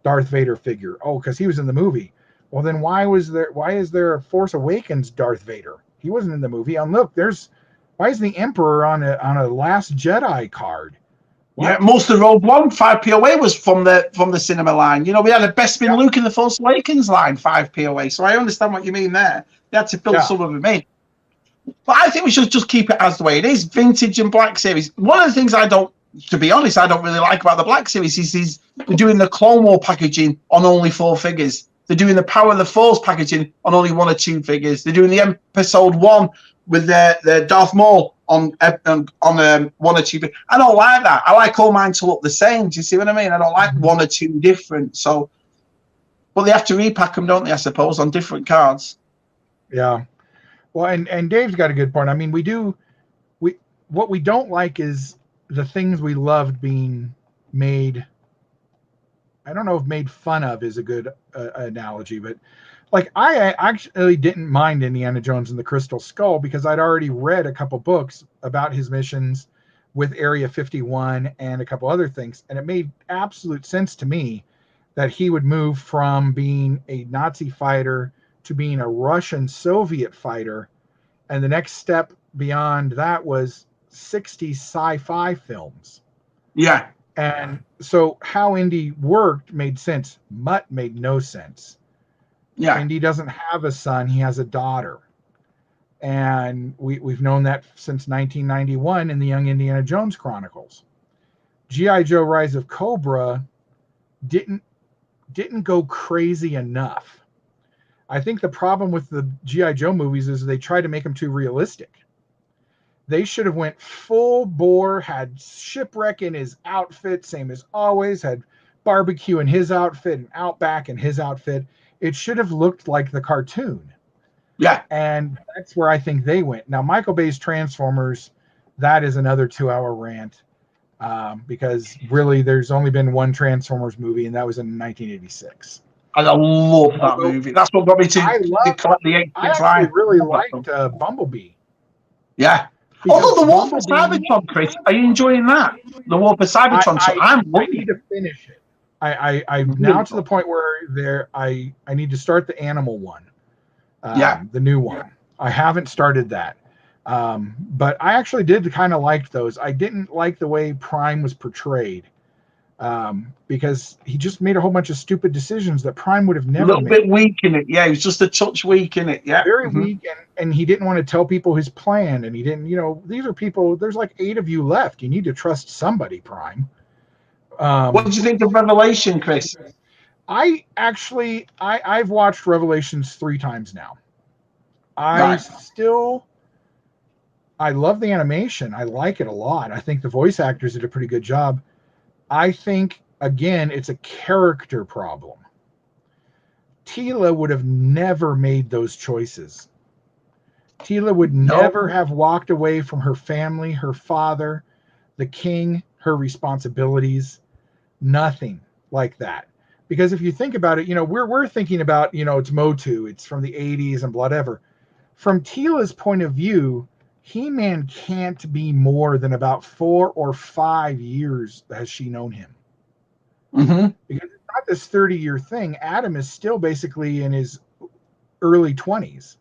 Darth Vader figure? Oh, because he was in the movie. Well, then why is there a Force Awakens Darth Vader? He wasn't in the movie. And look, why is the Emperor on a Last Jedi card? What? Yeah, most of Rogue One 5p away was from the cinema line. You know, we had a Bespin Luke in the Force Awakens line 5p away. So I understand what you mean there. They had to fill some of them in. But I think we should just keep it as the way it is. Vintage and Black Series. One of the things I don't really like about the Black Series is they're doing the Clone War packaging on only 4 figures. They're doing the Power of the Force packaging on only 1 or 2 figures. They're doing the Episode 1 with the Darth Maul on 1 or 2. I don't like that. I like all mine to look the same. Do you see what I mean? I don't like 1 or 2 different. So, but they have to repack them, don't they? I suppose, on different cards. Yeah. Well, and Dave's got a good point. I mean, what we don't like is the things we loved being made. I don't know if made fun of is a good analogy, but like I actually didn't mind Indiana Jones and the Crystal Skull, because I'd already read a couple books about his missions with Area 51 and a couple other things, and it made absolute sense to me that he would move from being a Nazi fighter to being a Russian Soviet fighter, and the next step beyond that was 60s sci-fi films. Yeah. And so how Indy worked made sense. Mutt made no sense. Yeah. Indy doesn't have a son, he has a daughter. And we've known that since 1991 in the Young Indiana Jones Chronicles. G.I. Joe Rise of Cobra didn't go crazy enough. I think the problem with the G.I. Joe movies is they try to make them too realistic. They should have went full bore, had Shipwreck in his outfit, same as always, had Barbecue in his outfit and Outback in his outfit. It should have looked like the cartoon. Yeah. And that's where I think they went. Now, Michael Bay's Transformers, that is another 2-hour rant, because really there's only been one Transformers movie, and that was in 1986. I love that movie. That's what got me to collect the 8 I actually really liked Bumblebee. Yeah. Although the War for Cybertron, Chris, are you enjoying that? The War for Cybertron. I need to finish it. I'm now to the point where I need to start the animal one, the new one. I haven't started that, but I actually did kind of like those. I didn't like the way Prime was portrayed, because he just made a whole bunch of stupid decisions that Prime would have never made. A little bit weak in it, yeah. He was just a touch weak in it, yeah. Very weak, and he didn't want to tell people his plan, and he didn't. These are people. There's like 8 of you left. You need to trust somebody, Prime. What did you think of Revelation, Chris? I've watched Revelations 3 times now. I love the animation. I like it a lot. I think the voice actors did a pretty good job. I think, again, it's a character problem. Tila would have never made those choices. Tila would never have walked away from her family, her father, the king, her responsibilities. Nothing like that. Because if you think about it, we're thinking about, it's Motu, it's from the 80s and whatever. From Tila's point of view, He-Man can't be more than about 4 or 5 years has she known him. Because it's not this 30-year thing. Adam is still basically in his early 20s.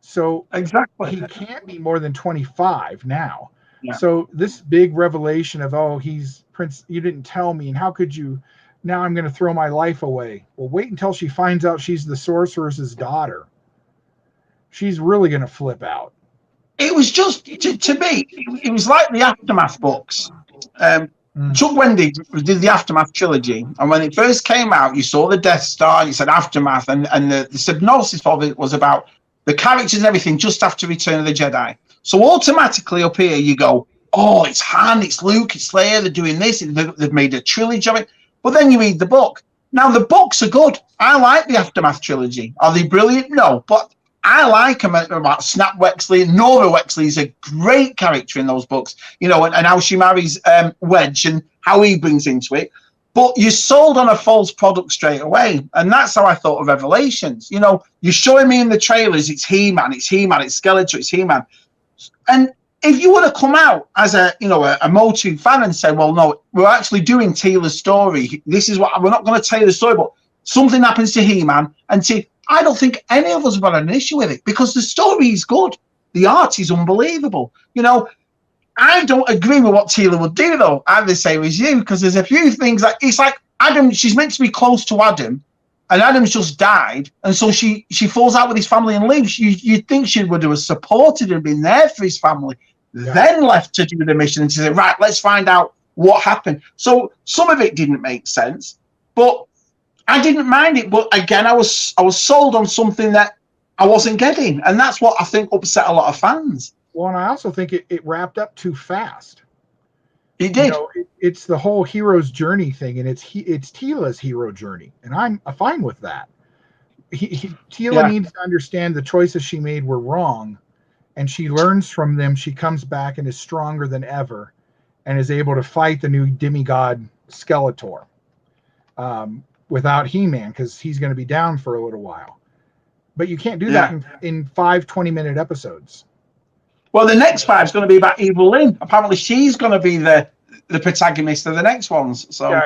So exactly, he can't be more than 25 now. Yeah. So this big revelation of, he's Prince, you didn't tell me, and how could you? Now I'm going to throw my life away. Well, wait until she finds out she's the sorceress's daughter. She's really going to flip out. It was just, to me, it was like the Aftermath books. Chuck Wendig did the Aftermath trilogy, and when it first came out, you saw the Death Star, and it said Aftermath, and the synopsis of it was about the characters and everything just after Return of the Jedi. So automatically up here you go, oh, it's Han, it's Luke, it's Leia, they're doing this, they've made a trilogy of it. But then you read the book. Now, the books are good. I like the Aftermath trilogy. Are they brilliant? No, but I like them about Snap Wexley. Nora Wexley is a great character in those books, and how she marries Wedge and how he brings into it. But you're sold on a false product straight away. And that's how I thought of Revelations. You're showing me in the trailers, it's He-Man, it's Skeletor, it's He-Man. And if you would have come out as a Motu fan and said, well, no, we're actually doing Tila's story. This is what we're not going to tell you the story, but something happens to He-Man. And I don't think any of us have got an issue with it because the story is good. The art is unbelievable. I don't agree with what Tila would do, though. I'm the same as you, because there's a few things that it's like Adam, she's meant to be close to Adam, and Adam's just died, and so she falls out with his family and leaves. You'd think she would have supported and been there for his family, then left to do the mission and to say, right, let's find out what happened. So some of it didn't make sense, but I didn't mind it. But again, I was sold on something that I wasn't getting, and that's what I think upset a lot of fans. Well, and I also think it wrapped up too fast. It did. It's the whole hero's journey thing, and it's Tila's hero journey, and I'm fine with that. Tila needs to understand the choices she made were wrong, and she learns from them. She comes back and is stronger than ever, and is able to fight the new demigod Skeletor without He-Man, because he's going to be down for a little while. But you can't do that in 5 20-minute episodes. Well, the next 5 is going to be about Evil Lynn. Apparently, she's going to be the protagonist of the next ones. So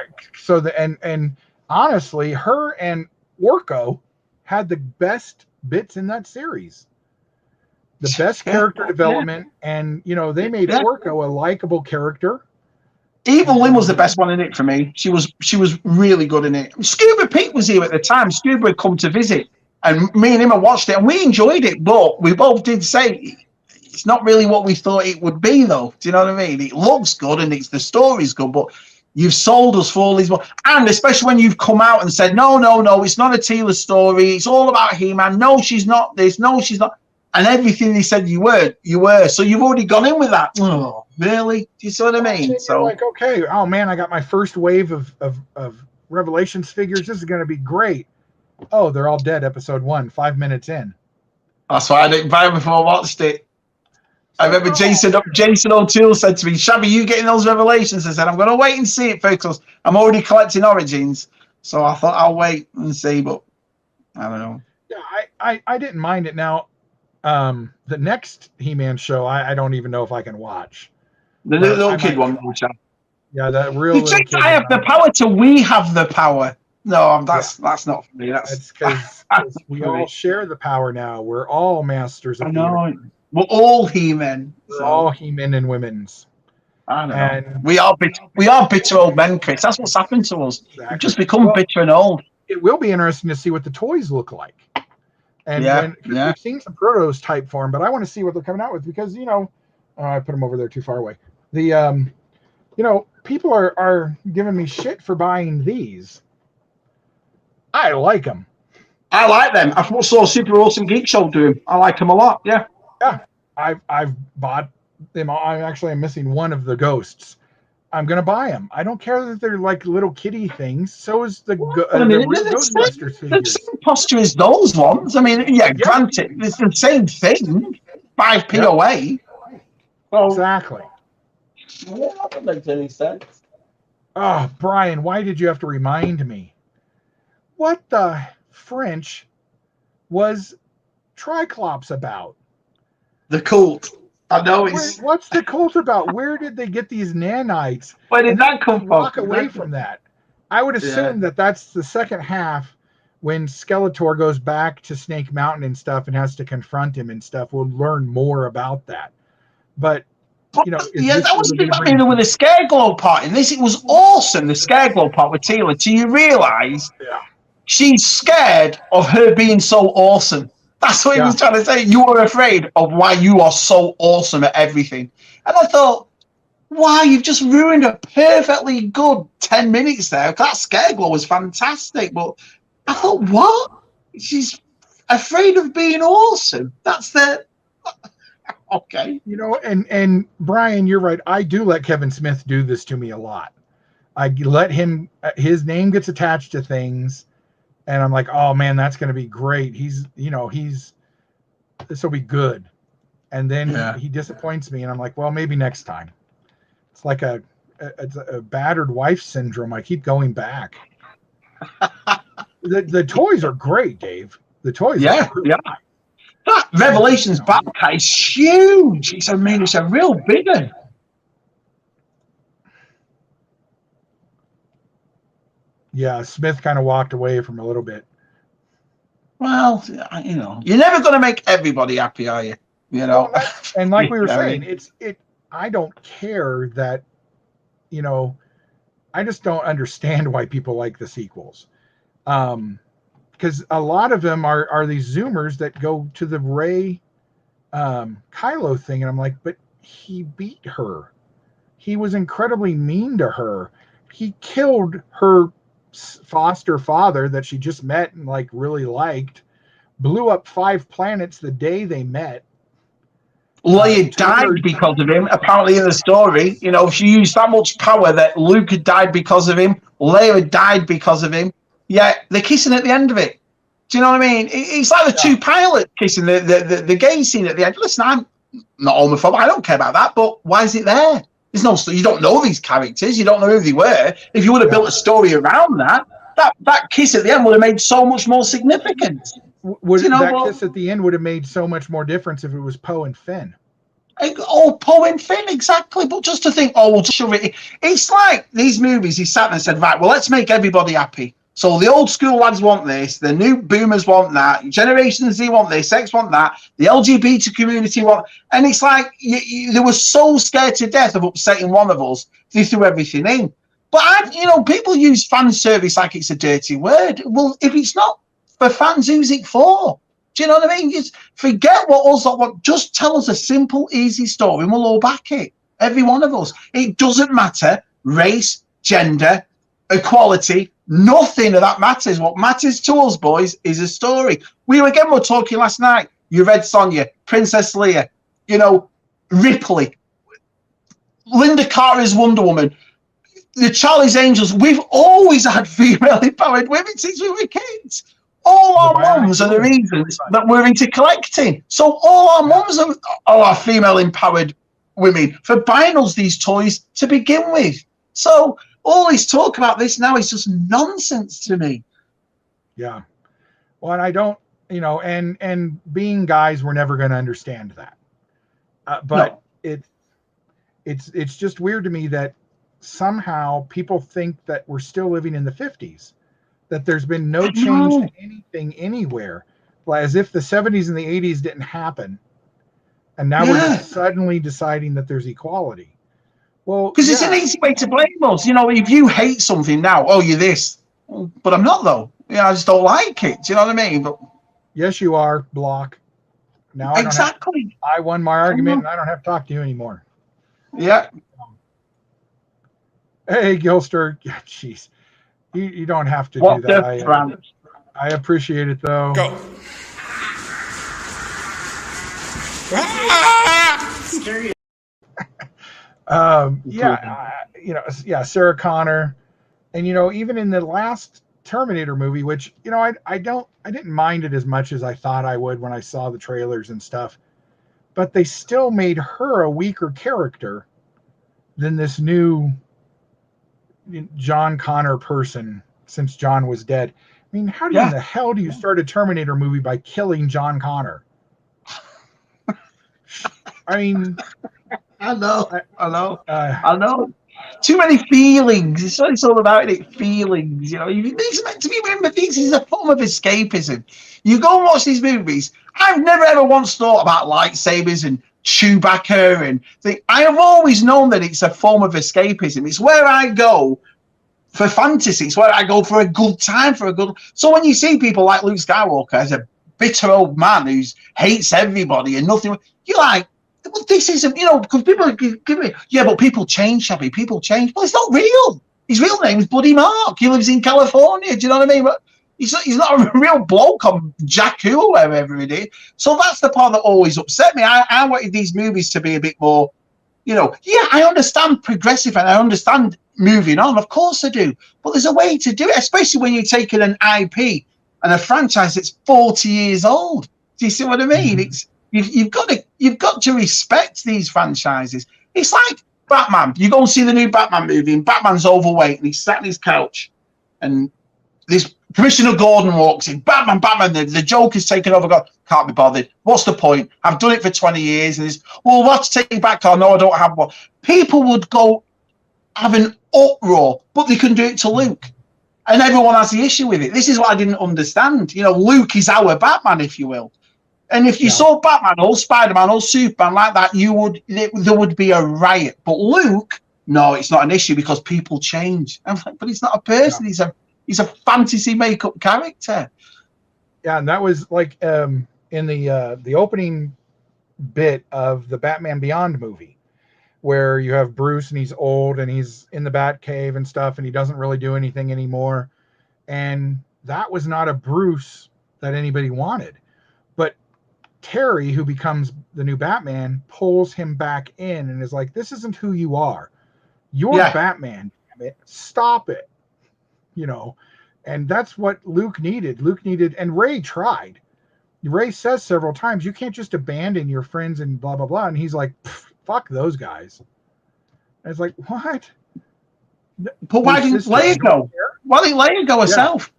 and honestly, her and Orko had the best bits in that series. The best character development, and they made Orko a likable character. Evil Lynn was the best one in it for me. She was really good in it. Scuba Pete was here at the time. Scuba had come to visit, and me and him had watched it, and we enjoyed it. But we both did say it's not really what we thought it would be, though. Do you know what I mean? It looks good and the story's good, but you've sold us for all these more. And especially when you've come out and said, no, it's not a Tila story. It's all about He-Man. No, she's not this. No, she's not. And everything they said you were. So you've already gone in with that. Oh, really? Do you see what I mean? So like, okay, oh man, I got my first wave of Revelations figures. This is going to be great. Oh, they're all dead. Episode 1, 5 minutes in. That's why I didn't buy them before I watched it. I remember Jason O'Toole said to me, Shabby, you getting those Revelations? I said, I'm going to wait and see it because I'm already collecting Origins. So I thought I'll wait and see, but I don't know. Yeah, I didn't mind it. Now, the next He-Man show, I don't even know if I can watch. The little kid one. Yeah, that real You little think kid. I have the power to we have the power? No, that's not for me. That's because we all share the power now. We're all masters I of the know. universe. We're all He-Men. We're all He-Men and Women's. I know. And We are bitter old men, Chris. That's what's happened to us. exactly. We've just become bitter and old. It will be interesting to see what the toys look like. And we've seen some prototype for them, but I want to see what they're coming out with because, I put them over there too far away. The, people are giving me shit for buying these. I like them. I like them. I saw Super Awesome Geek Show do them. I like them a lot. Yeah. Yeah. I've bought them. I'm missing one of the ghosts. I'm gonna buy them. I don't care that they're like little kitty things. So is the Ghostbusters figures. The same posture as those ones. I mean, granted, it's the same thing. 5p away. Well, exactly. Yeah, that doesn't make any sense. Oh, Brian, why did you have to remind me? What the French was Triclops about? The cult. I know it's. What's the cult about? Where did they get these nanites? Where did that come from? Walk away from that. I would assume that that's the second half when Skeletor goes back to Snake Mountain and stuff and has to confront him and stuff. We'll learn more about that. But that was with the Scareglow part in this. It was awesome. The Scareglow part with Teela. Do you realise she's scared of her being so awesome? That's what he was trying to say. You are afraid of why you are so awesome at everything. And I thought, wow, you've just ruined a perfectly good 10 minutes there. That Scareglow was fantastic. But I thought, what? She's afraid of being awesome. That's the... Okay. And Brian, you're right. I do let Kevin Smith do this to me a lot. I let him, his name gets attached to things. And I'm like, oh man, that's going to be great. This will be good. And then he disappoints me. And I'm like, well, maybe next time. It's like a battered wife syndrome. I keep going back. The toys are great, Dave. The toys are great. That Revelations battle cat is huge. It's a real big one. Yeah, Smith kind of walked away from a little bit. Well, you're never going to make everybody happy, are you? And like we were saying, I don't care that, I just don't understand why people like the sequels. Because a lot of them are these Zoomers that go to the Rey Kylo thing, and I'm like, but he beat her. He was incredibly mean to her. He killed her foster father that she just met and really liked, blew up 5 planets the day they met. Leia died because of him, apparently in the story. She used that much power that Luke had died because of him. Leia died because of him. Yeah, they're kissing at the end of it. Do you know what I mean? It's like the two pilots kissing, the gay scene at the end. Listen, I'm not homophobic. I don't care about that, but why is it there? There's no. You don't know these characters. You don't know who they were. If you would have built a story around that kiss at the end would have made so much more significant. Kiss at the end would have made so much more difference if it was Poe and Finn. Poe and Finn, exactly. But just to think, we'll just shove it. It's like these movies. He sat there and said, right, well, let's make everybody happy. So the old school lads want this, the new boomers want that, Generation Z want this, X want that, the LGBT community want, and it's like they were so scared to death of upsetting one of us, they threw everything in. But people use fan service like it's a dirty word. Well, if it's not for fans, who's it for? Do you know what I mean? Just forget what us want. Just tell us a simple, easy story, and we'll all back it. Every one of us. It doesn't matter race, gender, equality. Nothing of that matters. What matters to us, boys, is a story. We were talking last night. You read Sonya, Princess Leia, Ripley, Linda Carter's Wonder Woman, the Charlie's Angels. We've always had female empowered women since we were kids. All our mums are the reasons that we're into collecting. So all our mums are female empowered women for buying us these toys to begin with. So all this talk about this now is just nonsense to me. Yeah. Well, and I don't, and being guys, we're never going to understand that. But no. It's just weird to me that somehow people think that we're still living in the 50s, that there's been no change to anything anywhere, as if the 70s and the 80s didn't happen. And now we're just suddenly deciding that there's equality. Well, because it's an easy way to blame us. You know, if you hate something now, oh, you're this. But I'm not, though. I just don't like it. Do you know what I mean? But yes, you are, Block. Now I won my argument, and I don't have to talk to you anymore. Yeah. Hey, Gilster. Jeez. You don't have to do that. I appreciate it, though. Go. Sarah Connor, and even in the last Terminator movie, which I didn't mind it as much as I thought I would when I saw the trailers and stuff, but they still made her a weaker character than this new John Connor person since John was dead. I mean, how in the hell do you start a Terminator movie by killing John Connor? I mean, I know. Too many feelings. It's what it's all about, it? Feelings. It's meant to be. Remember, this is a form of escapism. You go and watch these movies. I've never ever once thought about lightsabers and Chewbacca and things. I have always known that it's a form of escapism. It's where I go for fantasy. It's where I go for a good time, So when you see people like Luke Skywalker as a bitter old man who hates everybody and nothing, you're like, well, this isn't, because people give me, but people change, Shabby. People change. Well, it's not real. His real name is Buddy Mark. He lives in California. Do you know what I mean? But he's not a real bloke on Jakku or wherever it is. So that's the part that always upset me. I wanted these movies to be a bit more, I understand progressive and I understand moving on. Of course I do. But there's a way to do it, especially when you're taking an IP and a franchise that's 40 years old. Do you see what I mean? It's you've got to respect these franchises. It's like Batman. You go and see the new Batman movie, and Batman's overweight, and he's sat on his couch, and this Commissioner Gordon walks in. Batman, the Joker's taken over. God, can't be bothered. What's the point? I've done it for 20 years, and we'll have to take it back. Oh, no, I don't have one. People would go have an uproar, but they can do it to Luke. And everyone has the issue with it. This is what I didn't understand. Luke is our Batman, if you will. And if you saw Batman or Spider-Man or Superman like that, there would be a riot. But Luke, no, it's not an issue because people change. I'm like, but he's not a person. Yeah. He's a fantasy makeup character. Yeah, and that was like in the opening bit of the Batman Beyond movie, where you have Bruce and he's old and he's in the Batcave and stuff, and he doesn't really do anything anymore. And that was not a Bruce that anybody wanted. But Terry, who becomes the new Batman, pulls him back in and is like, this isn't who you are. You're Batman. Damn it. Stop it. And that's what Luke needed. And Ray tried. Ray says several times, you can't just abandon your friends and blah, blah, blah. And he's like, fuck those guys. And it's like, what? But why didn't Leia go? Why didn't Leia go herself?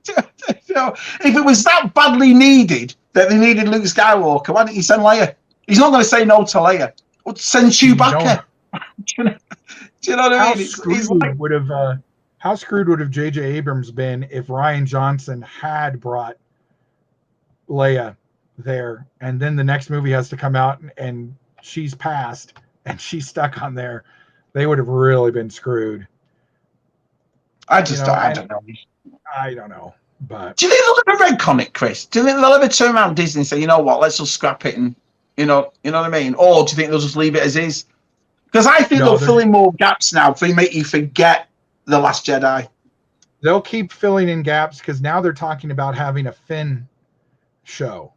If it was that badly needed, that they needed Luke Skywalker, why didn't you send Leia? He's not going to say no to Leia. Send Chewbacca. Do you know what I mean? How screwed would have J.J. Abrams been if Rian Johnson had brought Leia there, and then the next movie has to come out and she's passed and she's stuck on there? They would have really been screwed. I don't know. I don't know. But do you think they'll ever retcon it, Chris? Do you think they'll ever turn around Disney and say, you know what, let's just scrap it and you know what I mean? Or do you think they'll just leave it as is? Because I think they'll fill in more gaps now to make you forget The Last Jedi. They'll keep filling in gaps because now they're talking about having a Finn show.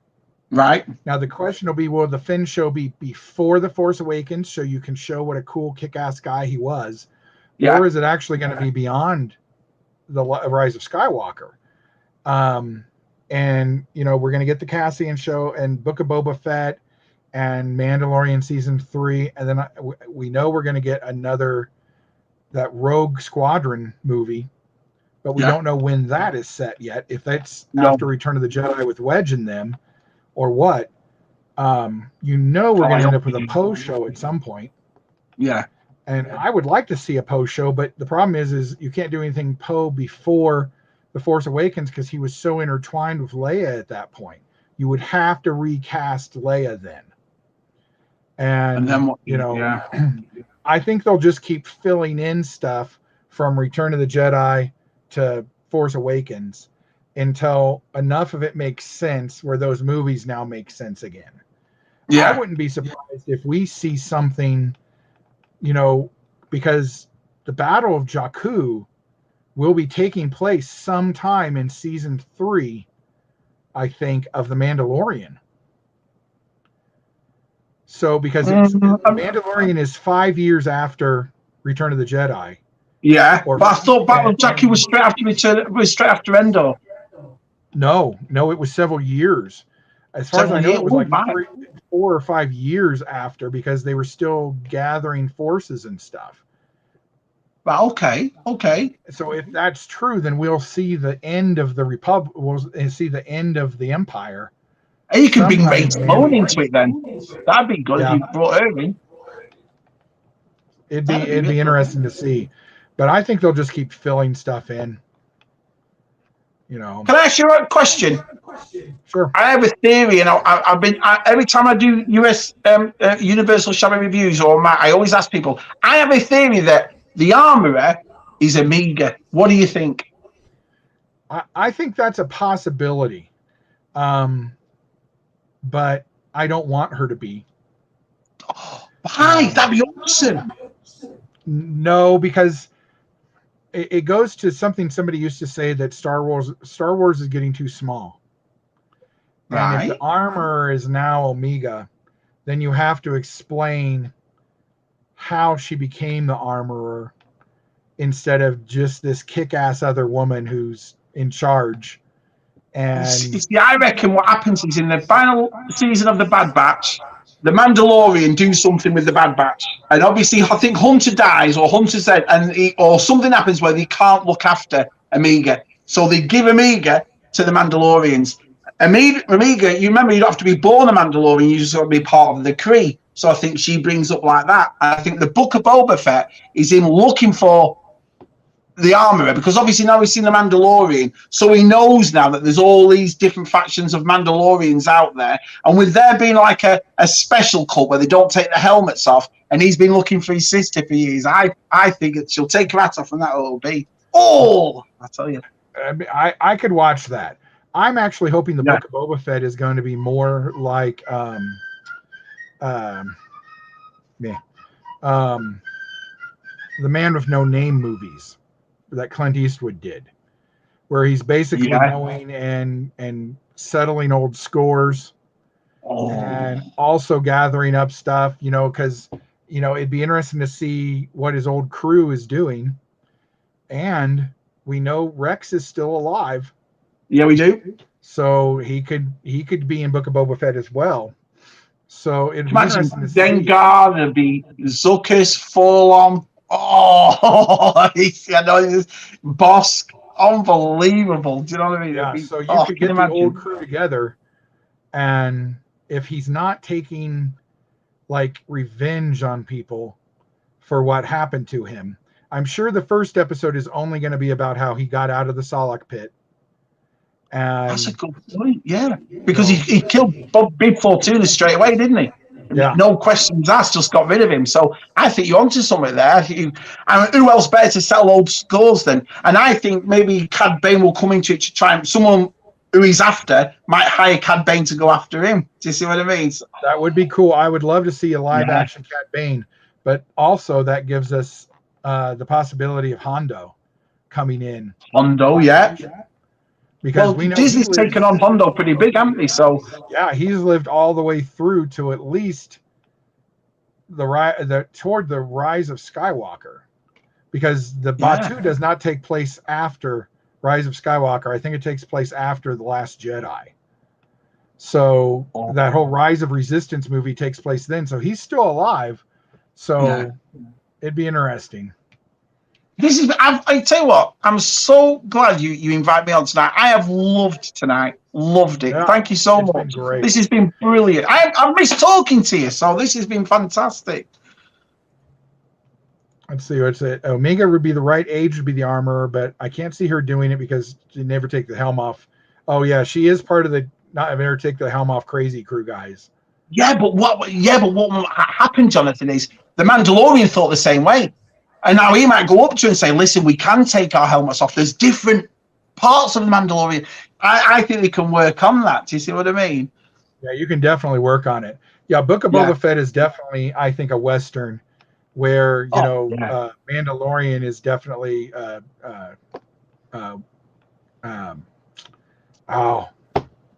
Right. Now the question will be, will the Finn show be before The Force Awakens so you can show what a cool kick-ass guy he was? Yeah. Or is it actually going to be beyond the Rise of Skywalker? And we're going to get the Cassian show and Book of Boba Fett and Mandalorian season 3, and then we know we're going to get that Rogue Squadron movie, but we don't know when that is set yet. If that's after Return of the Jedi with Wedge in them, or what? We're going to end up with a Poe show at some point. Yeah, And I would like to see a Poe show, but the problem is you can't do anything Poe before The Force Awakens because he was so intertwined with Leia at that point. You would have to recast Leia then. And then what? You know, I think they'll just keep filling in stuff from Return of the Jedi to Force Awakens until enough of it makes sense where those movies now make sense again. Yeah. I wouldn't be surprised if we see something, you know, because the Battle of Jakku will be taking place sometime in season 3, I think, of The Mandalorian. So, because The Mandalorian is 5 years after Return of the Jedi. Yeah, but I thought Battle of Jakku was straight after Endor. No, it was several years. As far as I know, it was like 4 or 5 years after because they were still gathering forces and stuff. Well, okay. So if that's true, then we'll see the end of the Republic. We'll see the end of the Empire. And you can bring Ray Sloan into it then. That'd be good if you brought her in. It'd be interesting to see, but I think they'll just keep filling stuff in. You know. Can I ask you a question? Sure. I have a theory, and every time I do US Universal Shabby reviews or Matt, I always ask people. I have a theory that the armorer is Omega. What do you think? I think that's a possibility, but I don't want her to be. Why? That'd be awesome. No, because it goes to something somebody used to say that Star Wars is getting too small. Right. And if the armor is now Omega, then you have to explain how she became the armorer instead of just this kick-ass other woman who's in charge. And see, I reckon what happens is in the final season of the Bad Batch, the Mandalorian do something with the Bad Batch, and obviously I think Hunter dies or Hunter's dead, or something happens where they can't look after Omega, so they give Omega to the Mandalorians. Omega, you remember, you don't have to be born a Mandalorian; you just got to be part of the Kree. So I think she brings up like that. I think the Book of Boba Fett is him looking for the armorer, because obviously now we've seen the Mandalorian, so he knows now that there's all these different factions of Mandalorians out there, and with there being like a special cult where they don't take the helmets off, and he's been looking for his sister for years, I think she'll take her hat off and that'll be I tell you. I could watch that. I'm actually hoping the Book of Boba Fett is going to be more like the Man with No Name movies that Clint Eastwood did, where he's basically going and settling old scores and also gathering up stuff, you know, because, you know, it'd be interesting to see what his old crew is doing. And we know Rex is still alive. Yeah, we do. So he could be in Book of Boba Fett as well. So it'd be imagine interesting to see. Dengar, there'd be Zuckuss, Forlom. I know this Bosk, unbelievable. Do you know what I mean? Yeah, so you could get the old crew together, and if he's not taking like revenge on people for what happened to him, I'm sure the first episode is only going to be about how he got out of the Sarlacc pit. And that's a good point, yeah, because he killed Bib Fortuna straight away, didn't he? Yeah. No questions asked, just got rid of him. So I think you're onto something there. And who else better to settle old scores then? And I think maybe Cad Bane will come into it to try and someone who he's after might hire Cad Bane to go after him. Do you see what I mean? So, that would be cool. I would love to see a live action Cad Bane, but also that gives us the possibility of Hondo coming in. Hondo, yeah. Because we know Disney's taken on Hondo pretty big, haven't they? So yeah, he's lived all the way through to at least toward the rise of Skywalker, because the Batu does not take place after Rise of Skywalker. I think it takes place after The Last Jedi. So that whole Rise of Resistance movie takes place then. So he's still alive. So it'd be interesting. I tell you what, I'm so glad you invite me on tonight. I have loved tonight. Loved it. Thank you so much. This has been brilliant. I've missed talking to you, so this has been fantastic. Let's see what's it. Omega would be the right age to be the armorer, but I can't see her doing it because she never take the helm off. Oh yeah, she is part of the not having her take the helm off crazy crew guys. Yeah, but what happened, Jonathan, is the Mandalorian thought the same way. And now he might go up to her and say, listen, we can take our helmets off. There's different parts of the Mandalorian. I think they can work on that. Do you see what I mean? Yeah, you can definitely work on it. Yeah, Book of Boba Fett is definitely, I think, a Western where, Mandalorian is definitely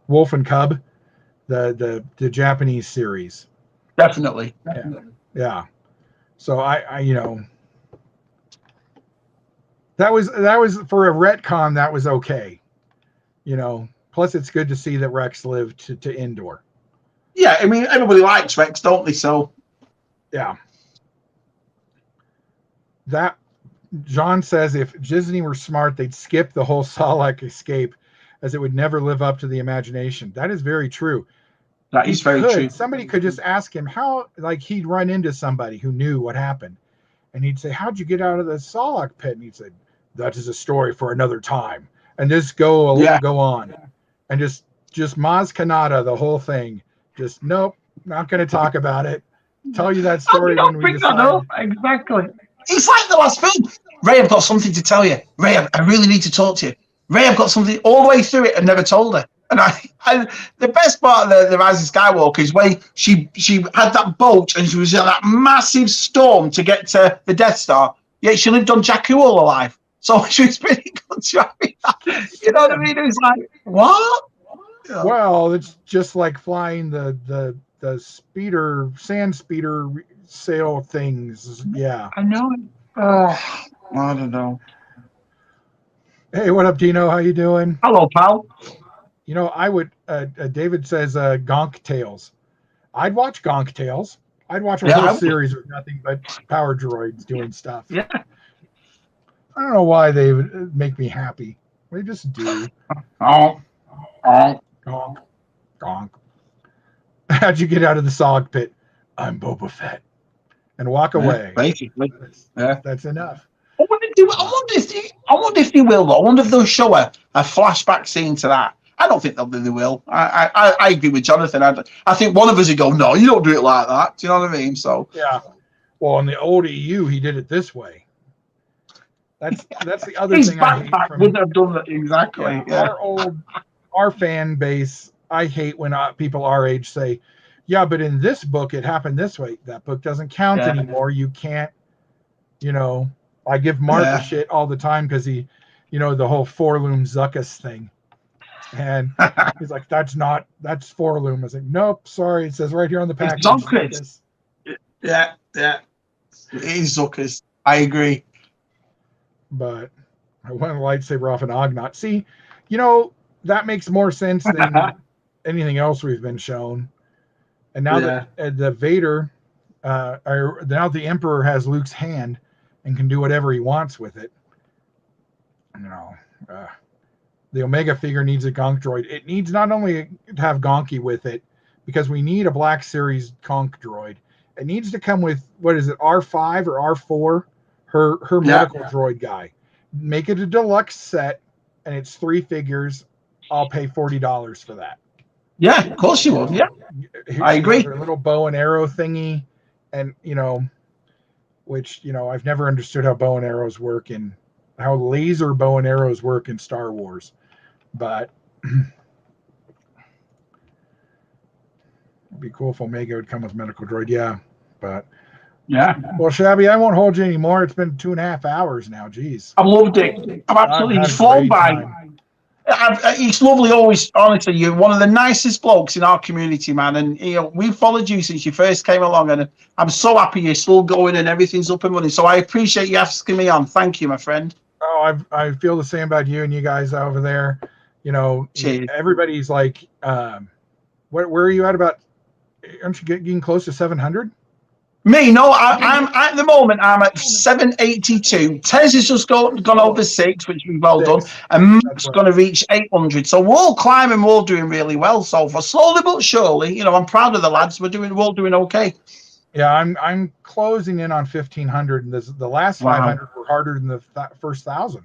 Wolf and Cub, the Japanese series. Definitely. Yeah. So I that was for a retcon, that was okay. Plus it's good to see that Rex lived to Endor. Yeah, I mean everybody likes Rex, don't they? So yeah. That John says if Disney were smart, they'd skip the whole Sarlacc escape, as it would never live up to the imagination. That is very true. That is very true. Somebody could just ask him how, like he'd run into somebody who knew what happened, and he'd say, "How'd you get out of the Sarlacc pit?" And he'd say, "That is a story for another time." And just go on, and just Maz Kanata, the whole thing. Just nope, not going to talk about it. Tell you that story when we decide. Exactly. It's like the last film. Ray, I've got something to tell you. Ray, I really need to talk to you. Ray, I've got something all the way through it and never told her. And I the best part of the Rise of Skywalker is when she had that boat and she was in that massive storm to get to the Death Star. Yet she lived on Jakku all her life. So she was pretty good to have that. You know what I mean? It was like, what? Well, it's just like flying the sand speeder sail things. Yeah. I know. I don't know. Hey, what up, Dino? How you doing? Hello, pal. I would. David says Gonk Tales. I'd watch Gonk Tales. I'd watch a whole series with nothing but power droids doing stuff. Yeah. I don't know why they would make me happy. They just do. Gonk. How'd you get out of the Sarlacc pit? I'm Boba Fett. And walk away. Basically. That's enough. I wonder if they will, though. I wonder if they'll show a flashback scene to that. I don't think they will. I agree with Jonathan. I think one of us would go, no, you don't do it like that. Do you know what I mean? So yeah. Well, in the old EU, he did it this way. That's the other thing I hate from, wouldn't have done that exactly. Yeah. Our fan base. I hate when people our age say, "Yeah, but in this book it happened this way." That book doesn't count anymore. You can't. I give Marc shit all the time because he, the whole Forloom Zuckus thing. And he's like, that's Forloom. I was like, nope, sorry. It says right here on the package. It's Zuckus. Yeah. It is Zuckus. I agree. But I want a lightsaber off an Ognot. See, that makes more sense than anything else we've been shown. And now that the Vader, now the Emperor has Luke's hand and can do whatever he wants with it. The Omega figure needs a Gonk droid. It needs not only to have Gonky with it, because we need a Black Series Gonk droid. It needs to come with, what is it, R5 or R4? Her medical droid guy. Make it a deluxe set, and it's 3 figures. I'll pay $40 for that. Yeah, of course you will. Yeah, I agree. Her little bow and arrow thingy, and which I've never understood how bow and arrows work and how laser bow and arrows work in Star Wars, but it'd be cool if Omega would come with medical droid. Yeah, but well, Shabby, I won't hold you anymore. It's been 2.5 hours now. Jeez, I've loved it. I've absolutely flown by. It's lovely always. Honestly, you're one of the nicest blokes in our community, man. And we've followed you since you first came along, and I'm so happy you're still going and everything's up and running. So I appreciate you asking me on. Thank you, my friend. Oh, I feel the same about you and you guys over there. Cheers. Everybody's like, where are you at? About? Aren't you getting close to 700? Me, no, I'm at the moment. I'm at 782. Tez has just gone over 6, which we've well done, and Marc's going to reach 800. So we're all climbing. We're all doing really well so far, slowly but surely. I'm proud of the lads. We're all doing okay. Yeah, I'm closing in on 1,500, and the last 500 were harder than the first 1,000.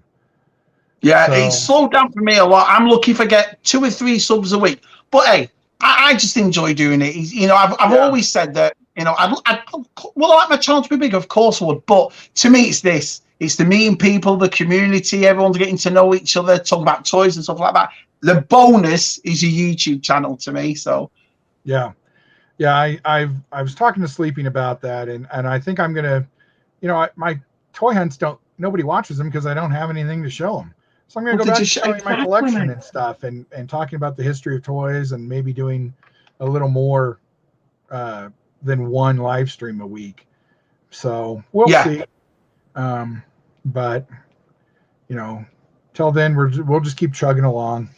Yeah, So, it's slowed down for me a lot. I'm lucky if I get 2 or 3 subs a week. But hey, I just enjoy doing it. You know, I've always said that, you know, would I like my channel to be big? Of course I would. But to me, it's this. It's the meeting people, the community, everyone's getting to know each other, talking about toys and stuff like that. The bonus is a YouTube channel to me. So yeah. I was talking to Sleeping about that, and I think I'm gonna, you know, my toy hunts nobody watches them because I don't have anything to show them. So I'm gonna go back to showing my collection and stuff, and talking about the history of toys, and maybe doing a little more than one live stream a week. So we'll see. But you know, till then we'll just keep chugging along.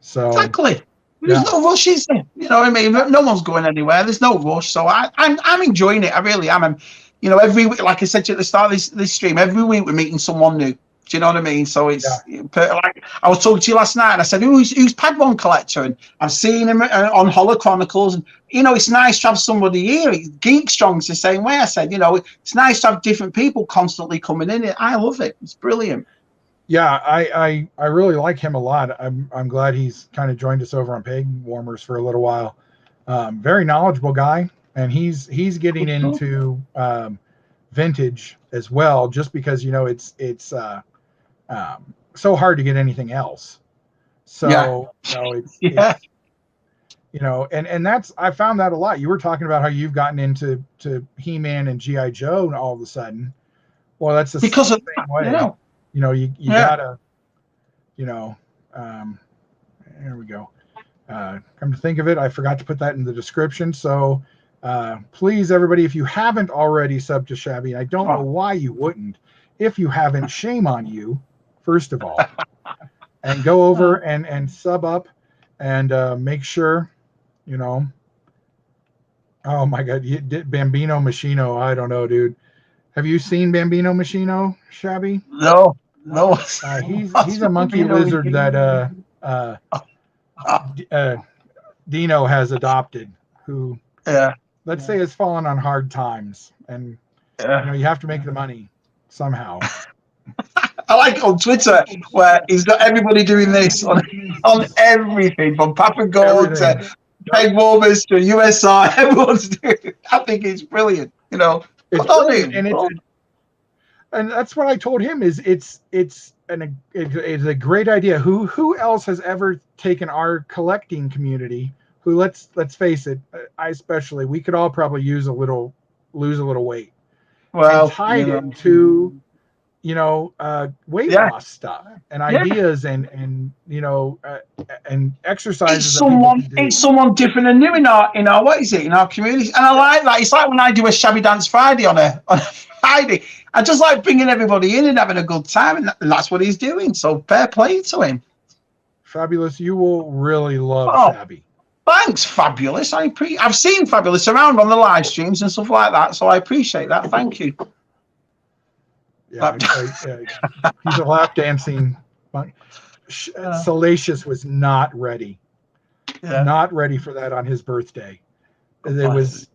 So exactly. There's no rush, is there? You know what I mean? No one's going anywhere. There's no rush. So I'm enjoying it. I really am. You know, every week, like I said to you at the start of this stream, every week we're meeting someone new. Do you know what I mean? So it's like I was talking to you last night, and I said, "Who's Padmon collector?" And I've seen him on Holo Chronicles, and you know, it's nice to have somebody here. Geek Strong's the same way. I said, you know, it's nice to have different people constantly coming in. I love it. It's brilliant. Yeah, I really like him a lot. I'm glad he's kind of joined us over on Peg Warmers for a little while. Very knowledgeable guy, and he's getting into vintage as well, just because you know it's so hard to get anything else. So you know, it's you know, and that's I found that a lot. You were talking about how you've gotten into He-Man and G.I. Joe all of a sudden. Well, that's the because same way. Yeah. You know, you gotta, you know, here we go. Come to think of it, I forgot to put that in the description. So please, everybody, if you haven't already subbed to Shabby, I don't know why you wouldn't. If you haven't, shame on you, first of all. And go over and sub up and make sure, you know. Oh my God, you did Bambino Machino. I don't know, dude. Have you seen Bambino Machino, Shabby? No. He's a monkey lizard that Dino has adopted, who let's say has fallen on hard times, and you know you have to make the money somehow. I like on Twitter where he's got everybody doing this on everything from Papa Gold to Peg Warmers to USR. Everyone's doing it. I think it's brilliant. You know, it's brilliant, and that's what I told him is it's a great idea. Who else has ever taken our collecting community? Who let's face it, I especially, we could all probably lose a little weight. Well, and tied it to you know weight loss stuff and ideas and you know and exercises. It's someone different and new in our what is it in our community, and I like that. It's like when I do a Shabby Dance Friday on a Friday. I just like bringing everybody in and having a good time, and that's what he's doing. So fair play to him. Fabulous, you will really love Shabby. Thanks, Fabulous. I've seen Fabulous around on the live streams and stuff like that, so I appreciate that. Thank you. Yeah, he's a lap dancing. Salacious was not ready. Not ready for that on his birthday. It was.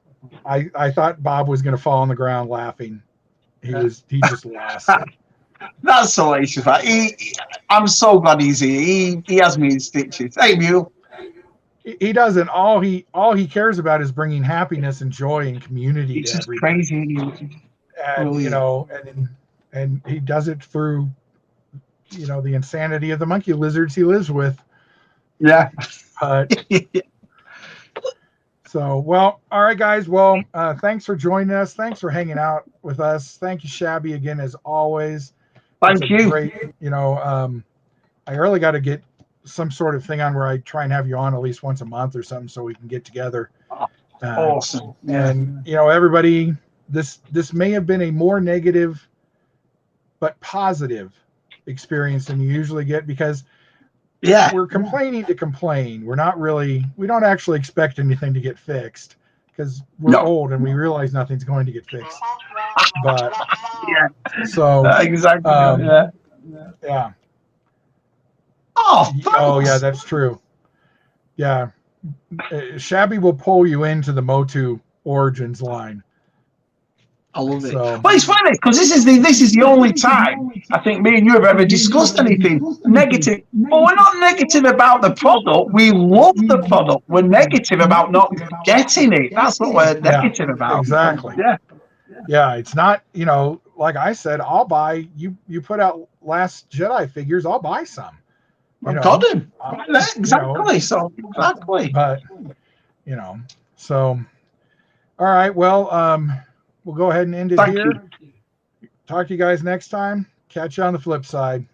I thought Bob was going to fall on the ground laughing. He just lost it. That's Salacious. I'm so glad he's here. He has me in stitches. Hey, Mule. He doesn't. All he cares about is bringing happiness and joy and community to everybody. It's crazy. And you know, and he does it through, you know, the insanity of the monkey lizards he lives with. Yeah. So, well, all right, guys. Well, thanks for joining us. Thanks for hanging out with us. Thank you, Shabby, again, as always. Thank you. Great, you know, I really got to get some sort of thing on where I try and have you on at least once a month or something so we can get together. Awesome. And, you know, everybody, this may have been a more negative but positive experience than you usually get because we're complaining to complain. We don't actually expect anything to get fixed because we're old and we realize nothing's going to get fixed. But so exactly. Yeah. Oh yeah, that's true. Yeah. Shabby will pull you into the Motu Origins line. I love it. So- Well, it's funny because this is the only time I think me and you have ever discussed anything negative. But we're not negative about the product. We love the product. We're negative about not getting it. That's what we're negative about. Exactly. Yeah. Yeah, it's not, you know, like I said, I'll buy you put out Last Jedi figures, I'll buy some. I've got him. Exactly. So exactly. But you know, so all right, well, we'll go ahead and end it Thank here. you. Talk to you guys next time. Catch you on the flip side.